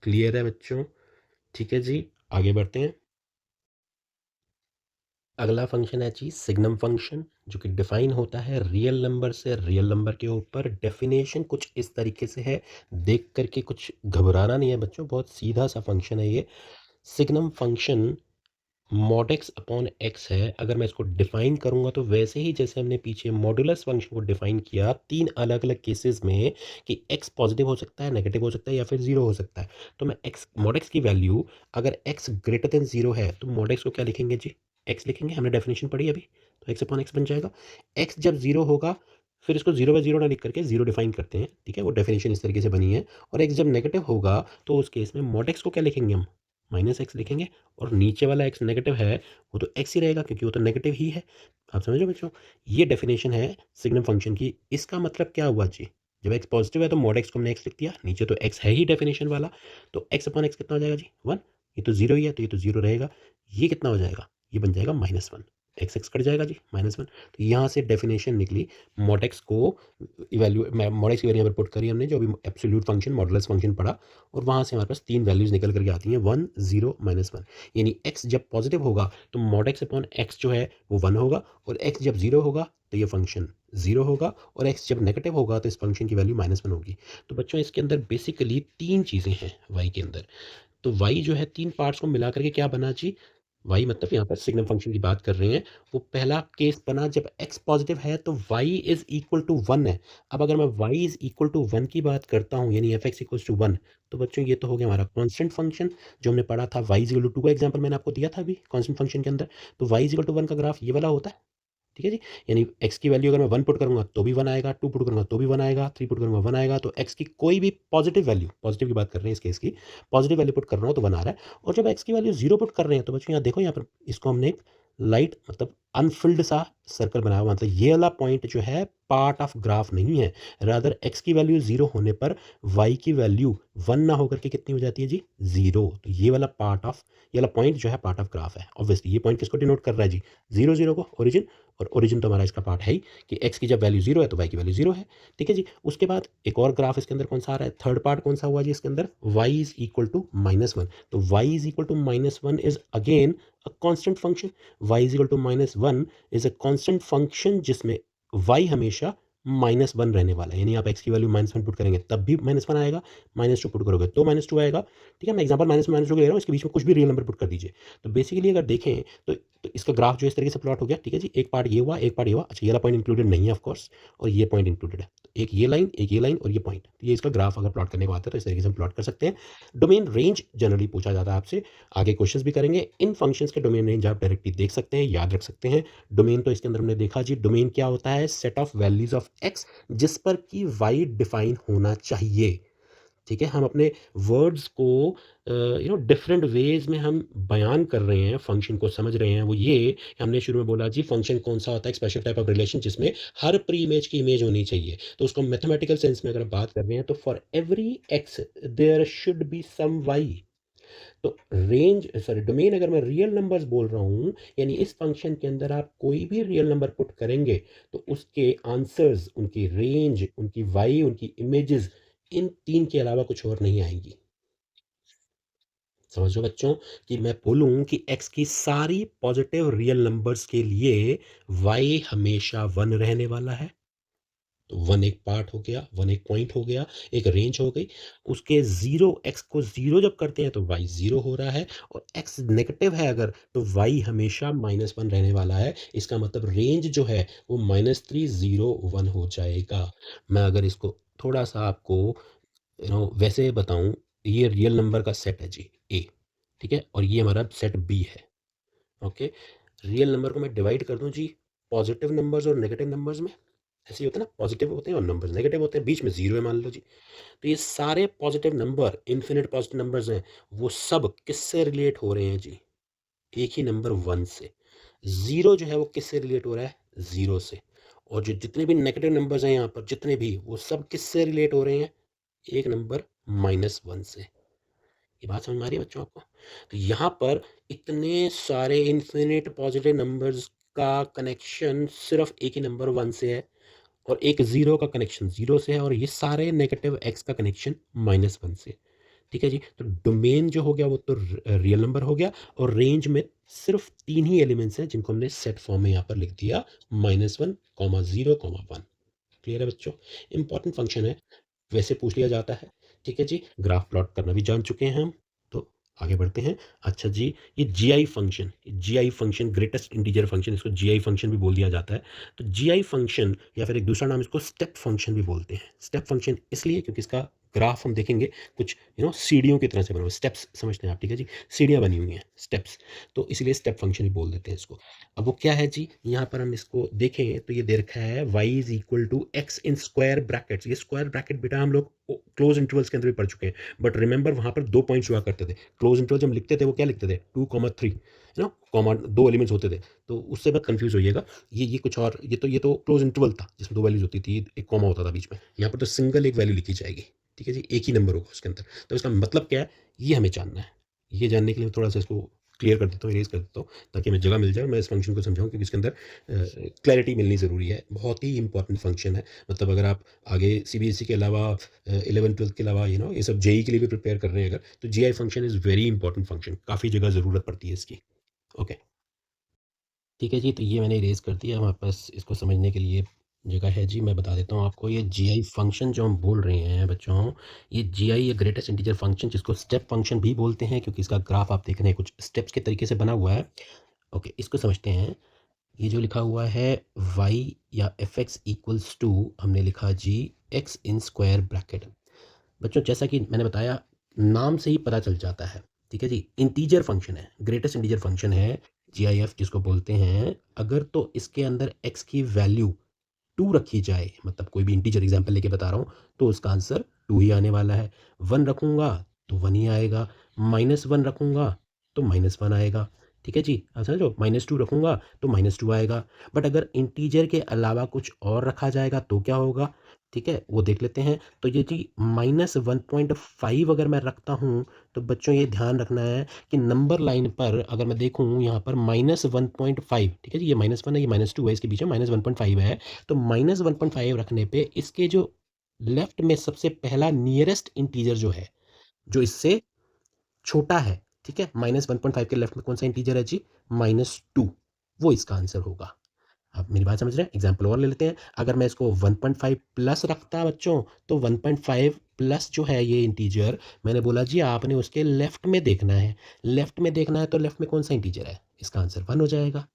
क्लियर है बच्चों? ठीक है जी, आगे बढ़ते हैं। अगला फंक्शन है जी सिग्नम फंक्शन, जो कि डिफाइन होता है रियल नंबर से रियल नंबर के ऊपर। डेफिनेशन कुछ इस तरीके से है, देख करके कुछ घबराना नहीं है बच्चों, बहुत सीधा सा फंक्शन है ये। Signum function mod x upon x है। अगर मैं इसको डिफाइन करूंगा तो वैसे ही जैसे हमने पीछे मॉडुलस फंक्शन को डिफाइन किया 3 अलग अलग केसेस में कि एक्स पॉजिटिव हो सकता है, नेगेटिव हो सकता है या फिर जीरो हो सकता है। तो मैं एक्स मॉड एक्स की वैल्यू अगर एक्स ग्रेटर देन जीरो है तो मॉड एक्स को क्या लिखेंगे जी? एक्स लिखेंगे, हमने डेफिनेशन पढ़ी अभी, तो एक्स अपॉन एक्स बन जाएगा। एक्स जब जीरो होगा फिर इसको जीरो बाय जीरो ना लिख करके जीरो डिफाइन करते हैं, ठीक है? वो डेफिनेशन इस तरीके से बनी है। और एक्स जब नेगेटिव होगा तो उस केस में मॉड एक्स को क्या लिखेंगे हम? माइनस एक्स लिखेंगे। और नीचे वाला एक्स नेगेटिव है वो तो एक्स ही रहेगा क्योंकि वो तो नेगेटिव ही है। आप समझो बच्चों, ये डेफिनेशन है सिग्नम फंक्शन की। इसका मतलब क्या हुआ जी? जब एक्स पॉजिटिव है तो मॉड एक्स को हमने एक्स लिख दिया, नीचे तो एक्स है ही डेफिनेशन वाला, तो एक्स अपॉन एक्स कितना हो जाएगा जी? 1। ये तो जीरो ही है तो ये तो जीरो रहेगा। ये कितना हो जाएगा? ये बन जाएगा -1। एक्स एक्स कट जाएगा जी, -1। तो यहाँ से डेफिनेशन निकली मॉड एक्स को इवैल्यू मॉड एक्स की वैल्यू यहाँ पर पुट करी हमने, जो अभी एब्सोल्यूट फंक्शन मॉडुलस फंक्शन पढ़ा, और वहाँ से हमारे पास 3 वैल्यूज़ निकल करके आती हैं 1, 0, -1। यानी x जब पॉजिटिव होगा तो मॉड एक्स अपॉन एक्स जो है वो 1 होगा, और x जब 0 होगा तो ये फंक्शन 0 होगा, और x जब नेगेटिव होगा तो इस फंक्शन की वैल्यू -1 होगी। तो बच्चों इसके अंदर बेसिकली 3 चीज़ें हैं y के अंदर। तो y जो है 3 पार्ट्स को मिला करके क्या बना जी? y मतलब यहाँ पर सिग्नम फंक्शन की बात कर रहे हैं। वो पहला केस बना जब x पॉजिटिव है तो y इज़ इक्वल टू 1 है। अब अगर मैं y इज़ इक्वल टू 1 की बात करता हूँ यानी f(x) इक्वल्स टू 1, तो बच्चों ये तो हो गया हमारा कांस्टेंट फंक्शन जो हमने पढ़ा था। y इज़ इक्वल टू 2 का एग्जांपल मैंने आपको दिया था अभी कांस्टेंट फंक्शन के अंदर। तो y इज़ इक्वल टू 1 का ग्राफ ये वाला होता है। ठीक है जी? यानी x की वैल्यू अगर मैं 1 पुट करूँगा तो भी 1 आएगा, 2 पुट करूँगा तो भी 1 आएगा, 3 पुट करूँगा 1 आएगा। तो x की कोई भी पॉजिटिव वैल्यू, पॉजिटिव की बात कर रहे हैं इस केस की, पॉजिटिव वैल्यू पुट कर रहा हूँ तो 1 आ रहा है। और जब x की वैल्यू 0 पुट कर रहे हैं तो बच्चों यहाँ देखो, यहाँ पर इसको हमने एक लाइट मतलब अनफिल्ड सा सर्कल बनाया हुआ, मतलब ये वाला पॉइंट जो है पार्ट ऑफ ग्राफ नहीं है। रादर x की वैल्यू 0 होने पर y की वैल्यू 1 ना होकर के कितनी हो जाती है जी? 0। तो ये वाला पार्ट ऑफ, ये वाला पॉइंट जो है पार्ट ऑफ ग्राफ है। ऑब्वियसली ये पॉइंट किसको डिनोट कर रहा है जी? 0, 0 को, ओरिजिन। और ओरिजिन तो हमारा इसका पार्ट है ही कि x की जब वैल्यू 0 है तो y की वैल्यू 0 है। ठीक है जी? उसके बाद एक और ग्राफ इसके अंदर कौन सा आ रहा है? थर्ड पार्ट कौन सा हुआ जी इसके अंदर? y is equal to -1। तो y is equal to -1 is again a constant function. y is equal to -1 is a constant function जिसमें y हमेशा -1 रहने वाला है। यानी आप x की वैल्यू -1 पुट करेंगे तब भी -1 आएगा, -2 पुट करोगे तो -2 आएगा। ठीक है? मैं एग्जांपल -2 ले रहा हूँ, इसके बीच में कुछ भी रियल नंबर पुट कर दीजिए। तो बेसिकली अगर देखें तो इसका ग्राफ जो इस तरीके से प्लॉट हो गया। ठीक है जी? एक पार्ट ये हुआ, एक पार्ट ये हुआ। अच्छा, ये वाला पॉइंट इंक्लूडेड नहीं है ऑफ कोर्स, और ये पॉइंट इंक्लूडेड है। तो एक ये लाइन, एक ये लाइन और ये पॉइंट। तो ये इसका ग्राफ अगर प्लॉट करने को आता है तो इस तरीके से हम प्लॉट कर सकते हैं। डोमेन रेंज जनरली पूछा जाता है आपसे, आगे क्वेश्चंस भी करेंगे। इन फंक्शंस के डोमेन रेंज आप डायरेक्टली देख सकते हैं, याद रख सकते हैं। डोमेन तो इसके अंदर हमने देखा जी, डोमेन क्या होता है? Set of values of x जिस पर कि वाई डिफाइन होना चाहिए। ठीक है? हम अपने वर्ड्स को डिफरेंट वेज में हम बयान कर रहे हैं, फंक्शन को समझ रहे हैं। वो ये कि हमने शुरू में बोला जी फंक्शन कौन सा होता है? एक स्पेशल टाइप ऑफ रिलेशन जिसमें हर प्री इमेज की इमेज होनी चाहिए। तो उसको मैथमेटिकल सेंस में अगर बात कर रहे हैं तो for every x there should be some y. तो रेंज सॉरी डोमेन अगर मैं रियल नंबर्स बोल रहा हूँ, यानी इस फंक्शन के अंदर आप कोई भी रियल नंबर पुट करेंगे तो उसके आंसर्स, उनकी रेंज, उनकी वाई, उनकी इमेजेस इन 3 के अलावा कुछ और नहीं आएंगी। समझो बच्चों कि मैं बोलूं कि x की सारी पॉजिटिव रियल नंबर्स के लिए y हमेशा 1 रहने वाला है। तो 1 एक पार्ट हो गया, 1 एक पॉइंट हो गया, एक रेंज हो गई। उसके 0 x को 0 जब करते हैं तो y 0 हो रहा है, और x नेगेटिव है अगर तो y हमेशा -1 रहने वाला है। इसका मतलब रेंज जो है वो -3, 0, 1 हो जाएगा। मैं अगर इसको थोड़ा-सा आपको वैसे बताऊँ, ये रियल नंबर का सेट है जी A, ठीक है? और ये हमारा सेट B है, ओके? रियल नंबर को मैं डिवाइड कर दूँ जी पॉजिटिव नंबर्स और नेगेटिव नंबर्स में, ऐसे ही होता है ना, पॉजिटिव होते हैं और नंबर्स नेगेटिव होते हैं, बीच में जीरो है मान लो जी। तो ये सारे positive number, infinite positive numbers हैं, वो सब किससे रिलेट हो रहे हैं जी? एक ही नंबर 1 से। ज़ीरो जो है वो किससे रिलेट हो रहा है? ज़ीरो से। और जो जितने भी नेगेटिव नंबर्स हैं यहाँ पर, जितने भी, वो सब किससे रिलेट हो रहे हैं? एक नंबर -1 से। ये बात समझ में आ रही है बच्चों आपको? तो यहाँ पर इतने सारे इन्फिनिट पॉजिटिव नंबर्स का कनेक्शन सिर्फ एक ही नंबर 1 से है, और एक ज़ीरो का कनेक्शन ज़ीरो से है, और ये सारे नेगेटिव एक्स का कनेक्शन -1 से। ठीक है जी? तो डोमेन जो हो गया वो तो रियल नंबर हो गया, और रेंज में सिर्फ 3 ही एलिमेंट्स हैं जिनको हमने सेट फॉर्म में यहाँ पर लिख दिया, -1, -0, -1। क्लियर है बच्चों? इम्पोर्टेंट फंक्शन है, वैसे पूछ लिया जाता है। ठीक है जी? ग्राफ प्लॉट करना भी जान चुके हैं हम, तो आगे बढ़ते हैं। अच्छा जी, ये GI function greatest integer function, इसको जीआई फंक्शन भी बोल दिया जाता है। तो जीआई फंक्शन, या फिर एक दूसरा नाम इसको स्टेप फंक्शन भी बोलते हैं। स्टेप फंक्शन इसलिए क्योंकि इसका ग्राफ हम देखेंगे कुछ सीढ़ियों की तरह से बना हुआ, स्टेप्स समझते हैं आप, ठीक है जी? सीढ़ियाँ बनी हुई हैं, स्टेप्स, तो इसीलिए स्टेप फंक्शन ही बोल देते हैं इसको। अब वो क्या है जी, यहाँ पर हम इसको देखें तो ये दे रखा है y is equal to x in square brackets. ये स्क्वायर ब्रैकेट बेटा हम लोग क्लोज इंटरवल्स के अंदर भी पढ़ चुके हैं, बट रिमेंबर वहाँ पर 2 पॉइंट्स हुआ करते थे। क्लोज इंटरवल जब हम लिखते थे वो क्या लिखते थे? 2, 3, है ना? कॉमा 2 एलिमेंट्स होते थे, तो उससे मत कंफ्यूज होइएगा। ये कुछ और, ये तो क्लोज इंटरवल था जिसमें 2 वैल्यूज होती थी, एक कॉमा होता था बीच में। यहाँ पर तो सिंगल एक वैल्यू लिखी जाएगी, ठीक है जी? एक ही नंबर होगा उसके अंदर। तो इसका मतलब क्या है, ये हमें जानना है। ये जानने के लिए थोड़ा सा इसको क्लियर कर देता हूँ, इरेज कर देता हूँ, ताकि हमें जगह मिल जाए और मैं इस फंक्शन को समझाऊँ, क्योंकि इसके अंदर क्लैरिटी मिलनी ज़रूरी है। बहुत ही इंपॉर्टेंट फंक्शन है। मतलब अगर आप आगे सीबीएसई के अलावा 11th-12th के अलावा ये सब जेई के लिए भी प्रिपेयर कर रहे हैं अगर, तो GI function is very important function, काफ़ी जगह ज़रूरत पड़ती है इसकी। ओके, ठीक है जी, तो ये मैंने इरेज कर दिया। हमारे पास इसको समझने के लिए जगह है जी। मैं बता देता हूँ आपको, ये जीआई फंक्शन जो हम बोल रहे हैं बच्चों, ये जीआई, ये ग्रेटेस्ट इंटीजर फंक्शन, जिसको स्टेप फंक्शन भी बोलते हैं, क्योंकि इसका ग्राफ आप देख रहे हैं कुछ स्टेप्स के तरीके से बना हुआ है। ओके, इसको समझते हैं। ये जो लिखा हुआ है y या एफ एक्स इक्वल्स टू, हमने लिखा जी x इन स्क्वायर ब्रैकेट। बच्चों जैसा कि मैंने बताया, नाम से ही पता चल जाता है, ठीक है जी? इंटीजर फंक्शन है, ग्रेटेस्ट इंटीजर फंक्शन है, जीआईएफ जिसको बोलते हैं। अगर तो इसके अंदर x की वैल्यू 2 रखी जाए, मतलब कोई भी इंटीजर एग्जांपल लेके बता रहा हूँ, तो उसका आंसर 2 ही आने वाला है। 1 रखूँगा तो 1 ही आएगा, -1 रखूँगा तो -1 आएगा, ठीक है जी? आप समझ लो, -2 रखूँगा तो -2 आएगा। बट अगर इंटीजर के अलावा कुछ और रखा जाएगा तो क्या होगा, ठीक है? वो देख लेते हैं। तो ये जी -1.5 अगर मैं रखता हूँ, तो बच्चों ये ध्यान रखना है कि नंबर लाइन पर अगर मैं देखूँ यहाँ पर -1.5, ठीक है जी? ये -1 है, ये -2 है, इसके बीच में -1.5 है। तो -1.5 रखने पे इसके जो लेफ्ट में सबसे पहला नियरेस्ट इंटीजर जो है, जो इससे छोटा है, ठीक है? -1.5 के लेफ्ट में कौन सा इंटीजर है जी? -2, वो इसका आंसर होगा। आप मेरी बात समझ रहे हैं? एग्जाम्पल और ले लेते हैं। अगर मैं इसको 1.5 प्लस रखता बच्चों, तो 1.5 प्लस जो है ये इंटीजर, मैंने बोला जी आपने उसके लेफ्ट में देखना है। लेफ्ट में देखना है तो लेफ्ट में कौन सा इंटीजर है? इसका आंसर 1 हो जाएगा,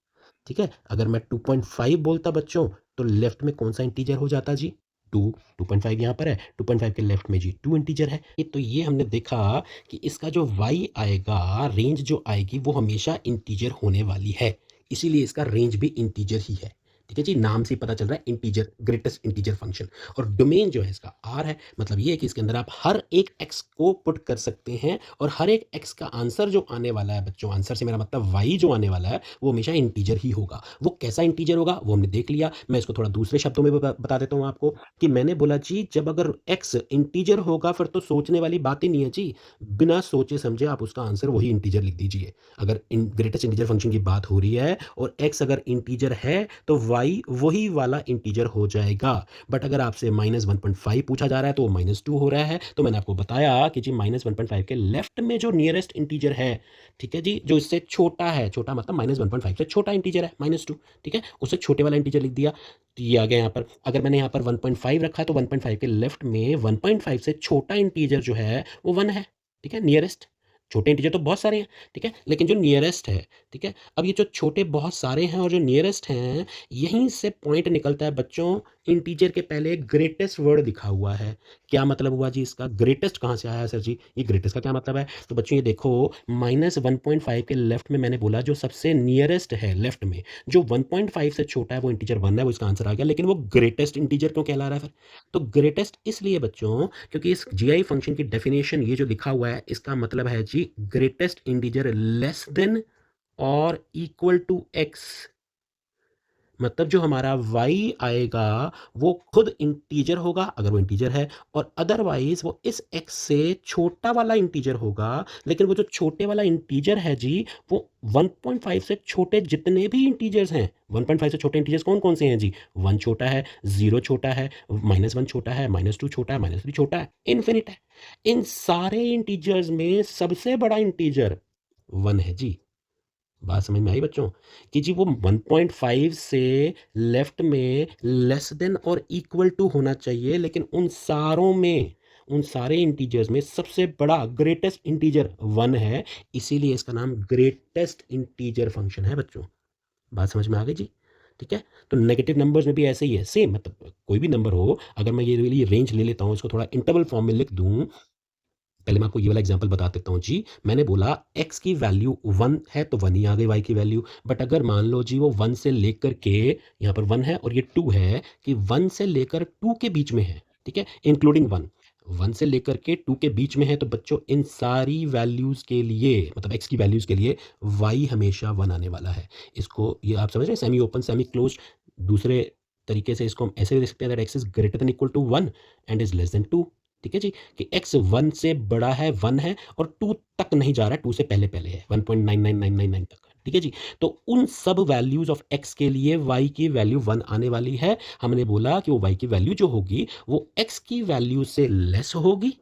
ठीक है? अगर मैं 2.5 बोलता बच्चों, तो लेफ्ट में कौन सा इंटीजर हो जाता जी? 2। 2.5 यहाँ पर है, 2.5 के लेफ्ट में जी 2 इंटीजर है। तो ये हमने देखा कि इसका जो y आएगा, रेंज जो आएगी, वो हमेशा इंटीजर होने वाली है। इसीलिए इसका रेंज भी इंटीजर ही है, ठीक है जी? नाम से ही पता चल रहा है, इंटीजर, ग्रेटेस्ट इंटीजर फंक्शन। और डोमेन जो है इसका r है, मतलब ये है कि इसके अंदर आप हर एक x को पुट कर सकते हैं, और हर एक x का आंसर जो आने वाला है बच्चों, आंसर से मेरा मतलब y जो आने वाला है, वो हमेशा इंटीजर ही होगा। वो कैसा इंटीजर होगा वो हमने देख लिया। मैं इसको थोड़ा दूसरे शब्दों में बता देता हूँ आपको, कि मैंने बोला जी जब अगर x इंटीजर होगा, फिर तो सोचने वाली बात ही नहीं है जी। बिना सोचे समझे आप उसका आंसर वही इंटीजर लिख दीजिए। अगर ग्रेटेस्ट इंटीजर फंक्शन की बात हो रही है और x अगर इंटीजर है, तो y वही वाला इंटीजर हो जाएगा। बट अगर आपसे -1.5 पूछा जा रहा है तो वो -2 हो रहा है, तो मैंने आपको बताया कि जी -1.5 के लेफ्ट में जो नियरेस्ट इंटीजर है, ठीक है जी, जो इससे छोटा है, छोटा मतलब -1.5 से छोटा इंटीजर है, -2, ठीक है? उससे छोटे वाला इंटीजर लिख दिया, तो ये आ गया यहाँ पर। अगर मैंने यहाँ पर 1.5 रखा, तो 1.5 के लेफ्ट में 1.5 से छोटा इंटीजर जो है वो 1 है, ठीक है? नियरेस्ट। छोटे इंटीजर तो बहुत सारे हैं, ठीक है, लेकिन जो नियरेस्ट है, ठीक है, अब ये जो छोटे बहुत सारे हैं और जो नियरेस्ट हैं, यहीं से पॉइंट निकलता है बच्चों। इंटीजर के पहले ग्रेटेस्ट वर्ड दिखा हुआ है। क्या मतलब हुआ जी इसका? ग्रेटेस्ट कहाँ से आया सर जी? ये ग्रेटेस्ट का क्या मतलब है? तो बच्चों ये देखो, -1.5 के लेफ्ट में मैंने बोला जो सबसे नियरेस्ट है लेफ्ट में, जो 1.5 से छोटा है वो इंटीजर 1 है, वो इसका आंसर आ गया। लेकिन वो ग्रेटेस्ट इंटीजर क्यों कहला रहा है फिर? तो ग्रेटेस्ट इसलिए बच्चों क्योंकि इस जीआई फंक्शन की डेफिनेशन ये जो लिखा हुआ है, इसका मतलब है जी ग्रेटेस्ट इंटीजर लेस देन और इक्वल टू एक्स। मतलब जो हमारा y आएगा वो खुद इंटीजर होगा अगर वो इंटीजर है, और अदरवाइज वो इस x से छोटा वाला इंटीजर होगा। लेकिन वो जो छोटे वाला इंटीजर है जी, वो 1.5 से छोटे जितने भी इंटीजर्स हैं, 1.5 से छोटे इंटीजर्स कौन कौन से हैं जी? 1 छोटा है, 0 छोटा है, -1 छोटा है, -2 छोटा है, -3 छोटा है, इन्फिनिट है। इन सारे इंटीजर्स में सबसे बड़ा इंटीजर 1 है जी। बात समझ में आई बच्चों? कि जी वो 1.5 से लेफ्ट में लेस देन और इक्वल टू होना चाहिए, लेकिन उन सारों में, उन सारे इंटीजर्स में सबसे बड़ा ग्रेटेस्ट इंटीजर 1 है, इसीलिए इसका नाम ग्रेटेस्ट इंटीजर फंक्शन है बच्चों। बात समझ में आ गई जी? ठीक है? तो नेगेटिव नंबर्स में भी ऐसे ही है, सेम, मतलब कोई भी नंबर हो, अगर मैं ये रेंज ले लेता हूँ, इसको थोड़ा इंटरवल फॉर्म में लिख दूँ। पहले मैं आपको ये वाला एग्जांपल बता देता हूँ जी। मैंने बोला x की वैल्यू 1 है तो 1 ही आ गई y की वैल्यू। बट अगर मान लो जी वो 1 से लेकर के, यहाँ पर 1 है और ये 2 है, कि 1 से लेकर 2 के बीच में है, ठीक है, इंक्लूडिंग 1, 1 से लेकर के 2 के बीच में है, तो बच्चों इन सारी वैल्यूज़ के लिए, मतलब x की वैल्यूज़ के लिए y हमेशा 1 आने वाला है। इसको ये आप समझ रहे हैं, सेमी ओपन सेमी क्लोज। दूसरे तरीके से इसको हम ऐसे भी देख सकते हैं that x is greater than equal to 1 and is less than 2। ठीक है जी, कि x 1 से बड़ा है, 1 है, और 2 तक नहीं जा रहा है, 2 से पहले पहले है, 1.99999 तक। ठीक है जी, तो उन सब वैल्यूज ऑफ x के लिए y की वैल्यू 1 आने वाली है। हमने बोला कि वो y की वैल्यू जो होगी वो x की वैल्यू से लेस होगी।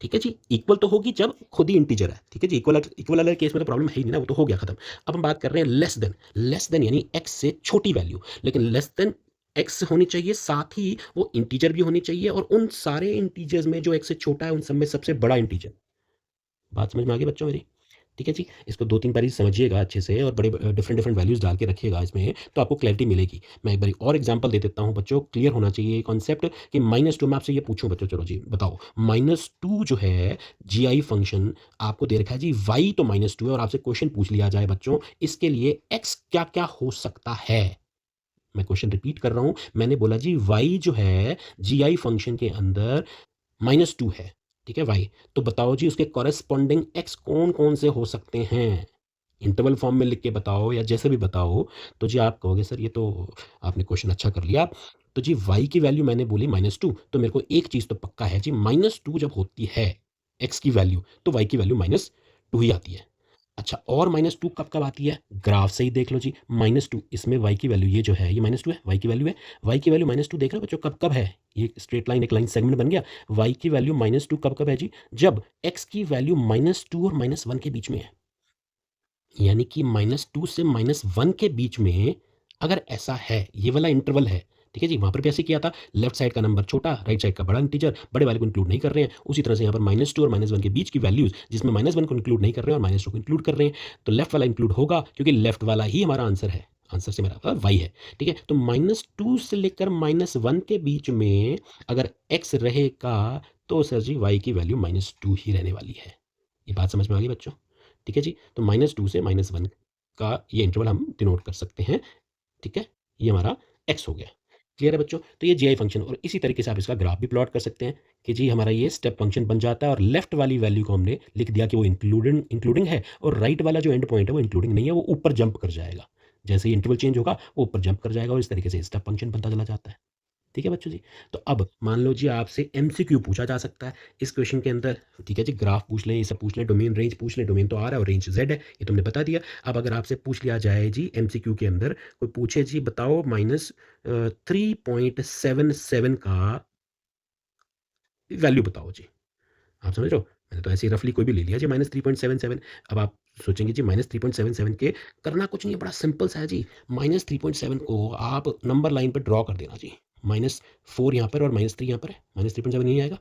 ठीक है जी, इक्वल तो होगी जब खुद ही इंटीजर है। ठीक है जी, इक्वल इक्वल वाले केस में तो प्रॉब्लम है ही नहीं ना, वो तो हो गया खत्म। अब हम बात कर रहे हैं लेस देन। लेस देन यानी x से छोटी वैल्यू, लेकिन लेस देन x होनी चाहिए, साथ ही वो इंटीजर भी होनी चाहिए, और उन सारे इंटीजर्स में जो x से छोटा है उन सब में सबसे बड़ा इंटीजर। बात समझ में आ गई बच्चों मेरी? ठीक है जी, इसको 2-3 बारी समझिएगा अच्छे से, और बड़े डिफरेंट डिफरेंट वैल्यूज़ डाल के रखिएगा इसमें, तो आपको क्लैरिटी मिलेगी। मैं एक बारी और एग्जांपल दे देता हूँ बच्चों, क्लियर होना चाहिए ये कॉन्सेप्ट कि -2, मैं आपसे ये पूछूँ बच्चों, चलो जी बताओ, -2 जो है जीआई फंक्शन आपको दे रखा है जी, y तो -2 है, और आपसे क्वेश्चन पूछ लिया जाए बच्चों, इसके लिए x क्या-क्या हो सकता है? मैं क्वेश्चन रिपीट कर रहा हूँ, मैंने बोला जी y जो है जीआई फंक्शन के अंदर -2 है, ठीक है, y। तो बताओ जी उसके कॉरेस्पॉन्डिंग x कौन-कौन से हो सकते हैं? इंटरवल फॉर्म में लिख के बताओ या जैसे भी बताओ। तो जी आप कहोगे सर ये तो आपने क्वेश्चन अच्छा कर लिया। तो जी y की वैल्यू मैंने बोली -2, तो मेरे को एक चीज़ तो पक्का है जी, -2 जब होती है x की वैल्यू, तो y की वैल्यू -2 ही आती है। अच्छा, और -2 कब-कब आती है? ग्राफ से ही देख लो जी, -2 इसमें y की वैल्यू, ये जो है ये -2 है, y की वैल्यू है। y की वैल्यू -2 देख रहे हो बच्चों कब-कब है? ये स्ट्रेट लाइन, एक लाइन सेगमेंट बन गया। y की वैल्यू -2 कब-कब है जी? जब x की वैल्यू -2 और -1 के बीच में है। यानी कि -2 से -1 के बीच में अगर ऐसा है, ये वाला इंटरवल है, ठीक है जी, वहाँ पर भी ऐसे किया था, लेफ्ट साइड का नंबर छोटा, राइट साइड का बड़ा इंटीजर, बड़े वाले को इंक्लूड नहीं कर रहे हैं। उसी तरह से यहाँ पर -2 और -1 के बीच की वैल्यूज़, जिसमें -1 को इंक्लूड नहीं कर रहे हैं और -2 को इंक्लूड कर रहे हैं, तो लेफ्ट वाला इंक्लूड होगा, क्योंकि लेफ्ट वाला ही हमारा आंसर है। आंसर से मेरा मतलब y है, ठीक है? तो -2 से लेकर -1 के बीच में अगर x रहेगा, तो सर जी y की वैल्यू -2 ही रहने वाली है। ये बात समझ में आ गई बच्चों? ठीक है जी, तो -2 से -1 का ये इंटरवल हम डिनोट कर सकते हैं। ठीक है, ये हमारा x हो गया। क्लियर है बच्चों? तो ये जीआई फंक्शन, और इसी तरीके से आप इसका ग्राफ भी प्लॉट कर सकते हैं कि जी हमारा ये स्टेप फंक्शन बन जाता है, और लेफ्ट वाली वैल्यू को हमने लिख दिया कि वो इंक्लूडिंग इंक्लूडिंग है, और राइट वाला जो एंड पॉइंट है वो इंक्लूडिंग नहीं है, वो ऊपर जंप कर जाएगा। जैसे ही इंटरवल चेंज होगा वो ऊपर जंप कर जाएगा, और इस तरीके से स्टेप फंक्शन बनता चला जाता है। ठीक है बच्चों जी? तो अब मान लो जी आपसे एमसीक्यू पूछा जा सकता है इस क्वेश्चन के अंदर। ठीक है जी, ग्राफ पूछ लें, ये सब पूछ लें, डोमेन रेंज पूछ लें, डोमेन तो आ रहा है और रेंज z है, ये तुमने बता दिया। अब अगर आपसे पूछ लिया जाए जी एमसीक्यू के अंदर, कोई पूछे जी बताओ -3.77 का वैल्यू बताओ जी। आप समझ रहे हो? मैंने तो ऐसे ही रफली कोई भी ले लिया जी -3.77। अब आप सोचेंगे जी -3.77 के करना कुछ नहीं है, बड़ा सिंपल सा है जी। -3.7 को आप नंबर लाइन पे ड्रॉ कर देना जी। -4 यहाँ पर और -3 यहाँ पर है, -3.7 यहीं आएगा।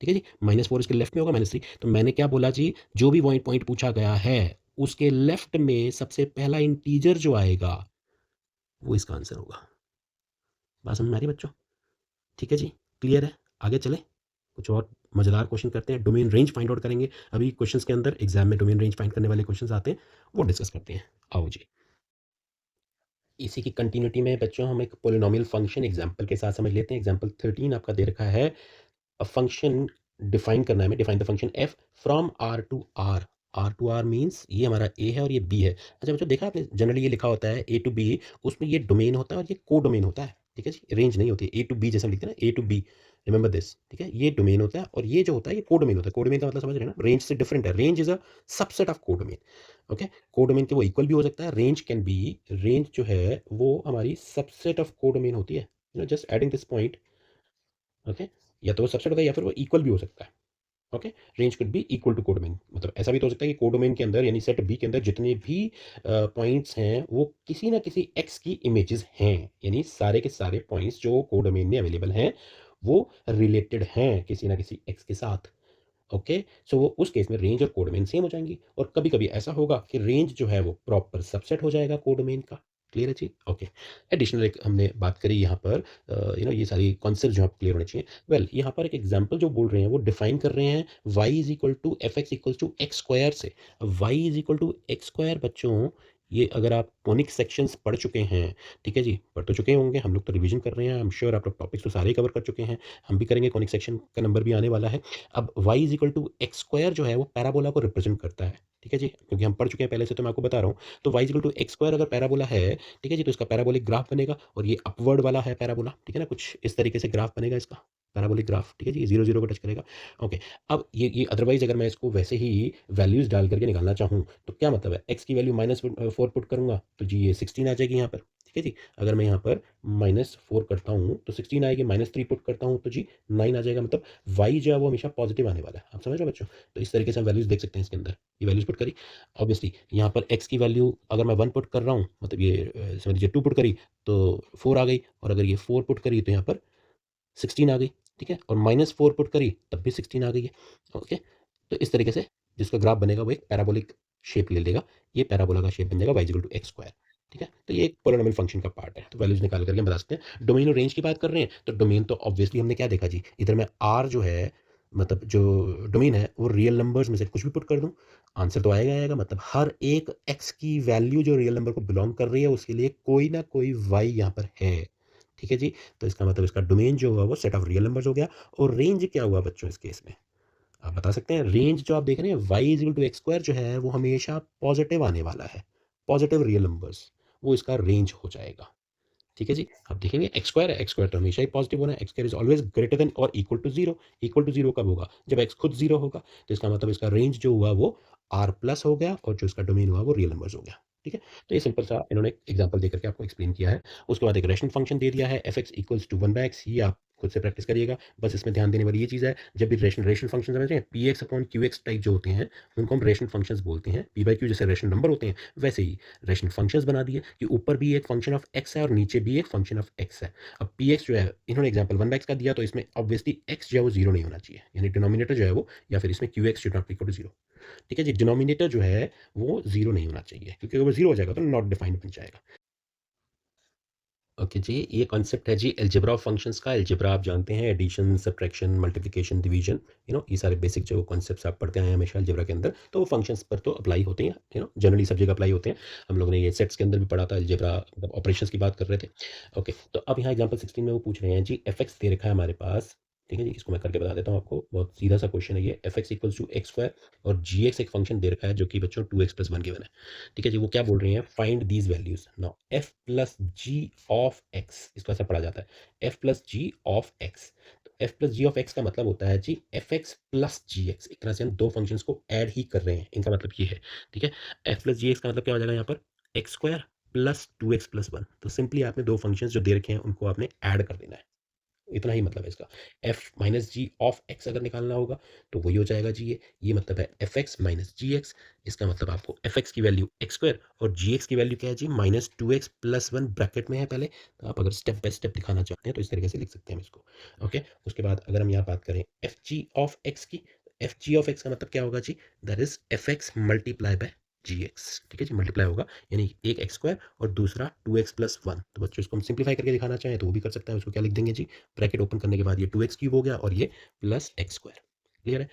ठीक है जी, -4 इसके लेफ्ट में होगा -3, तो मैंने क्या बोला जी, जो भी पॉइंट पॉइंट पूछा गया है, उसके लेफ्ट में सबसे पहला इंटीजर जो आएगा, वो इसका आंसर होगा। बात समझ में आ रही है बच्चों? ठीक है जी, क्लियर है? आगे चलें? कुछ और मज़ेदार क्वेश्चन करते हैं, डोमेन रेंज फाइंड आउट करेंगे। अभी क्वेश्चंस के अंदर एग्ज़ाम में डोमेन रेंज फाइंड करने वाले क्वेश्चंस आते हैं, वो डिस्कस करते हैं। आओ जी। इसी की कंटिन्यूटी में बच्चों हम एक पॉलिनोमियल फंक्शन एग्जांपल के साथ समझ लेते हैं। एग्जांपल 13 आपका दे रखा है। अ फंक्शन डिफाइन करना है हमें, define the function f from R to R. R to R means ये हमारा ए है और ये बी है। अच्छा बच्चों, देखा आपने जनरली ये लिखा होता है ए टू बी, उसमें ये डोमेन होता है और ये को डोमेन होता है। ठीक है जी, रेंज नहीं होती है। ए टू बी जैसे हम लिखते हैं ना, ए टू बी, रिमेंबर दिस। ठीक है, ये डोमेन होता है और ये जो होता है ये को डोमेन होता है। को डोमेन का मतलब समझ रहे हैं ना, रेंज से डिफरेंट है। Range is a subset of को डोमेन। ओके, को डोमेन के वो इक्वल भी हो सकता है। रेंज कैन बी, रेंज जो है वो हमारी सबसेट ऑफ को डोमेन होती है। Just adding this point. Okay, या तो वो सबसेट होता है या फिर वो इक्वल भी हो सकता है। Okay, range could be equal to codomain, मतलब ऐसा भी तो हो सकता है कि कोडोमेन के अंदर यानी सेट बी के अंदर जितने भी पॉइंट्स हैं वो किसी ना किसी एक्स की इमेजेस हैं, यानी सारे के सारे पॉइंट्स जो कोडोमेन में अवेलेबल हैं वो रिलेटेड हैं किसी ना किसी एक्स के साथ। ओके, सो वो उस केस में रेंज और कोडोमेन सेम हो जाएंगी, और कभी कभी ऐसा होगा कि रेंज जो है वो प्रॉपर सबसेट हो जाएगा कोडोमेन का। क्लियर है जी? ओके, एडिशनल एक हमने बात करी यहाँ पर, ये सारी कॉन्सेप्ट जो आप क्लियर होने चाहिए। वेल, यहाँ पर एक एग्जांपल जो बोल रहे हैं वो डिफाइन कर रहे हैं y is equal to f x equal to x square से। y is equal to x square बच्चों, ये अगर आप कोनिक सेक्शंस पढ़ चुके हैं, ठीक है जी, पढ़ तो चुके होंगे, हम लोग तो रिवीजन कर रहे हैं, आई एम श्योर आप लोग टॉपिक्स तो सारे ही कवर कर चुके हैं, हम भी करेंगे, कोनिक सेक्शन का नंबर भी आने वाला है। अब y is equal to x square जो है वो पैराबोला को रिप्रेजेंट करता है। ठीक है जी, क्योंकि हम पढ़ चुके हैं पहले से, तो मैं आपको बता रहा हूँ। तो y is equal to x square अगर पैराबोला है, ठीक है जी, तो इसका पैराबोलिक ग्राफ बनेगा, और ये अपवर्ड वाला है पैराबोला, ठीक है ना, कुछ इस तरीके से ग्राफ बनेगा इसका, पैराबोलिक ग्राफ। ठीक है जी, 0 0 को टच करेगा। ओके, अब ये अदरवाइज अगर मैं इसको वैसे ही वैल्यूज डाल करके निकालना चाहूँ तो क्या मतलब है, x की वैल्यू -4 पुट करूंगा तो जी ये 16 आ जाएगी यहाँ पर। ठीक है जी, अगर मैं यहाँ पर -4 करता हूँ तो 16 आएगी, -3 पुट करता हूँ तो जी 9 आ जाएगा, मतलब y जो है वो हमेशा पॉजिटिव आने वाला है। आप समझ रहे हो बच्चों? तो इस तरीके से हम वैल्यूज देख सकते हैं इसके अंदर। ये वैल्यूज पुट करी, ऑब्वियसली यहाँ पर x की वैल्यू अगर मैं 1 पुट कर रहा हूँ, मतलब ये समझ लीजिए 2 पुट करी तो 4 आ गई, और अगर ये 4 पुट करी तो यहाँ पर 16 आ गई। ठीक है, और -4 पुट करी तब भी 16 आ गई है। ओके, तो इस तरीके से जिसका ग्राफ बनेगा वो एक पैराबोलिक शेप ले लेगा। ये पैराबोला का शेप बन जाएगा y equal to x square. ठीक है, तो ये एक पोलिनोमियल फंक्शन का पार्ट है, तो वैल्यूज निकाल करके हम बता सकते हैं। डोमेन और रेंज की बात कर रहे हैं, तो डोमेन तो ऑब्वियसली हमने क्या देखा जी, इधर मैं r जो है, मतलब जो डोमेन है वो रियल नंबर्स में से कुछ भी पुट कर दूं, आंसर तो आएगा आएगा, मतलब हर एक x की वैल्यू जो रियल नंबर को बिलोंग कर रही है उसके लिए कोई ना कोई y यहाँ पर है। ठीक है जी, तो इसका मतलब इसका डोमेन जो हुआ वो सेट ऑफ रियल नंबर्स हो गया। और रेंज क्या हुआ बच्चों इस केस में, आप बता सकते हैं? रेंज जो आप देख रहे हैं y is equal to x square जो है वो हमेशा पॉजिटिव आने वाला है, पॉजिटिव रियल नंबर्स, वो इसका रेंज हो जाएगा। ठीक है जी, अब देखेंगे एक्स स्क्वायर है, एक्स स्क्वायर तो हमेशा ही पॉजिटिव होना है, x square is always greater than और equal to zero. Equal to zero कब होगा, जब एक्स खुद जीरो होगा, तो इसका मतलब इसका रेंज जो हुआ वो आर प्लस हो गया, और जो इसका डोमेन हुआ वो रियल नंबर्स हो गया। ठीक है, तो ये सिंपल सा इन्होंने एग्जांपल देकर के आपको एक्सप्लेन किया है। उसके बाद एक रेशनल फंक्शन दे दिया है, f x equals to 1/x, ये आप खुद से प्रैक्टिस करिएगा। बस इसमें ध्यान देने वाली ये चीज़ है, जब भी रेशनल रेशनल फंक्शन समझ रहे हैं, P x upon Q x type जो होते हैं उनको हम रेशनल फंक्शंस बोलते हैं। पी बाई क्यू जैसे रेशनल नंबर होते हैं, वैसे ही रेशनल फंक्शंस बना दिए कि ऊपर भी एक फंक्शन ऑफ एक्स है और नीचे भी एक फंक्शन ऑफ एक्स है। अब पी एक्स जो है इन्होंने एग्जाम्पल 1/x का दिया, तो इसमें ऑब्वियसली एक्स जो है वो जीरो नहीं होना चाहिए, यानी डिनोमिनेटर जो है वो, या फिर इसमें q x should not equal to zero. ठीक है जी, डिनोमिनेटर जो है वो जीरो नहीं होना चाहिए, क्योंकि अगर वो जीरो हो जाएगा तो नॉट डिफाइंड बन जाएगा। ओके जी, ये कॉन्सेप्ट है जी अलजेब्रा ऑफ फंक्शंस का। अलजेब्रा आप जानते हैं, एडिशन, सब्ट्रैक्शन, मल्टीप्लिकेशन, डिवीजन, ये सारे बेसिक जो कॉन्सेप्ट्स आप पढ़ते हैं हमेशा अलजेब्रा के अंदर, तो वो फंक्शंस पर तो अप्लाई होते हैं, जनरली सब जगह अप्लाई होते हैं। हम लोगों ने ये सेट्स के अंदर भी पढ़ा था, अलजेब्रा मतलब ऑपरेशंस की बात कर रहे थे। ओके, तो अब यहाँ एग्जांपल 16 में वो पूछ रहे हैं जी, एफ एक्स दे रखा है हमारे पास। ठीक है जी, इसको मैं करके बता देता हूँ आपको, बहुत सीधा सा क्वेश्चन है ये। F x equals to x square, और जी एक्स एक फंक्शन दे रखा है जो कि बच्चों 2x प्लस 1 गिवन है। ठीक है जी, वो क्या बोल रहे हैं, find these values. Now f plus g of x, इसको ऐसा पढ़ा जाता है, f plus g of x. तो f plus g of x का मतलब होता है जी f x plus g x. एक तरह से हम दो फंक्शंस को ऐड ही कर रहे हैं, इनका मतलब ये है। ठीक है, एफ प्लस जी एक्स का मतलब क्या हो जाएगा यहाँ पर, x square plus 2x plus 1। तो सिंपली आपने दो फंक्शंस जो दे रखे हैं उनको आपने ऐड कर देना है। इतना ही मतलब है इसका। F minus g of x अगर निकालना होगा तो वही हो जाएगा जी, ये मतलब है f x minus g x. इसका मतलब आपको एफ एक्स की वैल्यू एक्स स्क्वायर और जी एक्स की वैल्यू क्या है जी, minus two x plus one bracket में है पहले। तो आप अगर स्टेप बाय स्टेप दिखाना चाहते हैं तो इस तरीके से लिख सकते हैं हम इसको। ओके, उसके बाद अगर हम यहाँ बात करें एफ जी ऑफ एक्स की, एफ जी ऑफ एक्स का मतलब क्या होगा जी, that is f x multiply by g x. ठीक है जी, मल्टीप्लाई होगा, यानी एक एक्स स्क्वायर और दूसरा टू एक्स प्लस वन। तो बच्चों इसको हम सिंप्लीफाई करके दिखाना चाहें तो वो भी कर सकते हैं। उसको क्या लिख देंगे जी, ब्रैकेट ओपन करने के बाद ये टू एक्स क्यूब हो गया और ये प्लस एक्स स्क्वायर। क्लियर है?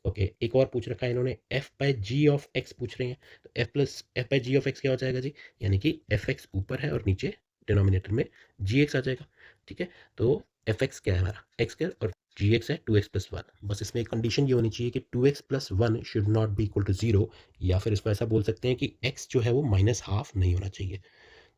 ओके, एक और पूछ रखा है इन्होंने, f by g of x पूछ रहे हैं। तो f by g of x क्या हो जाएगा जी, यानी कि एफ एक्स ऊपर है और नीचे डिनोमिनेटर में जी एक्स आ जाएगा। ठीक है, तो एफ एक्स क्या है हमारा, एक्स स्क्वायर, और जी एक्स है टू एक्स प्लस वन। बस इसमें एक कंडीशन ये होनी चाहिए कि two x plus one should not be equal to zero, या फिर इसको ऐसा बोल सकते हैं कि एक्स जो है वो माइनस हाफ नहीं होना चाहिए।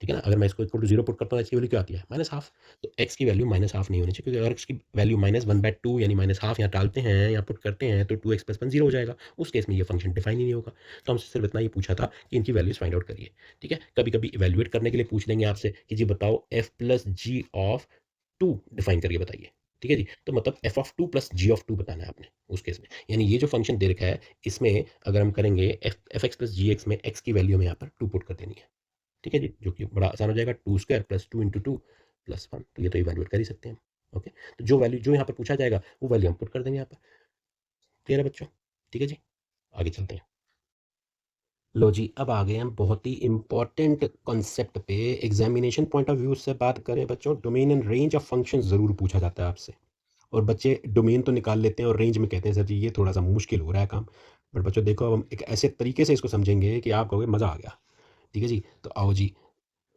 ठीक है ना, अगर मैं इसको इक्वल टू जीरो पुट करता हूँ, इसकी वैल्यू क्या आती है, माइनस हाफ। तो एक्स की वैल्यू माइनस हाफ नहीं होनी चाहिए, क्योंकि अगर एक्स की value minus one by two यानी माइनस हाफ यहाँ डालते हैं या पुट करते हैं तो two x plus one zero हो जाएगा। उस केस में ये फंक्शन डिफाइन ही नहीं होगा। तो हमसे सिर्फ इतना ही पूछा था कि इनकी वैल्यूज फाइंड आउट करिए। ठीक है, कभी कभी इवेल्युएट करने के लिए पूछ लेंगे आपसे कि जी बताओ f plus g of two define करके बताइए। ठीक है जी, तो मतलब f of two plus g of two बताना है आपने उस केस में। यानी ये जो फंक्शन दे रखा है इसमें अगर हम करेंगे F x plus g x में एक्स की वैल्यू में यहाँ पर टू पुट कर देनी है। ठीक है जी, जो कि बड़ा आसान हो जाएगा, two square plus two into two plus one. तो ये तो इवेल्युएट कर ही सकते हैं हम। ओके, तो जो वैल्यू जो यहाँ पर पूछा जाएगा वो वैल्यू हम पुट कर देंगे यहाँ पर। क्लियर है बच्चों? ठीक है जी, आगे चलते हैं। लो जी, अब आ गए हम बहुत ही इंपॉर्टेंट कॉन्सेप्ट पे। एग्जामिनेशन पॉइंट ऑफ व्यू से बात करें बच्चों, domain and range of function ज़रूर पूछा जाता है आपसे। और बच्चे डोमेन तो निकाल लेते हैं और रेंज में कहते हैं सर जी ये थोड़ा सा मुश्किल हो रहा है काम। बट बच्चों देखो, अब हम एक ऐसे तरीके से इसको समझेंगे कि आप कहोगे मज़ा आ गया। ठीक है जी, तो आओ जी।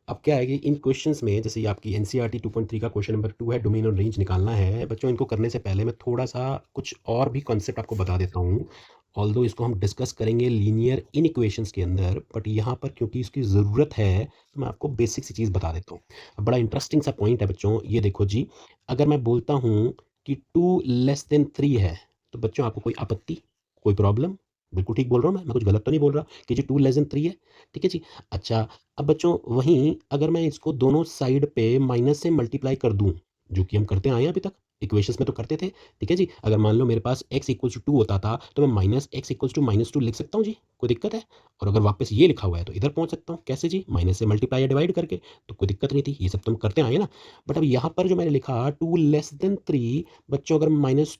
अब क्या है कि इन क्वेश्चंस में, जैसे ये आपकी एनसीईआरटी 2.3 का क्वेश्चन नंबर 2 है, डोमेन और रेंज निकालना है बच्चों। इनको करने से पहले मैं थोड़ा सा कुछ और भी कॉन्सेप्ट आपको बता देता हूँ। ऑल्दो इसको हम डिस्कस करेंगे लीनियर इन इक्वेशंस के अंदर, बट यहाँ पर क्योंकि इसकी ज़रूरत है तो मैं आपको बेसिक सी चीज़ बता देता हूँ। अब बड़ा इंटरेस्टिंग सा पॉइंट है बच्चों, ये देखो जी। अगर मैं बोलता हूँ कि टू लेस देन थ्री है तो बच्चों आपको कोई आपत्ति, कोई प्रॉब्लम? बिल्कुल ठीक बोल रहा हूँ मैं कुछ गलत तो नहीं बोल रहा कि जी टू लेस देन थ्री है। ठीक है जी। अच्छा, अब बच्चों वहीं अगर मैं इसको दोनों साइड पे माइनस से मल्टीप्लाई कर दूं, जो कि हम करते आए हैं अभी तक, इक्वेशंस में तो करते थे। ठीक है जी, अगर मान लो मेरे पास x इक्वल्स टू टू होता था तो मैं minus x equals to minus two लिख सकता हूँ जी, कोई दिक्कत है? और अगर वापस ये लिखा हुआ है तो इधर पहुंच सकता हूँ, कैसे जी, माइनस से मल्टीप्लाई या डिवाइड करके। तो कोई दिक्कत नहीं थी, ये सब तो हम करते आए ना। बट अब यहाँ पर जो मैंने लिखा टू लेस देन थ्री, बच्चों अगर माइनस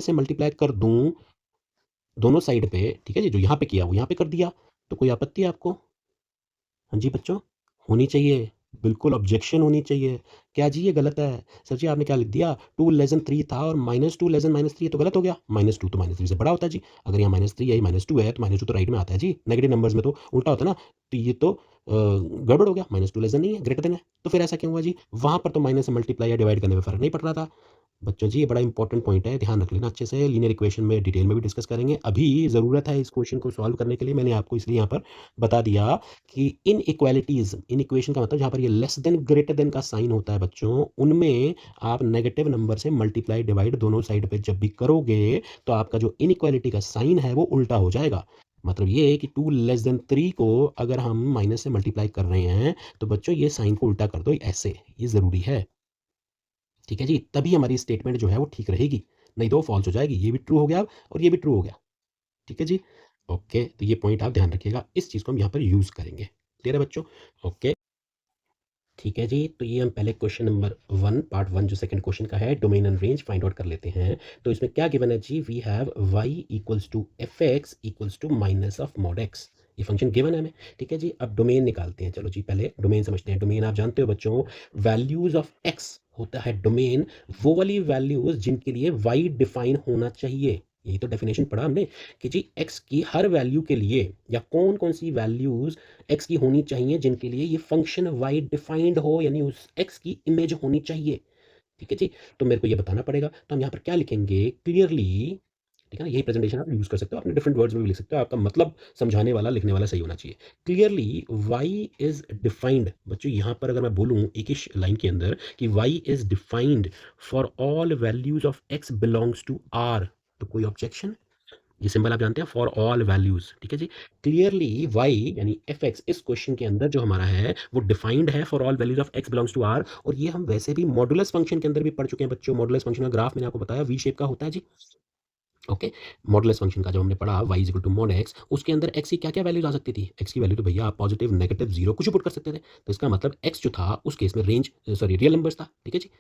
से मल्टीप्लाई कर दूं दोनों साइड पे, ठीक है जी, जो यहाँ पे किया वो यहाँ पे कर दिया, तो कोई आपत्ति है आपको? हाँ जी बच्चों, होनी चाहिए, बिल्कुल ऑब्जेक्शन होनी चाहिए। क्या जी ये गलत है? सर जी आपने क्या लिख दिया, 2 लेस दैन 3 था और -2 लेस दैन -3 तो गलत हो गया। -2 तो -3 से बड़ा होता है जी। अगर यहाँ -3 है, ये -2 है तो -2 तो राइट में आता है जी। नेगेटिव नंबर्स में तो उल्टा होता है ना। तो ये तो गड़बड़ हो गया, -2 लेस दैन नहीं है, ग्रेटर देन है। तो फिर ऐसा क्यों हुआ जी? वहाँ पर तो माइनस से मल्टीप्लाई या डिवाइड करने में फ़र्क नहीं पड़ रहा था। बच्चों जी ये बड़ा इंपॉर्टेंट पॉइंट है, ध्यान रख लेना अच्छे से। लीनियर इक्वेशन में डिटेल में भी डिस्कस करेंगे। अभी ज़रूरत है इस क्वेश्चन को सॉल्व करने के लिए, मैंने आपको इसलिए यहाँ पर बता दिया कि इन इक्वालिटीज़, इन इक्वेशन का मतलब जहाँ पर ये लेस देन ग्रेटर देन का साइन होता है बच्चों, उनमें आप नेगेटिव नंबर से मल्टीप्लाई डिवाइड दोनों साइड पे जब भी करोगे तो आपका जो इनइक्वालिटी का साइन है वो उल्टा हो जाएगा। मतलब ये है कि 2 लेस देन 3 को अगर हम माइनस से मल्टीप्लाई कर रहे हैं तो बच्चों ये साइन को उल्टा कर दो ऐसे, ये ज़रूरी है। ठीक है जी, तभी हमारी स्टेटमेंट जो है वो ठीक रहेगी, नहीं तो वो फॉल्स हो जाएगी। ये भी ट्रू हो गया और ये भी ट्रू हो गया। ठीक है जी। ओके, तो ये पॉइंट आप ध्यान रखिएगा, इस चीज़ को हम यहाँ पर यूज़ करेंगे। क्लियर है बच्चों? ओके, ठीक है जी। तो ये हम पहले question number one, part one जो सेकंड क्वेश्चन का है, domain and range find out कर लेते हैं। तो इसमें क्या गिवन है जी, we have y equals to f x equals to minus of mod x. ये फंक्शन गिवन है हमें। ठीक है जी, अब डोमेन निकालते हैं। चलो जी, पहले डोमेन समझते हैं। डोमेन आप जानते हो बच्चों, वैल्यूज ऑफ एक्स होता है डोमेन, वो वाली वैल्यूज जिनके लिए वाई डिफाइन होना चाहिए। यही तो डेफिनेशन पढ़ा हमने कि जी एक्स की हर वैल्यू के लिए या कौन कौन सी वैल्यूज एक्स की होनी चाहिए जिनके लिए ये फंक्शन वाई डिफाइंड हो, यानी उस एक्स की इमेज होनी चाहिए। ठीक है जी, तो मेरे को ये बताना पड़ेगा। तो हम यहाँ पर क्या लिखेंगे क्लियरली, ठीक है ना, यही प्रेजेंटेशन आप यूज कर सकते हो, अपने डिफरेंट वर्ड्स में भी लिख सकते हो, आपका मतलब समझाने वाला लिखने वाला सही होना चाहिए। क्लियरली वाई इज डिफाइंड, बच्चों यहाँ पर अगर मैं बोलूँ एक ही लाइन के अंदर कि y is defined for all values of x belongs to R, तो कोई ऑब्जेक्शन? ये सिंबल आप जानते हैं, फॉर ऑल वैल्यूज, ठीक है जी। क्लियरली वाई यानी एफ एक्स इस क्वेश्चन के अंदर जो हमारा है वो डिफाइंड है for all values of x belongs to R. और ये हम वैसे भी मॉडुलस फंक्शन के अंदर भी पढ़ चुके हैं बच्चों। मॉडुलस फंक्शन का ग्राफ मैंने आपको बताया वी शेप का होता है जी। ओके, मॉडुलस फंक्शन का जब हमने पढ़ा y is equal to mod x, उसके अंदर x की क्या क्या वैल्यूज आ सकती थी। x की वैल्यू तो भैया आप पॉजिटिव नेगेटिव जीरो कुछ भी पुट कर सकते थे। तो इसका मतलब x जो था उस केस में रेंज सॉरी रियल नंबर्स था, ठीक है जी।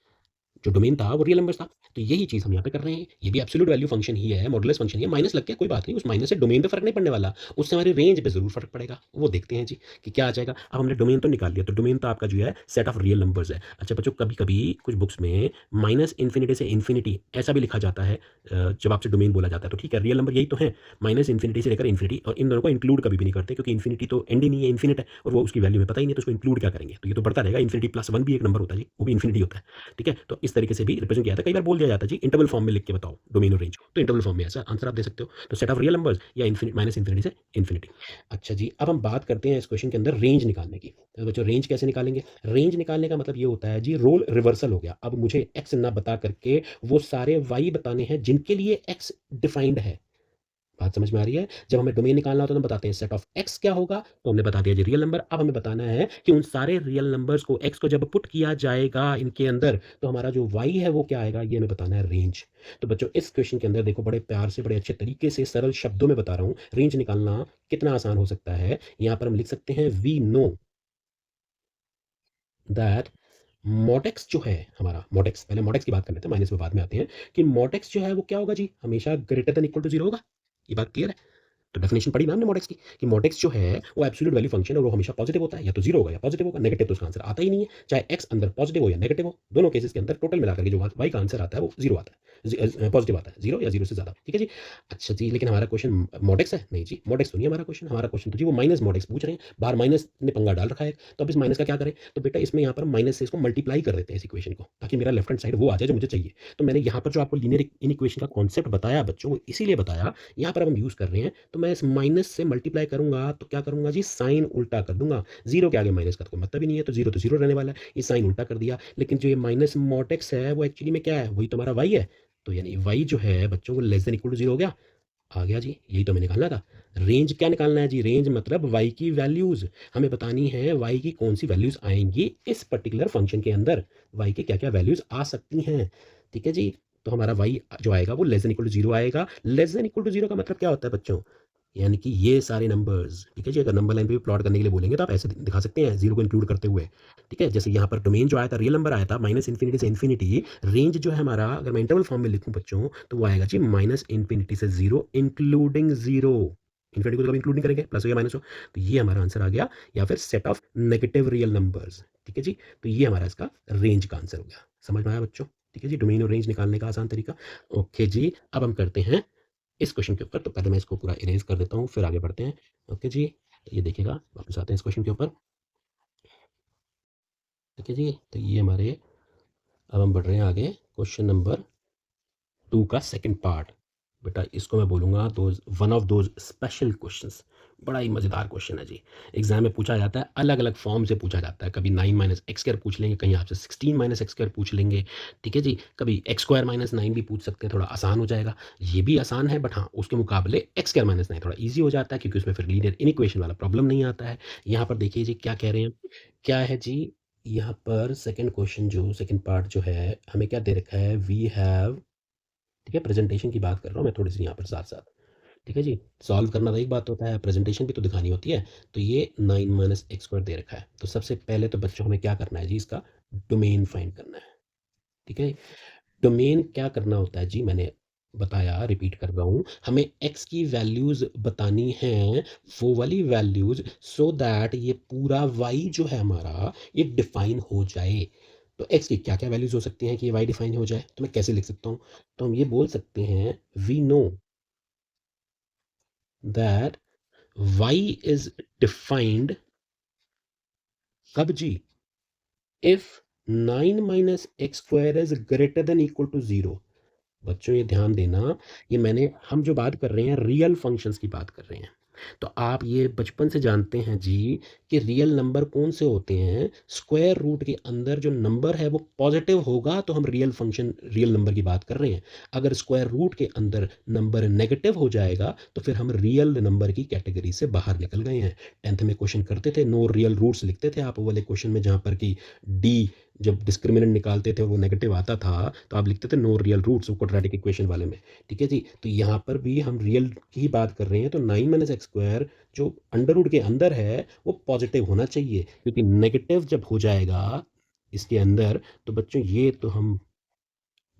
जो डोमेन था वो रियल नंबर्स था। तो यही चीज़ हम यहाँ पे कर रहे हैं। ये भी एब्सोल्यूट वैल्यू फंक्शन ही है, मॉडुलस फंक्शन ही है। माइनस लग गया कोई बात नहीं, उस माइनस से डोमेन पे फर्क नहीं पड़ने वाला, उससे हमारी रेंज पे जरूर फर्क पड़ेगा। वो देखते हैं जी कि क्या आ जाएगा। अब हमने डोमेन तो निकाल लिया, तो डोमेन तो आपका जो है सेट ऑफ रियल नंबर्स है। अच्छा बच्चों, कभी कभी कुछ बुक्स में माइनस इन्फिनिटी से इन्फिनिटी ऐसा भी लिखा जाता है जब आपसे डोमेन बोला जाता है। तो ठीक है, रियल नंबर यही तो है, माइनस इन्फिनिटी से लेकर इन्फिनिटी। और इन दोनों को इंक्लूड कभी भी नहीं करते, क्योंकि इन्फिनिटी तो एंड ही नहीं है, इन्फिनिट है और वो उसकी वैल्यू में पता ही नहीं, तो उसको इंक्लूड क्या करेंगे। तो ये तो बढ़ता रहेगा, इन्फिनिटी प्लस वन भी एक नंबर होता है जी, वो भी इन्फिनिटी होता है, ठीक है। तो इस तरीके से भी रिप्रेजेंट किया जाता है। कई बार बोल दिया जाता है जी इंटरवल फॉर्म में लिख के बताओ डोमेन और रेंज को, तो इंटरवल फॉर्म में ऐसा आंसर आप दे सकते हो। तो सेट ऑफ रियल नंबर्स या इन्फिनिट माइनस इन्फिनिटी से इन्फिनिटी। अच्छा जी, अब हम बात करते हैं इस क्वेश्चन के अंदर रेंज निकालने की। तो बच्चों रेंज कैसे निकालेंगे। रेंज निकालने का मतलब ये होता है जी रोल रिवर्सल हो गया। अब मुझे एक्स ना बता करके वो सारे वाई बताने हैं जिनके लिए एक्स डिफाइंड है। बात समझ में आ रही है। जब हमें डोमेन निकालना होता है तो हम बताते हैं सेट ऑफ एक्स क्या होगा, तो हमने बता दिया जी रियल नंबर। अब हमें बताना है कि उन सारे रियल नंबर्स को एक्स को जब पुट किया जाएगा इनके अंदर, तो हमारा जो वाई है वो क्या आएगा, ये हमें बताना है रेंज। तो बच्चों इस क्वेश्चन के अंदर देखो, बड़े प्यार से बड़े अच्छे तरीके से सरल शब्दों में बता रहा हूँ रेंज निकालना कितना आसान हो सकता है। यहाँ पर हम लिख सकते हैं वी नो दैट मॉडेक्स जो है हमारा, मॉडेक्स पहले मॉडेक्स की बात कर लेते हैं, माइनस में बाद में आते हैं, कि मॉडेक्स जो है वो क्या होगा जी, हमेशा greater than equal to zero होगा। ये बात क्लियर है। तो डेफिनेशन पढ़ी ना हमने मॉडेक्स की, कि मॉडेक्स जो है वो एब्सोल्यूट वैल्यू फंक्शन है और वो हमेशा पॉजिटिव होता है, या तो जीरो होगा या पॉजिटिव होगा। नेगेटिव तो उसका आंसर आता ही नहीं है, चाहे एक्स अंदर पॉजिटिव हो या नेगेटिव हो, दोनों केसेस के अंदर टोटल मिलाकर के जो वाई का आंसर आता है वो जीरो आता है, पॉजिटिव आता है, जीरो या जीरो से ज्यादा, ठीक है जी। अच्छा जी, लेकिन हमारा क्वेश्चन मॉडेक्स है नहीं जी, मॉडेक्स तो नहीं है हमारा क्वेश्चन। हमारा क्वेश्चन तो जी वो माइनस मॉडेक्स पूछ रहे हैं, बाहर माइनस ने पंगा डाल रखा है। तो अब इस माइनस का क्या करें, तो बेटा इसमें यहाँ पर माइनस से इसको मल्टीप्लाई कर देते हैं इस इक्वेशन को, ताकि मेरा लेफ्ट हैंड साइड वो आ जाए जो मुझे चाहिए। तो मैंने यहाँ पर जो आपको लीनियर इन इक्वेशन का कॉन्सेप्ट बताया बच्चों, वो इसीलिए बताया, यहाँ पर हम यूज कर रहे हैं। तो मैं इस माइनस से मल्टीप्लाई करूंगा तो क्या करूंगा जी, साइन उल्टा कर दूंगा। जीरो के आगे माइनस का तो कोई मतलब ही नहीं है, तो जीरो रहने वाला है। ये साइन उल्टा कर दिया, लेकिन जो ये माइनस मॉडेक्स है वो एक्चुअली में क्या है, वही तो हमारा वाई है। तो यानी वाई जो है बच्चों वो less than equal to zero हो गया। आ गया जी, यही तो हमें निकालना था। रेंज क्या निकालना है जी, रेंज मतलब वाई की वैल्यूज हमें बतानी है, वाई की कौन सी वैल्यूज आएंगी इस पर्टिकुलर फंक्शन के अंदर, वाई के क्या क्या वैल्यूज आ सकती हैं, ठीक है जी। तो हमारा वाई जो आएगा वो less than equal to zero आएगा। Less than equal to zero का मतलब क्या होता है बच्चों, यानी कि ये सारे नंबर्स, ठीक है जी। अगर नंबर लाइन पे भी प्लॉट करने के लिए बोलेंगे तो आप ऐसे दिखा सकते हैं जीरो को इंक्लूड करते हुए, ठीक है। जैसे यहाँ पर डोमेन जो आया था रियल नंबर आया था माइनस इन्फिनिटी से इन्फिनिटी। रेंज जो है हमारा, अगर मैं इंटरवल फॉर्म में लिखूं बच्चों, तो वो आएगा जी माइनस इन्फिनिटी से जीरो इंक्लूडिंग जीरो। इन्फिनिटी को तो कभी इंक्लूड नहीं करेंगे, प्लस हो या माइनस हो। तो ये हमारा आंसर आ गया, या फिर set of negative real numbers, ठीक है जी। तो ये हमारा इसका रेंज का आंसर हो गया। समझ में आया बच्चों, ठीक है जी, डोमेन और रेंज निकालने का आसान तरीका। ओके जी, अब हम करते हैं इस क्वेश्चन के ऊपर। तो पहले मैं इसको पूरा इरेज कर देता हूँ, फिर आगे बढ़ते हैं। ओके जी, ये देखिएगा, वापस आते हैं इस क्वेश्चन के ऊपर। ठीक है जी, तो ये हमारे, अब हम बढ़ रहे हैं आगे, क्वेश्चन नंबर 2 का सेकंड पार्ट। बेटा इसको मैं बोलूँगा those one of those special questions. बड़ा ही मज़ेदार क्वेश्चन है जी। एग्जाम में पूछा जाता है, अलग अलग फॉर्म से पूछा जाता है। कभी 9 माइनस एक्स स्क्वायर पूछ लेंगे, कहीं आपसे 16 माइनस एक्स स्क्वायर पूछ लेंगे, ठीक है जी। कभी एक्स स्क्वायर माइनस 9 भी पूछ सकते हैं, थोड़ा आसान हो जाएगा। ये भी आसान है, बट हाँ उसके मुकाबले एक्स स्क्वायर माइनस 9 थोड़ा ईजी हो जाता है, क्योंकि उसमें फिर लीनियर इनिक्वेशन वाला प्रॉब्लम नहीं आता है। यहाँ पर देखिए जी क्या कह रहे हैं, क्या है जी, यहाँ पर सेकंड क्वेश्चन जो सेकंड पार्ट जो है, हमें क्या दे रखा है, वी हैव, ठीक है, प्रेजेंटेशन की बात कर रहा हूँ मैं थोड़ी सी यहाँ पर साथ साथ, ठीक है जी। सॉल्व करना तो एक बात होता है, प्रेजेंटेशन भी तो दिखानी होती है। तो ये 9 माइनस एक्स स्क्वायर दे रखा है, तो सबसे पहले तो बच्चों हमें क्या करना है जी, इसका डोमेन फाइंड करना है, ठीक है। डोमेन क्या करना होता है जी, मैंने बताया, रिपीट कर रहा हूँ, हमें एक्स की वैल्यूज बतानी है, वो वाली वैल्यूज, सो दैट ये पूरा वाई जो है हमारा ये डिफाइन हो जाए। तो एक्स की क्या क्या वैल्यूज हो सकती हैं कि ये वाई डिफाइन हो जाए, तो मैं कैसे लिख सकता हूँ, तो हम ये बोल सकते हैं we know that y is defined कब जी, if 9 minus x square is greater than equal to zero. बच्चों ये ध्यान देना, ये मैंने, हम जो बात कर रहे हैं रियल फंक्शंस की बात कर रहे हैं। तो आप ये बचपन से जानते हैं जी कि रियल नंबर कौन से होते हैं। स्क्वायर रूट के अंदर जो नंबर है वो पॉजिटिव होगा तो हम रियल नंबर की बात कर रहे हैं। अगर स्क्वायर रूट के अंदर नंबर नेगेटिव हो जाएगा तो फिर हम रियल नंबर की कैटेगरी से बाहर निकल गए हैं। 10th में क्वेश्चन करते थे, नो रियल रूट्स लिखते थे आप वो वाले क्वेश्चन में, जहाँ पर कि डी जब डिस्क्रिमिनेंट निकालते थे और वो नेगेटिव आता था तो आप लिखते थे नो रियल रूट्स, वो क्वाड्रेटिक इक्वेशन वाले में। ठीक है जी, तो यहाँ पर भी हम रियल की ही बात कर रहे हैं, तो 9 - x² जो अंडर रूट के अंदर है वो पॉजिटिव होना चाहिए, क्योंकि नेगेटिव जब हो जाएगा इसके अंदर तो बच्चों ये तो हम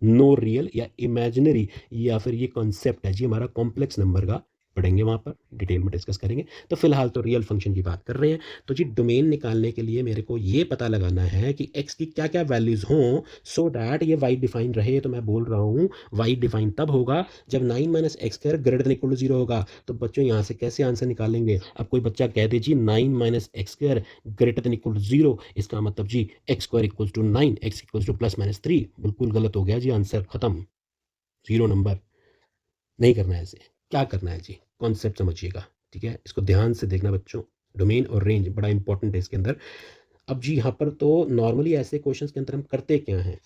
नो रियल या इमेजिनरी या फिर ये कॉन्सेप्ट है जी हमारा कॉम्प्लेक्स नंबर का, पढ़ेंगे वहाँ पर डिटेल में डिस्कस करेंगे। तो फिलहाल तो रियल फंक्शन की बात कर रहे हैं। तो जी डोमेन निकालने के लिए मेरे को ये पता लगाना है कि एक्स की क्या क्या वैल्यूज़ हों सो दैट ये वाई डिफाइन रहे। तो मैं बोल रहा हूँ वाई डिफाइन तब होगा जब 9 - x² greater than equal to 0 होगा। तो बच्चों यहाँ से कैसे आंसर निकालेंगे? अब कोई बच्चा कह दे जी 9 - x² greater than equal to 0, इसका मतलब जी x² equal to 9, x equal to +-3, बिल्कुल गलत हो गया जी, आंसर खत्म, 0 नंबर। नहीं करना है ऐसे। क्या करना है जी, कॉन्सेप्ट समझिएगा। ठीक है, इसको ध्यान से देखना बच्चों। डोमेन और रेंज बड़ा इंपॉर्टेंट है इसके अंदर। अब जी यहाँ पर तो नॉर्मली ऐसे क्वेश्चंस के अंदर हम करते क्या हैं,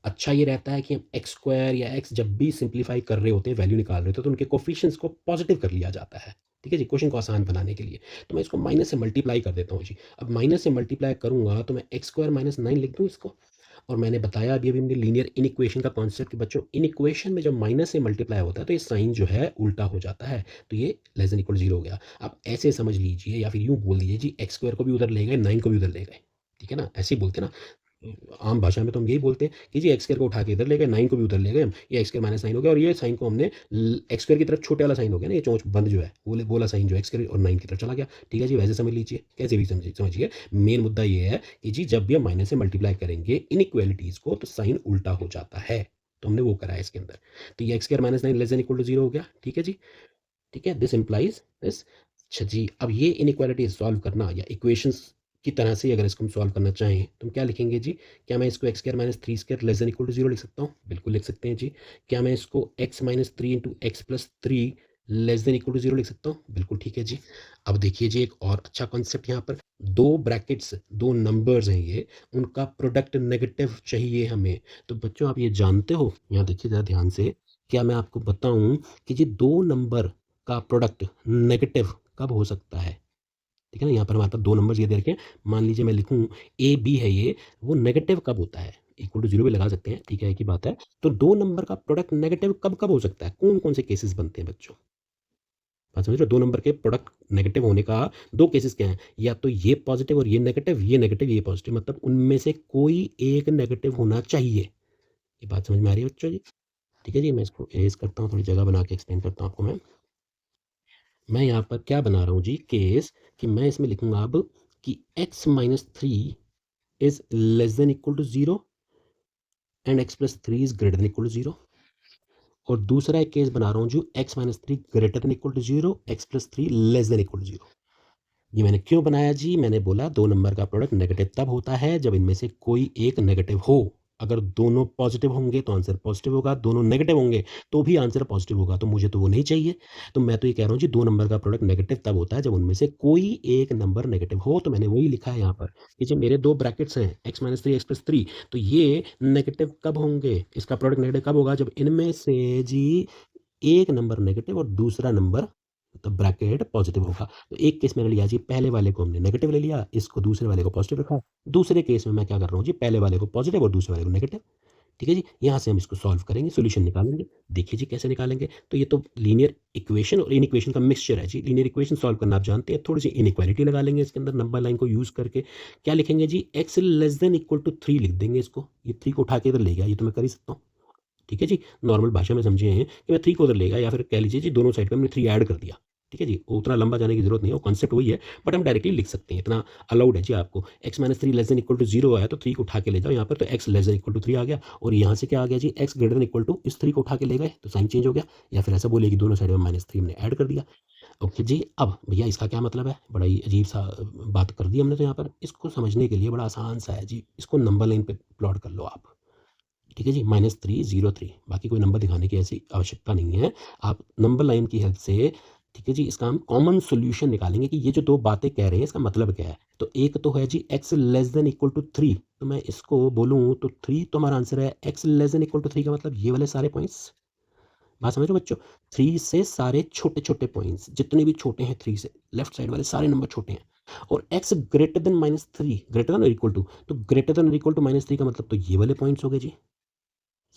अच्छा ये रहता है कि हम x² या x जब भी सिंप्लीफाई कर रहे होते हैं, वैल्यू निकाल रहे होते हैं, तो उनके कोफिशिएंट्स को पॉजिटिव कर लिया जाता है। ठीक है जी, क्वेश्चन को आसान बनाने के लिए। तो मैं इसको माइनस से मल्टीप्लाई कर देता हूँ जी। अब माइनस से मल्टीप्लाई करूंगा तो मैं x² - 9 लिख दूँ इसको। और मैंने बताया अभी हमने लीनियर इनइक्वेशन का कॉन्सेप्ट कि बच्चों इनइक्वेशन में जब माइनस से मल्टीप्लाई होता है तो ये साइन जो है उल्टा हो जाता है, तो ये लेस देन इक्वल 0 हो गया। आप ऐसे समझ लीजिए या फिर यूँ बोल दीजिए जी x² को भी उधर ले गए, 9 को भी उधर ले गए। ठीक है ना, ऐसे ही बोलते हैं ना। आम भाषा में तो हम यही बोलते हैं कि जी x² को उठा के इधर ले गए, 9 को भी उधर ले गए हम, ये x² - 9 हो गया, और ये साइन को हमने x² की तरफ छोटे वाला साइन हो गया ना, ये चोंच बंद जो है वो बोला साइन जो x² और 9 की तरफ चला गया। ठीक है जी, वैसे समझ लीजिए, कैसे भी समझिए। मेन मुद्दा ये है कि जी जब भी हम माइनस से मल्टीप्लाई करेंगे इनइक्वालिटीज को तो साइन उल्टा हो जाता है, तो हमने वो करा है इसके अंदर। तो ये x² - 9 less than equal to 0 हो गया। ठीक है जी, ठीक है, दिस इंप्लाइज दिस। अच्छा जी, अब ये इनइक्वालिटी सॉल्व करना या इक्वेशंस की तरह से अगर इसको हम सॉल्व करना चाहें तो हम क्या लिखेंगे जी? क्या मैं इसको x² - 3² less than equal to 0 लिख सकता हूँ? बिल्कुल लिख सकते हैं जी। क्या मैं इसको x - 3 into x plus 3 less than equal to 0 लिख सकता हूँ? बिल्कुल ठीक है जी। अब देखिए जी एक और अच्छा कॉन्सेप्ट यहाँ पर, दो ब्रैकेट्स, दो नंबर्स हैं ये, उनका प्रोडक्ट नेगेटिव चाहिए हमें। तो बच्चों आप ये जानते हो, यहाँ देखिए ज़रा ध्यान से, क्या मैं आपको बताऊँ कि जी दो नंबर का प्रोडक्ट नेगेटिव कब हो सकता है? ठीक है ना, यहाँ पर हमारे पास दो नंबर्स ये दे रखे हैं। मान लीजिए मैं लिखूँ ए बी है ये, वो नेगेटिव कब होता है? इक्वल टू 0 भी लगा सकते हैं, ठीक है, एक ही बात है। तो दो नंबर का प्रोडक्ट नेगेटिव कब-कब हो सकता है? कौन-कौन से केसेस बनते हैं बच्चों? बात समझ रहे हो? दो नंबर के प्रोडक्ट नेगेटिव होने का दो केसेस क्या हैं? या तो ये पॉजिटिव और ये नेगेटिव, ये पॉजिटिव, मतलब उनमें से कोई एक नेगेटिव होना चाहिए। ये बात समझ में आ रही है बच्चों जी? ठीक है जी, मैं इसको इरेज़ करता हूँ, थोड़ी जगह बना के एक्सप्लेन करता हूँ आपको मैं। मैं यहाँ पर क्या बना रहा हूँ जी केस, कि मैं इसमें लिखूँगा अब कि x - 3 is less than equal to 0 and x plus 3 is greater than equal to 0। और दूसरा एक केस बना रहा हूँ जो x - 3 greater than equal to 0, x plus 3 less than equal to 0। ये मैंने क्यों बनाया जी? मैंने बोला दो नंबर का प्रोडक्ट नेगेटिव तब होता है जब इनमें से कोई एक नेगेटिव हो। अगर दोनों पॉजिटिव होंगे तो आंसर पॉजिटिव होगा, दोनों नेगेटिव होंगे तो भी आंसर पॉजिटिव होगा, तो मुझे तो वो नहीं चाहिए। तो मैं तो ये कह रहा हूँ जी दो नंबर का प्रोडक्ट नेगेटिव तब होता है जब उनमें से कोई एक नंबर नेगेटिव हो। तो मैंने वही लिखा है यहाँ पर कि जो मेरे दो ब्रैकेट्स हैं x - 3 x प्लस 3, तो ये नेगेटिव कब होंगे? इसका प्रोडक्ट नेगेटिव कब होगा? जब इनमें से जी एक नंबर नेगेटिव और दूसरा नंबर मतलब ब्रैकेट पॉजिटिव होगा। तो एक केस मैंने लिया जी, पहले वाले को हमने नेगेटिव ले लिया, इसको दूसरे वाले को पॉजिटिव रखा। दूसरे केस में मैं क्या कर रहा हूँ जी, पहले वाले को पॉजिटिव और दूसरे वाले को नेगेटिव। ठीक है जी, यहाँ से हम इसको सॉल्व करेंगे, सॉल्यूशन निकालेंगे। देखिए जी कैसे निकालेंगे। तो ये तो लीनियर इक्वेशन और इनइक्वेशन का मिक्सचर है जी। लीनियर इक्वेशन सॉल्व करना आप जानते हैं, थोड़ी सी इनइक्वालिटी लगा लेंगे इसके अंदर नंबर लाइन को यूज़ करके। क्या लिखेंगे जी, x less than equal to 3 लिख देंगे इसको। ये 3 को उठा के इधर ले गया, ये तो मैं कर ही सकता हूँ। ठीक है जी, नॉर्मल भाषा में समझे हैं कि मैं 3 को उधर ले गया, या फिर कह लीजिए जी दोनों साइड पे हमने 3 ऐड कर दिया। ठीक है जी, उतना लंबा जाने की ज़रूरत नहीं है, वो कॉन्सेप्ट वही है, बट हम डायरेक्टली लिख सकते हैं, इतना अलाउड है जी आपको। x - 3 less than equal to 0 आया तो 3 को उठा के ले जाओ यहाँ पर, तो x less than equal to 3 आ गया। और यहाँ से क्या आ गया जी, x greater than equal to, इस 3 को उठा के ले गए तो साइन चेंज हो गया। या फिर ऐसा बोलिए कि दोनों साइड में -3 हमने ऐड कर दिया। ओके जी, अब भैया इसका क्या मतलब है? बड़ा ही अजीब सा बात कर दी हमने तो यहाँ पर। इसको समझने के लिए बड़ा आसान सा है जी, इसको नंबर लाइन पे प्लॉट कर लो आप। ठीक है जी, -3 0 3, बाकी कोई नंबर दिखाने की ऐसी आवश्यकता नहीं है। आप नंबर लाइन की हेल्प से ठीक है जी, इसका हम कॉमन सॉल्यूशन निकालेंगे कि ये जो दो बातें कह रहे हैं इसका मतलब क्या है। तो एक तो है जी x less than equal to 3, तो मैं इसको बोलूँ तो 3 तो हमारा आंसर है। x less than equal to 3 का मतलब ये वाले सारे पॉइंट्स, बात समझ रहे हो बच्चों। 3 से सारे छोटे छोटे पॉइंट्स जितने भी छोटे हैं 3 से, लेफ्ट साइड वाले सारे नंबर छोटे हैं। और x greater than -3, greater than equal to, तो ग्रेटर देन इक्वल टू -3 का मतलब तो ये वाले पॉइंट्स हो गए जी,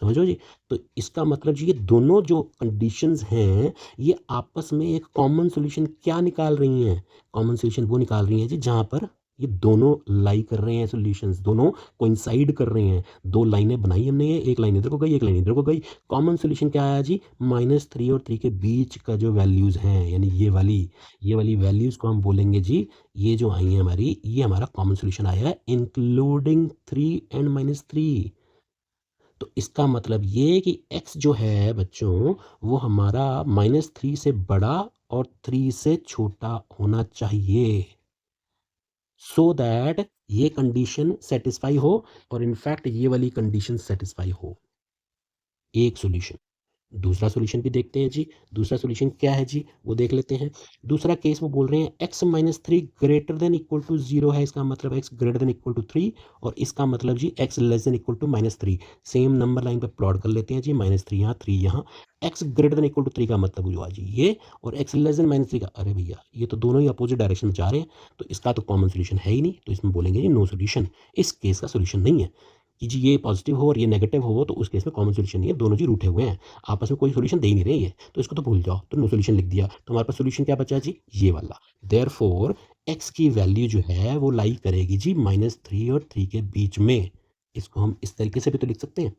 समझ रहे हो जी। तो इसका मतलब जी ये दोनों जो कंडीशंस हैं ये आपस में एक कॉमन सॉल्यूशन क्या निकाल रही हैं, कॉमन सॉल्यूशन वो निकाल रही हैं जी जहाँ पर ये दोनों लाई कर रहे हैं, सॉल्यूशंस दोनों कोइंसाइड कर रहे हैं। दो लाइनें बनाई हमने, ये एक लाइन इधर को गई एक लाइन इधर को गई, कॉमन सॉल्यूशन क्या आया जी, -3 और 3 के बीच का जो वैल्यूज हैं, यानी ये वाली वैल्यूज को हम बोलेंगे जी, ये जो आई हैं हमारी, ये हमारा कॉमन सॉल्यूशन आया है इंक्लूडिंग 3 एंड -3। तो इसका मतलब ये कि x जो है बच्चों वो हमारा -3 से बड़ा और 3 से छोटा होना चाहिए, सो दैट ये कंडीशन सेटिस्फाई हो और इनफैक्ट ये वाली कंडीशन सेटिस्फाई हो। एक सॉल्यूशन। दूसरा सॉल्यूशन भी देखते हैं जी। दूसरा सॉल्यूशन क्या है जी, वो देख लेते हैं। दूसरा केस वो बोल रहे हैं x -3 greater than equal to 0 है, इसका मतलब x greater than equal to 3, और इसका मतलब जी x less than equal to -3। Same number line पे प्लॉट कर लेते हैं जी, -3 यहाँ 3 यहाँ। x greater than equal to 3 का मतलब हुआ जी ये, और x लेस देन -3 का, अरे भैया ये तो दोनों ही अपोजिट डायरेक्शन में जा रहे हैं, तो इसका तो कॉमन सोल्यूशन है ही नहीं, तो इसमें बोलेंगे जी नो सोल्यूशन। इस केस का सोल्यूशन नहीं है कि जी ये पॉजिटिव हो और ये नेगेटिव हो, तो उस केस में कॉमन सोल्यूशन नहीं है, दोनों जी रूठे हुए हैं, आपस में कोई सोल्यूशन दे ही नहीं रहे ये, तो इसको तो भूल जाओ, तो नो सोल्यूशन लिख दिया। तो हमारे पास सोल्यूशन क्या बचा जी, ये वाला। देयरफॉर x की वैल्यू जो है वो लाई करेगी जी -3 और 3 के बीच में। इसको हम इस तरीके से भी तो लिख सकते हैं,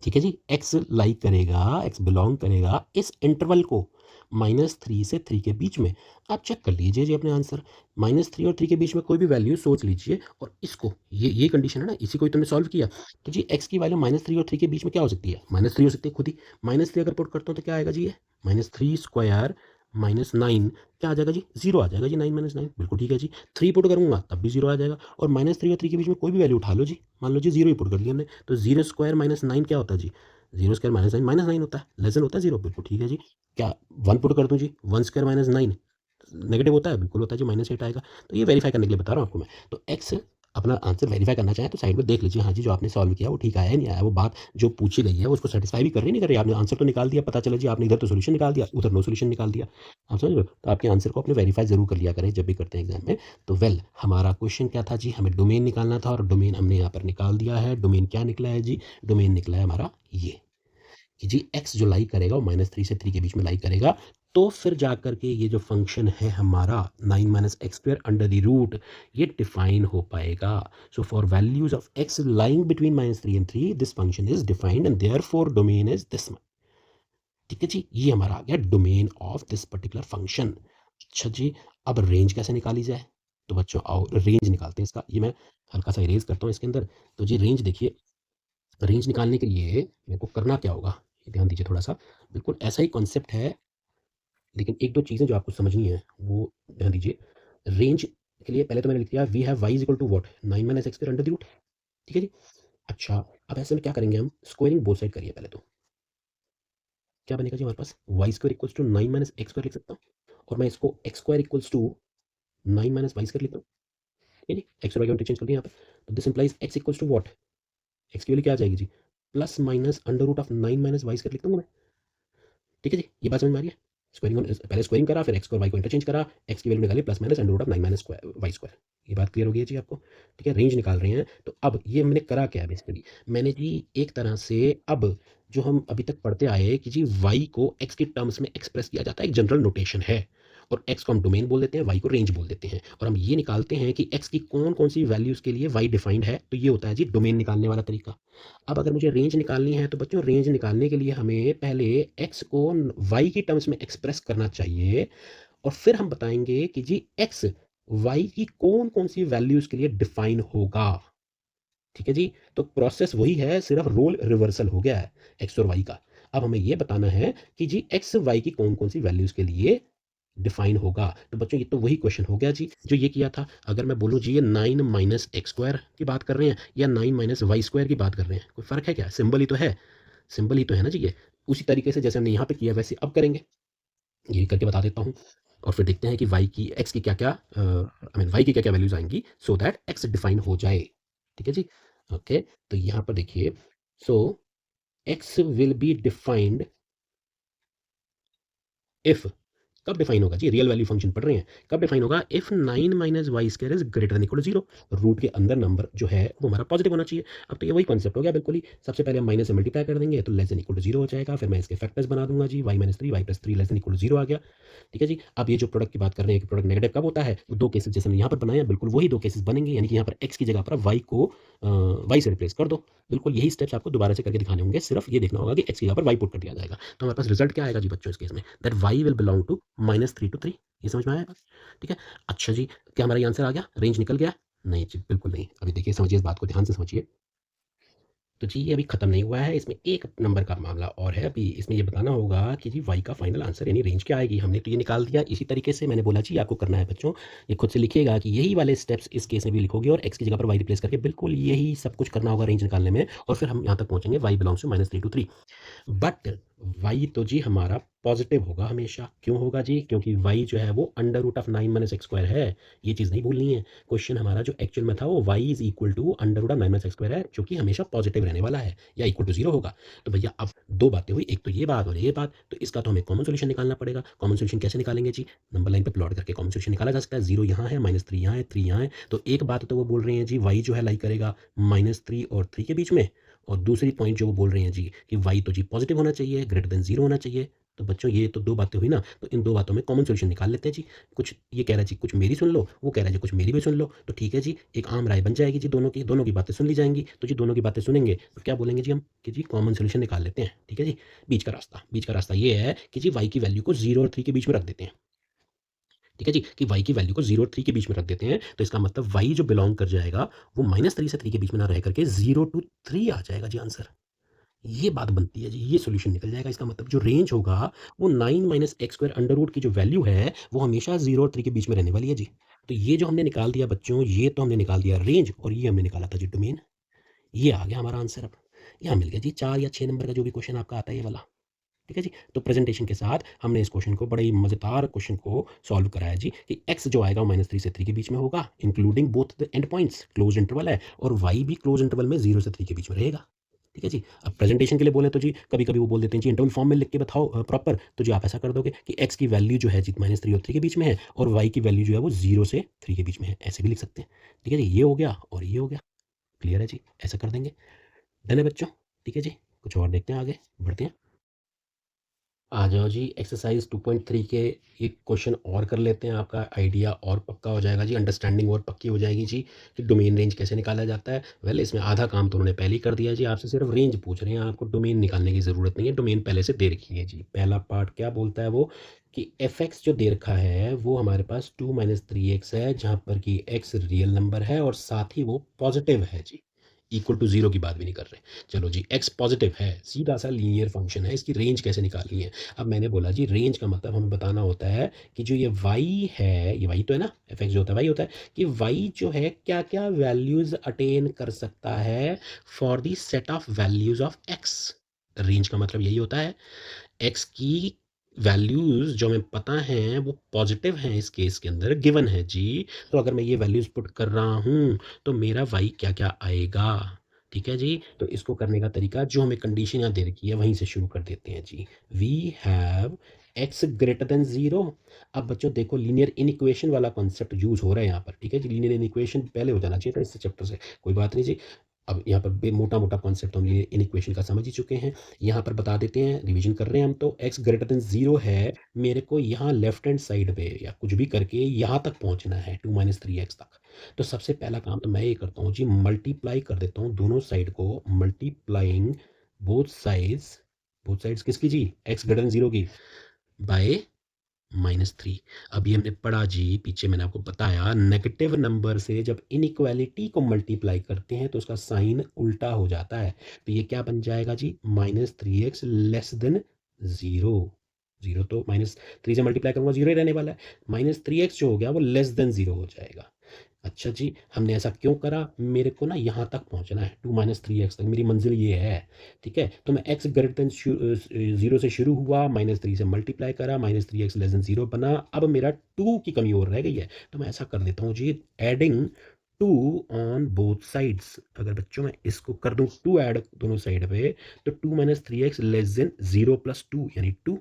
ठीक है जी। x लाई करेगा, x बिलोंग करेगा इस इंटरवल को -3 से 3 के बीच में। आप चेक कर लीजिए जी अपने आंसर, -3 और 3 के बीच में कोई भी वैल्यू सोच लीजिए, और इसको ये कंडीशन है ना, इसी को ही तुमने सॉल्व किया। तो जी x की वैल्यू -3 और 3 के बीच में क्या हो सकती है, -3 हो सकती है खुद ही। -3 अगर पुट करता हूँ तो क्या आएगा जी, ये -3 स्क्वायर -9 क्या आ जाएगा जी, 0 आ जाएगा जी, 9 - 9 बिल्कुल ठीक है जी। 3 पुट करूँगा तब भी 0 आ जाएगा, और -3 और 3 के बीच में कोई भी वैल्यू उठा लो जी, मान लो जी 0 ही पुट कर लिया हमने, तो 0 स्क्वायर -9 क्या होता है जी, 0 स्क्वायर -9 होता है, लेस देन होता है 0, बिल्कुल ठीक है जी। क्या 1 पुट कर दूँ जी, 1 स्क्वायर -9 नेगेटिव होता है, बिल्कुल होता है जी, -8 आएगा। तो ये वेरीफाई करने के लिए बता रहा हूँ आपको मैं। तो एक्स अपना आंसर वेरीफाई करना चाहें तो साइड में देख लीजिए, हाँ जी जो आपने सॉल्व किया वो ठीक आया है नहीं आया, वो बात जो पूछी गई है वो उसको सेटिस्फाई भी कर रही नहीं कर रही। आपने आंसर तो निकाल दिया, पता चला जी आपने इधर तो सोल्यूशन निकाल दिया, उधर नो सोल्यूशन निकाल दिया, आप समझ रहे हो। तो आपके आंसर को अपने वेरीफाई जरूर कर लिया करें जब भी करते हैं एग्जाम में। तो वेल हमारा क्वेश्चन क्या था जी, हमें डोमेन निकालना था, और डोमेन हमने यहाँ पर निकाल दिया है। डोमेन क्या निकला है जी, डोमेन निकला है हमारा ये कि जी x जो लाई करेगा वो -3 से 3 के बीच में लाई करेगा, तो फिर जाकर के ये जो फंक्शन है हमारा 9 - x² अंडर द रूट, ये डिफाइन हो पाएगा। So for values of x lying between -3 and 3 this function is defined and therefore domain is this. ठीक है जी, ये हमारा आ गया domain of this particular function. अच्छा जी, अब रेंज कैसे निकाली जाए, तो बच्चों आओ रेंज निकालते हैं इसका। ये मैं हल्का सा इरेज करता हूँ इसके अंदर। तो जी रेंज देखिए, रेंज निकालने के लिए मेरे को करना क्या होगा, ध्यान दीजिए थोड़ा सा, बिल्कुल ऐसा ही कॉन्सेप्ट है, लेकिन एक दो चीज़ें जो आपको समझनी है वो ध्यान दीजिए। रेंज के लिए पहले तो मैंने लिख दिया we have y is equal to what, 9 - x² under the root, ठीक है जी। अच्छा, अब ऐसे में क्या करेंगे हम, स्क्वायरिंग बोथ साइड करिए पहले तो, क्या बनेगा जी हमारे पास, y square equals to 9 - x² लिख सकता हूँ, और मैं इसको x square equals to 9 - y² लिखता हूँ, ठीक है जी। एक्स और वाई को इंटरचेंज कर दिया यहाँ पे, तो this implies x equals to what, x की वैल्यू क्या आ जाएगी जी, plus minus under root of 9 - y² लिख दूंगा मैं, ठीक है जी। ये बात समझ में आ रही है। स्क्वायरिंग, पहले स्क्वायरिंग करा, फिर एक्स और वाई को इंटरचेंज करा, एक्स की वैल्यू निकाली plus minus under root of 9 - y square. ये बात क्लियर हो गई है जी आपको, ठीक है। रेंज निकाल रहे हैं, तो अब ये मैंने करा क्या है बेसिकली, मैंने जी एक तरह से अब जो हम अभी तक पढ़ते आए हैं कि जी वाई को एक्स के टर्म्स में एक्सप्रेस किया जाता है, एक जनरल नोटेशन है, और एक्स को हम डोमेन बोल देते हैं, वाई को रेंज बोल देते हैं, और हम ये निकालते हैं कि एक्स की कौन कौन सी वैल्यूज़ के लिए वाई डिफाइंड है, तो ये होता है जी डोमेन निकालने वाला तरीका। अब अगर मुझे रेंज निकालनी है तो बच्चों रेंज निकालने के लिए हमें पहले x को y की टर्म्स में एक्सप्रेस करना चाहिए, और फिर हम बताएंगे कि जी x y की कौन कौन सी वैल्यूज के लिए डिफाइन होगा, ठीक है जी। तो प्रोसेस वही है, सिर्फ रोल रिवर्सल हो गया है x और y का। अब हमें यह बताना है कि जी x y की कौन कौन सी वैल्यूज के लिए डिफाइन होगा। तो बच्चों ये तो वही क्वेश्चन हो गया जी जो ये किया था। अगर मैं बोलूँ जी ये 9 - x² की बात कर रहे हैं या 9 - y² की बात कर रहे हैं, कोई फर्क है क्या, सिंबल ही तो है, सिंबल ही तो है ना जी। ये उसी तरीके से जैसे हमने यहाँ पे किया वैसे अब करेंगे, ये करके बता देता हूँ और फिर देखते हैं कि वाई की एक्स की क्या क्या आई मीन वाई की क्या क्या वैल्यूज आएंगी सो दैट एक्स डिफाइन हो जाए। ठीक है जी। ओके, तो यहाँ पर देखिए, so x will be defined if, कब डिफाइन होगा जी, रियल वैल्यू फंक्शन पढ़ रहे हैं, कब डिफाइन होगा, if 9 minus y square is greater than equal to 0, root के अंदर नंबर जो है वो हमारा पॉजिटिव होना चाहिए। अब तो ये वही कॉन्सेप्ट हो गया बिल्कुल ही, सबसे पहले हम माइनस से मल्टीप्लाई कर देंगे तो लेस देन इक्वल टू 0 हो जाएगा, फिर मैं इसके फैक्टर्स बना दूंगा जी, y minus 3 y plus 3 less than equal to 0 आ गया। ठीक है जी। अब ये जो प्रोडक्ट की बात कर रहे हैं कि प्रोडक्ट नेगेटिव कब होता है, दो केसेस जैसे हमने यहाँ पर बनाया बिल्कुल वही दो केसेस बनेंगे, यानी कि यहाँ पर एक्स की जगह पर वाई को वाई से रिप्लेस कर दो। बिल्कुल यही स्टेप्स आपको दोबारा से करके दिखाने होंगे, सिर्फ ये देखना होगा कि एक्स की जगह पर वाई पुट कर दिया जाएगा, तो हमारे पास रिजल्ट क्या आएगा जी बच्चों इस केस में, that y will belong to -3 to 3। ये समझ में आया बस? ठीक है। अच्छा जी, क्या हमारा ये आंसर आ गया, रेंज निकल गया? नहीं जी, बिल्कुल नहीं। अभी देखिए, समझिए इस बात को, ध्यान से समझिए। तो जी ये अभी खत्म नहीं हुआ है, इसमें एक नंबर का मामला और है। अभी इसमें ये बताना होगा कि जी वाई का फाइनल आंसर यानी रेंज क्या आएगी। हमने तो ये निकाल दिया, इसी तरीके से मैंने बोला जी आपको करना है बच्चों, ये खुद से लिखिएगा कि यही वाले स्टेप्स इस केस में भी लिखोगे और एक्स की जगह पर वाई रिप्लेस करके बिल्कुल यही सब कुछ करना होगा रेंज निकालने में, और फिर हम यहाँ तक पहुँचेंगे y belongs to -3 to 3। But y तो जी हमारा पॉजिटिव होगा हमेशा। क्यों होगा जी? क्योंकि वाई जो है वो under root of 9 minus x square है। ये चीज़ नहीं भूलनी है। क्वेश्चन हमारा जो एक्चुअल में था वो y is equal to under root of 9 minus x square है, जो कि हमेशा पॉजिटिव रहने वाला है या इक्वल टू 0 होगा। तो भैया अब दो बातें हुई, एक तो ये बात और ये बात, तो इसका तो हमें कॉमन सोल्यूशन निकालना पड़ेगा। कॉमन सोल्यूशन कैसे निकालेंगे जी? नंबर लाइन पे प्लॉट करके कॉमन सोल्यूशन निकाला जा सकता है। 0 यहाँ है, -3 यहाँ है, 3 यहाँ है। तो एक बात तो वो बोल रहे हैं जी वाई जो है लाई करेगा -3 और 3 के बीच में, और दूसरी पॉइंट जो वो बोल रहे हैं जी कि वाई तो जी पॉजिटिव होना चाहिए, ग्रेटर देन 0 होना चाहिए। तो बच्चों ये तो दो बातें हुई ना, तो इन दो बातों में कॉमन सॉल्यूशन निकाल लेते हैं जी। कुछ ये कह रहा है जी कुछ मेरी सुन लो, वो कह रहा है जी कुछ मेरी भी सुन लो, तो ठीक है जी, एक आम राय बन जाएगी जी, दोनों की बातें सुन ली जाएंगी। तो जी दोनों की बातें सुनेंगे तो क्या बोलेंगे जी हम कि जी कॉमन सॉल्यूशन निकाल लेते हैं। ठीक है जी। बीच का रास्ता ये है कि जी वाई की वैल्यू को 0 और 3 के बीच में रख देते हैं। ठीक है जी, कि वाई की वैल्यू को 0 और 3 के बीच में रख देते हैं, तो इसका मतलब वाई जो बिलोंग कर जाएगा वो -3 से 3 के बीच में ना रह करके 0 to 3 आ जाएगा जी आंसर। ये बात बनती है जी, ये सॉल्यूशन निकल जाएगा। इसका मतलब जो रेंज होगा वो 9 minus x square under root की जो वैल्यू है वो हमेशा 0 और 3 के बीच में रहने वाली है जी। तो ये जो हमने निकाल दिया बच्चों, ये तो हमने निकाल दिया रेंज, और ये हमने निकाला था जी डोमेन। ये आ गया हमारा आंसर। अब यहाँ मिल गया जी 4 या 6 नंबर का जो भी क्वेश्चन आपका आता है ये वाला। ठीक है जी। तो प्रेजेंटेशन के साथ हमने इस क्वेश्चन को, बड़े ही मज़ेदार क्वेश्चन को सॉल्व कराया जी, कि एक्स जो आएगा वो -3 से 3 के बीच में होगा, including both the end points, close interval है, और वाई भी क्लोज इंटरवल में 0 से 3 के बीच में रहेगा। ठीक है जी। अब प्रेजेंटेशन के लिए बोले तो जी कभी-कभी वो बोल देते हैं जी इंटरवल फॉर्म में लिख के बताओ प्रॉपर, तो जी आप ऐसा कर दोगे कि एक्स की वैल्यू जो है जी -3 और 3 के बीच में है, और वाई की वैल्यू जो है वो 0 से 3 के बीच में है, ऐसे भी लिख सकते हैं। ठीक है जी, ये हो गया और ये हो गया। क्लियर है जी, ऐसा कर देंगे। डन है बच्चों? ठीक है जी। कुछ और देखते हैं, आगे बढ़ते हैं। आ जाओ जी, एक्सरसाइज 2.3 के एक क्वेश्चन और कर लेते हैं, आपका आइडिया और पक्का हो जाएगा जी, अंडरस्टैंडिंग और पक्की हो जाएगी जी, कि डोमेन रेंज कैसे निकाला जाता है। वेल इसमें आधा काम तो उन्होंने पहले ही कर दिया है जी, आपसे सिर्फ रेंज पूछ रहे हैं, आपको डोमेन निकालने की ज़रूरत नहीं है, डोमेन पहले से दे रखी है जी। पहला पार्ट क्या बोलता है वो, कि एफ एक्स जो दे रखा है वो हमारे पास 2 माइनस 3x है, जहाँ पर कि x रियल नंबर है और साथ ही वो पॉजिटिव है जी, इक्वल टू 0 की बात भी नहीं कर रहे। चलो जी, x पॉजिटिव है, सीधा सा लीनियर फंक्शन है, इसकी रेंज कैसे निकालनी है। अब मैंने बोला जी रेंज का मतलब हमें बताना होता है कि जो ये y है, ये y तो है ना, एफ एक्स जो होता है y होता है, कि y जो है क्या क्या वैल्यूज अटेन कर सकता है for the set of values of x। Range का मतलब यही होता है, x की वैल्यूज जो हमें पता हैं वो पॉजिटिव हैं, इस केस के अंदर गिवन है जी, तो अगर मैं ये वैल्यूज पुट कर रहा हूँ तो मेरा y क्या क्या आएगा। ठीक है जी। तो इसको करने का तरीका, जो हमें कंडीशन यहाँ दे रखी है वहीं से शुरू कर देते हैं जी। We have x greater than 0। अब बच्चों देखो, लीनियर इनइक्वेशन वाला कॉन्सेप्ट यूज हो रहा है यहाँ पर। ठीक है जी, लीनियर इनइक्वेशन पहले हो जाना चाहिए था इस चैप्टर से, कोई बात नहीं जी। अब यहाँ पर मोटा मोटा कॉन्सेप्ट हम लीनियर इनइक्वेशन का समझ ही चुके हैं। यहाँ पर बता देते हैं, रिवीजन कर रहे हैं हम, तो x ग्रेटर देन 0 है, मेरे को यहाँ लेफ्ट हैंड साइड पे या कुछ भी करके यहाँ तक पहुँचना है 2 माइनस 3x तक। तो सबसे पहला काम तो मैं ये करता हूँ जी, मल्टीप्लाई कर देता हूँ दोनों साइड को, मल्टीप्लाइंग बोथ साइड्स किसकी जी, x ग्रेटर देन 0 की, बाय -3। अब ये हमने पढ़ा जी, पीछे मैंने आपको बताया, नेगेटिव नंबर से जब इनइक्वालिटी को मल्टीप्लाई करते हैं तो उसका साइन उल्टा हो जाता है। तो ये क्या बन जाएगा जी, -3x लेस देन 0। 0 तो -3 से मल्टीप्लाई करूंगा 0 ही रहने वाला है, -3x जो हो गया वो लेस देन 0 हो जाएगा। अच्छा जी, हमने ऐसा क्यों करा? मेरे को ना यहाँ तक पहुँचना है 2 - 3x तक, मेरी मंज़िल ये है, ठीक है? तो मैं x ग्रेटर देन 0 से शुरू हुआ, -3 से मल्टीप्लाई करा, -3x लेस देन 0 बना, अब मेरा 2 की कमी और रह गई है। तो मैं ऐसा कर देता हूँ जी, एडिंग 2 ऑन बोथ साइड्स। अगर बच्चों मैं इसको कर दूँ 2 ऐड दोनों साइड पे, तो 2 - 3x लेस देन 0 + 2 यानी 2,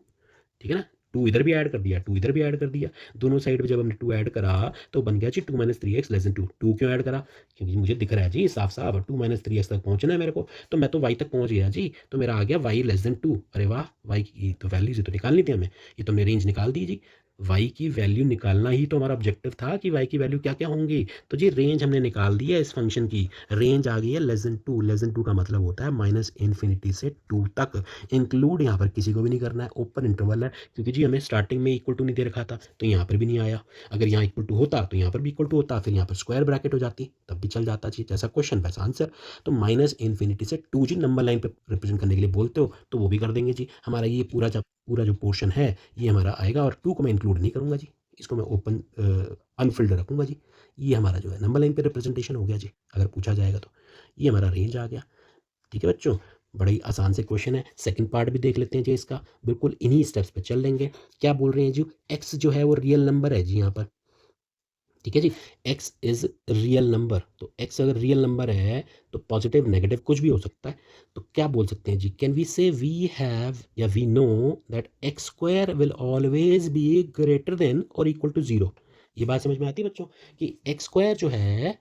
ठीक है ना? 2 इधर भी ऐड कर दिया, 2 इधर भी ऐड कर दिया। दोनों साइड पे जब हमने 2 ऐड करा तो बन गया जी 2 - 3x लेस देन 2। 2 क्यों ऐड करा? क्योंकि मुझे दिख रहा है जी साफ-साफ 2 - 3x तक पहुँचना है मेरे को, तो मैं तो y तक पहुँच गया जी। तो मेरा आ गया y लेस देन 2। अरे वाह! y की तो वैल्यूज़ तो निकालनी थी हमें। ये तो हमने रेंज निकाल दी जी। y की वैल्यू निकालना ही तो हमारा ऑब्जेक्टिव था कि y की वैल्यू क्या-क्या होंगी। तो जी रेंज हमने निकाल दी है इस फ़ंक्शन की। रेंज आ गई है लेस देन 2। लेस देन 2 का मतलब होता है -इन्फिनिटी से 2 तक। इंक्लूड यहाँ पर किसी को भी नहीं करना है, ओपन इंटरवल है, क्योंकि जी हमें स्टार्टिंग में इक्वल टू नहीं दे रखा था, तो यहाँ पर भी नहीं आया। अगर यहाँ इक्वल टू होता तो यहाँ पर भी इक्वल टू होता, फिर यहाँ पर स्क्वायर ब्रैकेट हो जाती, तब भी चल जाता जी। जैसा क्वेश्चन वैसा आंसर। तो -इन्फिनिटी से 2 जी नंबर लाइन पे रिप्रेजेंट करने के लिए बोलते हो तो वो भी कर देंगे जी। हमारा ये पूरा जो पोर्शन है ये हमारा आएगा, और 2 को मैं इंक्लूड नहीं करूँगा जी, इसको मैं ओपन अनफिल्ड रखूँगा जी। ये हमारा जो है नंबर लाइन पे रिप्रेजेंटेशन हो गया जी, अगर पूछा जाएगा तो। ये हमारा रेंज आ गया। ठीक है बच्चों, बड़ा ही आसान से क्वेश्चन है। सेकंड पार्ट भी देख लेते हैं जी इसका, बिल्कुल इन्हीं स्टेप्स पे चल लेंगे। क्या बोल रहे हैं जी, एक्स जो है वो रियल नंबर है जी यहाँ पर, ठीक है जी। एक्स इज रियल नंबर, तो एक्स अगर रियल नंबर है तो पॉजिटिव नेगेटिव कुछ भी हो सकता है। तो क्या बोल सकते हैं जी, can we say we have या we know that x square will always be greater than और इक्वल टू 0। ये बात समझ में आती है बच्चों कि एक्स स्क्वायर जो है,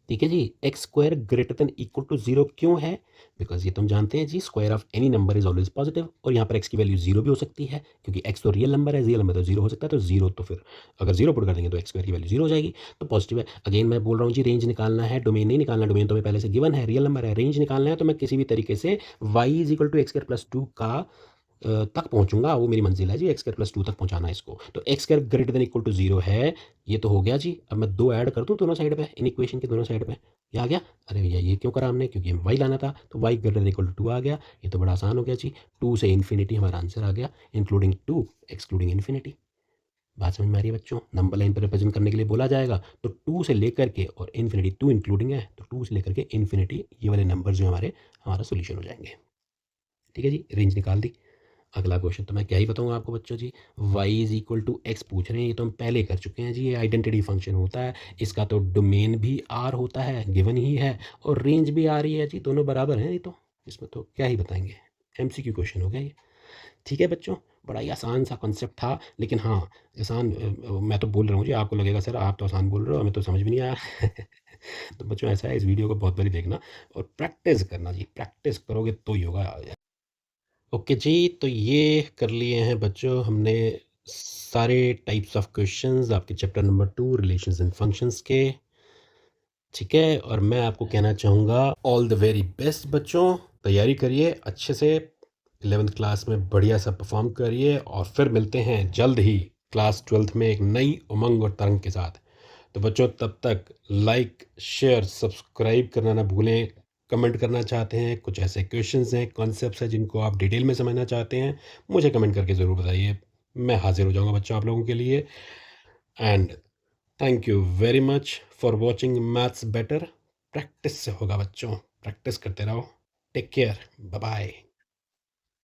ठीक है जी, x square greater than equal to 0 क्यों है? बिकॉज ये तो हम जानते हैं जी, square of any number is always positive, और यहाँ पर एक्स की वैल्यू 0 भी हो सकती है, क्योंकि एक्स तो रियल नंबर है, रियल नंबर तो 0 हो सकता है, तो 0 तो फिर अगर 0 पुट कर देंगे तो एक्स स्क्वायर की वैल्यू 0 हो जाएगी, तो पॉजिटिव है। अगेन मैं बोल रहा हूँ जी, रेंज निकालना है, डोमेन नहीं निकालना। डोमेन तो हमें पहले से गिवन है, रियल नंबर है। रेंज निकालना है तो मैं किसी भी तरीके से y is equal to x square plus 2 का तक पहुँचूँगा, वो मेरी मंजिल है जी, एक्स स्क्वायर प्लस 2 तक पहुँचाना है इसको। तो x square greater than equal to 0 है, ये तो हो गया जी। अब मैं 2 ऐड कर दूँ दोनों साइड पे, इन इक्वेशन के दोनों साइड पे, ये आ गया। अरे भैया ये क्यों करा हमने? क्योंकि हमें y लाना था, तो y greater than equal to 2 आ गया। ये तो बड़ा आसान हो गया जी। 2 से इन्फिनिटी हमारा आंसर आ गया, इंक्लूडिंग 2 एक्सक्लूडिंग इन्फिनिटी। बात समझ में आ रही है बच्चों? नंबर लाइन पर रिप्रेजेंट करने के लिए बोला जाएगा तो 2 से लेकर के और इन्फिनिटी, 2 इंक्लूडिंग है, तो 2 से लेकर के इन्फिनिटी, ये वाले नंबर जो हमारा सोल्यूशन हो जाएंगे। ठीक है जी, रेंज निकाल दी। अगला क्वेश्चन तो मैं क्या ही बताऊँ आपको बच्चों जी, y is equal to x पूछ रहे हैं, ये तो हम पहले कर चुके हैं जी। ये आइडेंटिटी फंक्शन होता है, इसका तो डोमेन भी आर होता है, गिवन ही है, और रेंज भी आ रही है जी, दोनों बराबर हैं ये तो, इसमें तो क्या ही बताएंगे, एमसीक्यू क्वेश्चन हो गया ये। ठीक है बच्चों, बड़ा ही आसान सा कॉन्सेप्ट था, लेकिन हाँ आसान, मैं तो बोल रहा हूँ जी, आपको लगेगा सर आप तो आसान बोल रहे हो, हमें तो समझ भी नहीं आया। तो बच्चों ऐसा है, इस वीडियो को बहुत बारी देखना और प्रैक्टिस करना जी, प्रैक्टिस करोगे तो ही होगा। ओके जी, तो ये कर लिए हैं बच्चों हमने सारे टाइप्स ऑफ क्वेश्चंस आपके chapter number 2 relations and functions के, ठीक है। और मैं आपको कहना चाहूँगा ऑल द वेरी बेस्ट बच्चों, तैयारी करिए अच्छे से, 11th क्लास में बढ़िया सा परफॉर्म करिए, और फिर मिलते हैं जल्द ही क्लास 12th में एक नई उमंग और तरंग के साथ। तो बच्चों तब तक लाइक शेयर सब्सक्राइब करना ना भूलें। कमेंट करना चाहते हैं, कुछ ऐसे क्वेश्चंस हैं, कॉन्सेप्ट्स हैं जिनको आप डिटेल में समझना चाहते हैं, मुझे कमेंट करके ज़रूर बताइए, मैं हाजिर हो जाऊंगा बच्चों आप लोगों के लिए। And thank you very much for watching maths better. Practice से होगा बच्चों, प्रैक्टिस करते रहो। Take care, bye bye.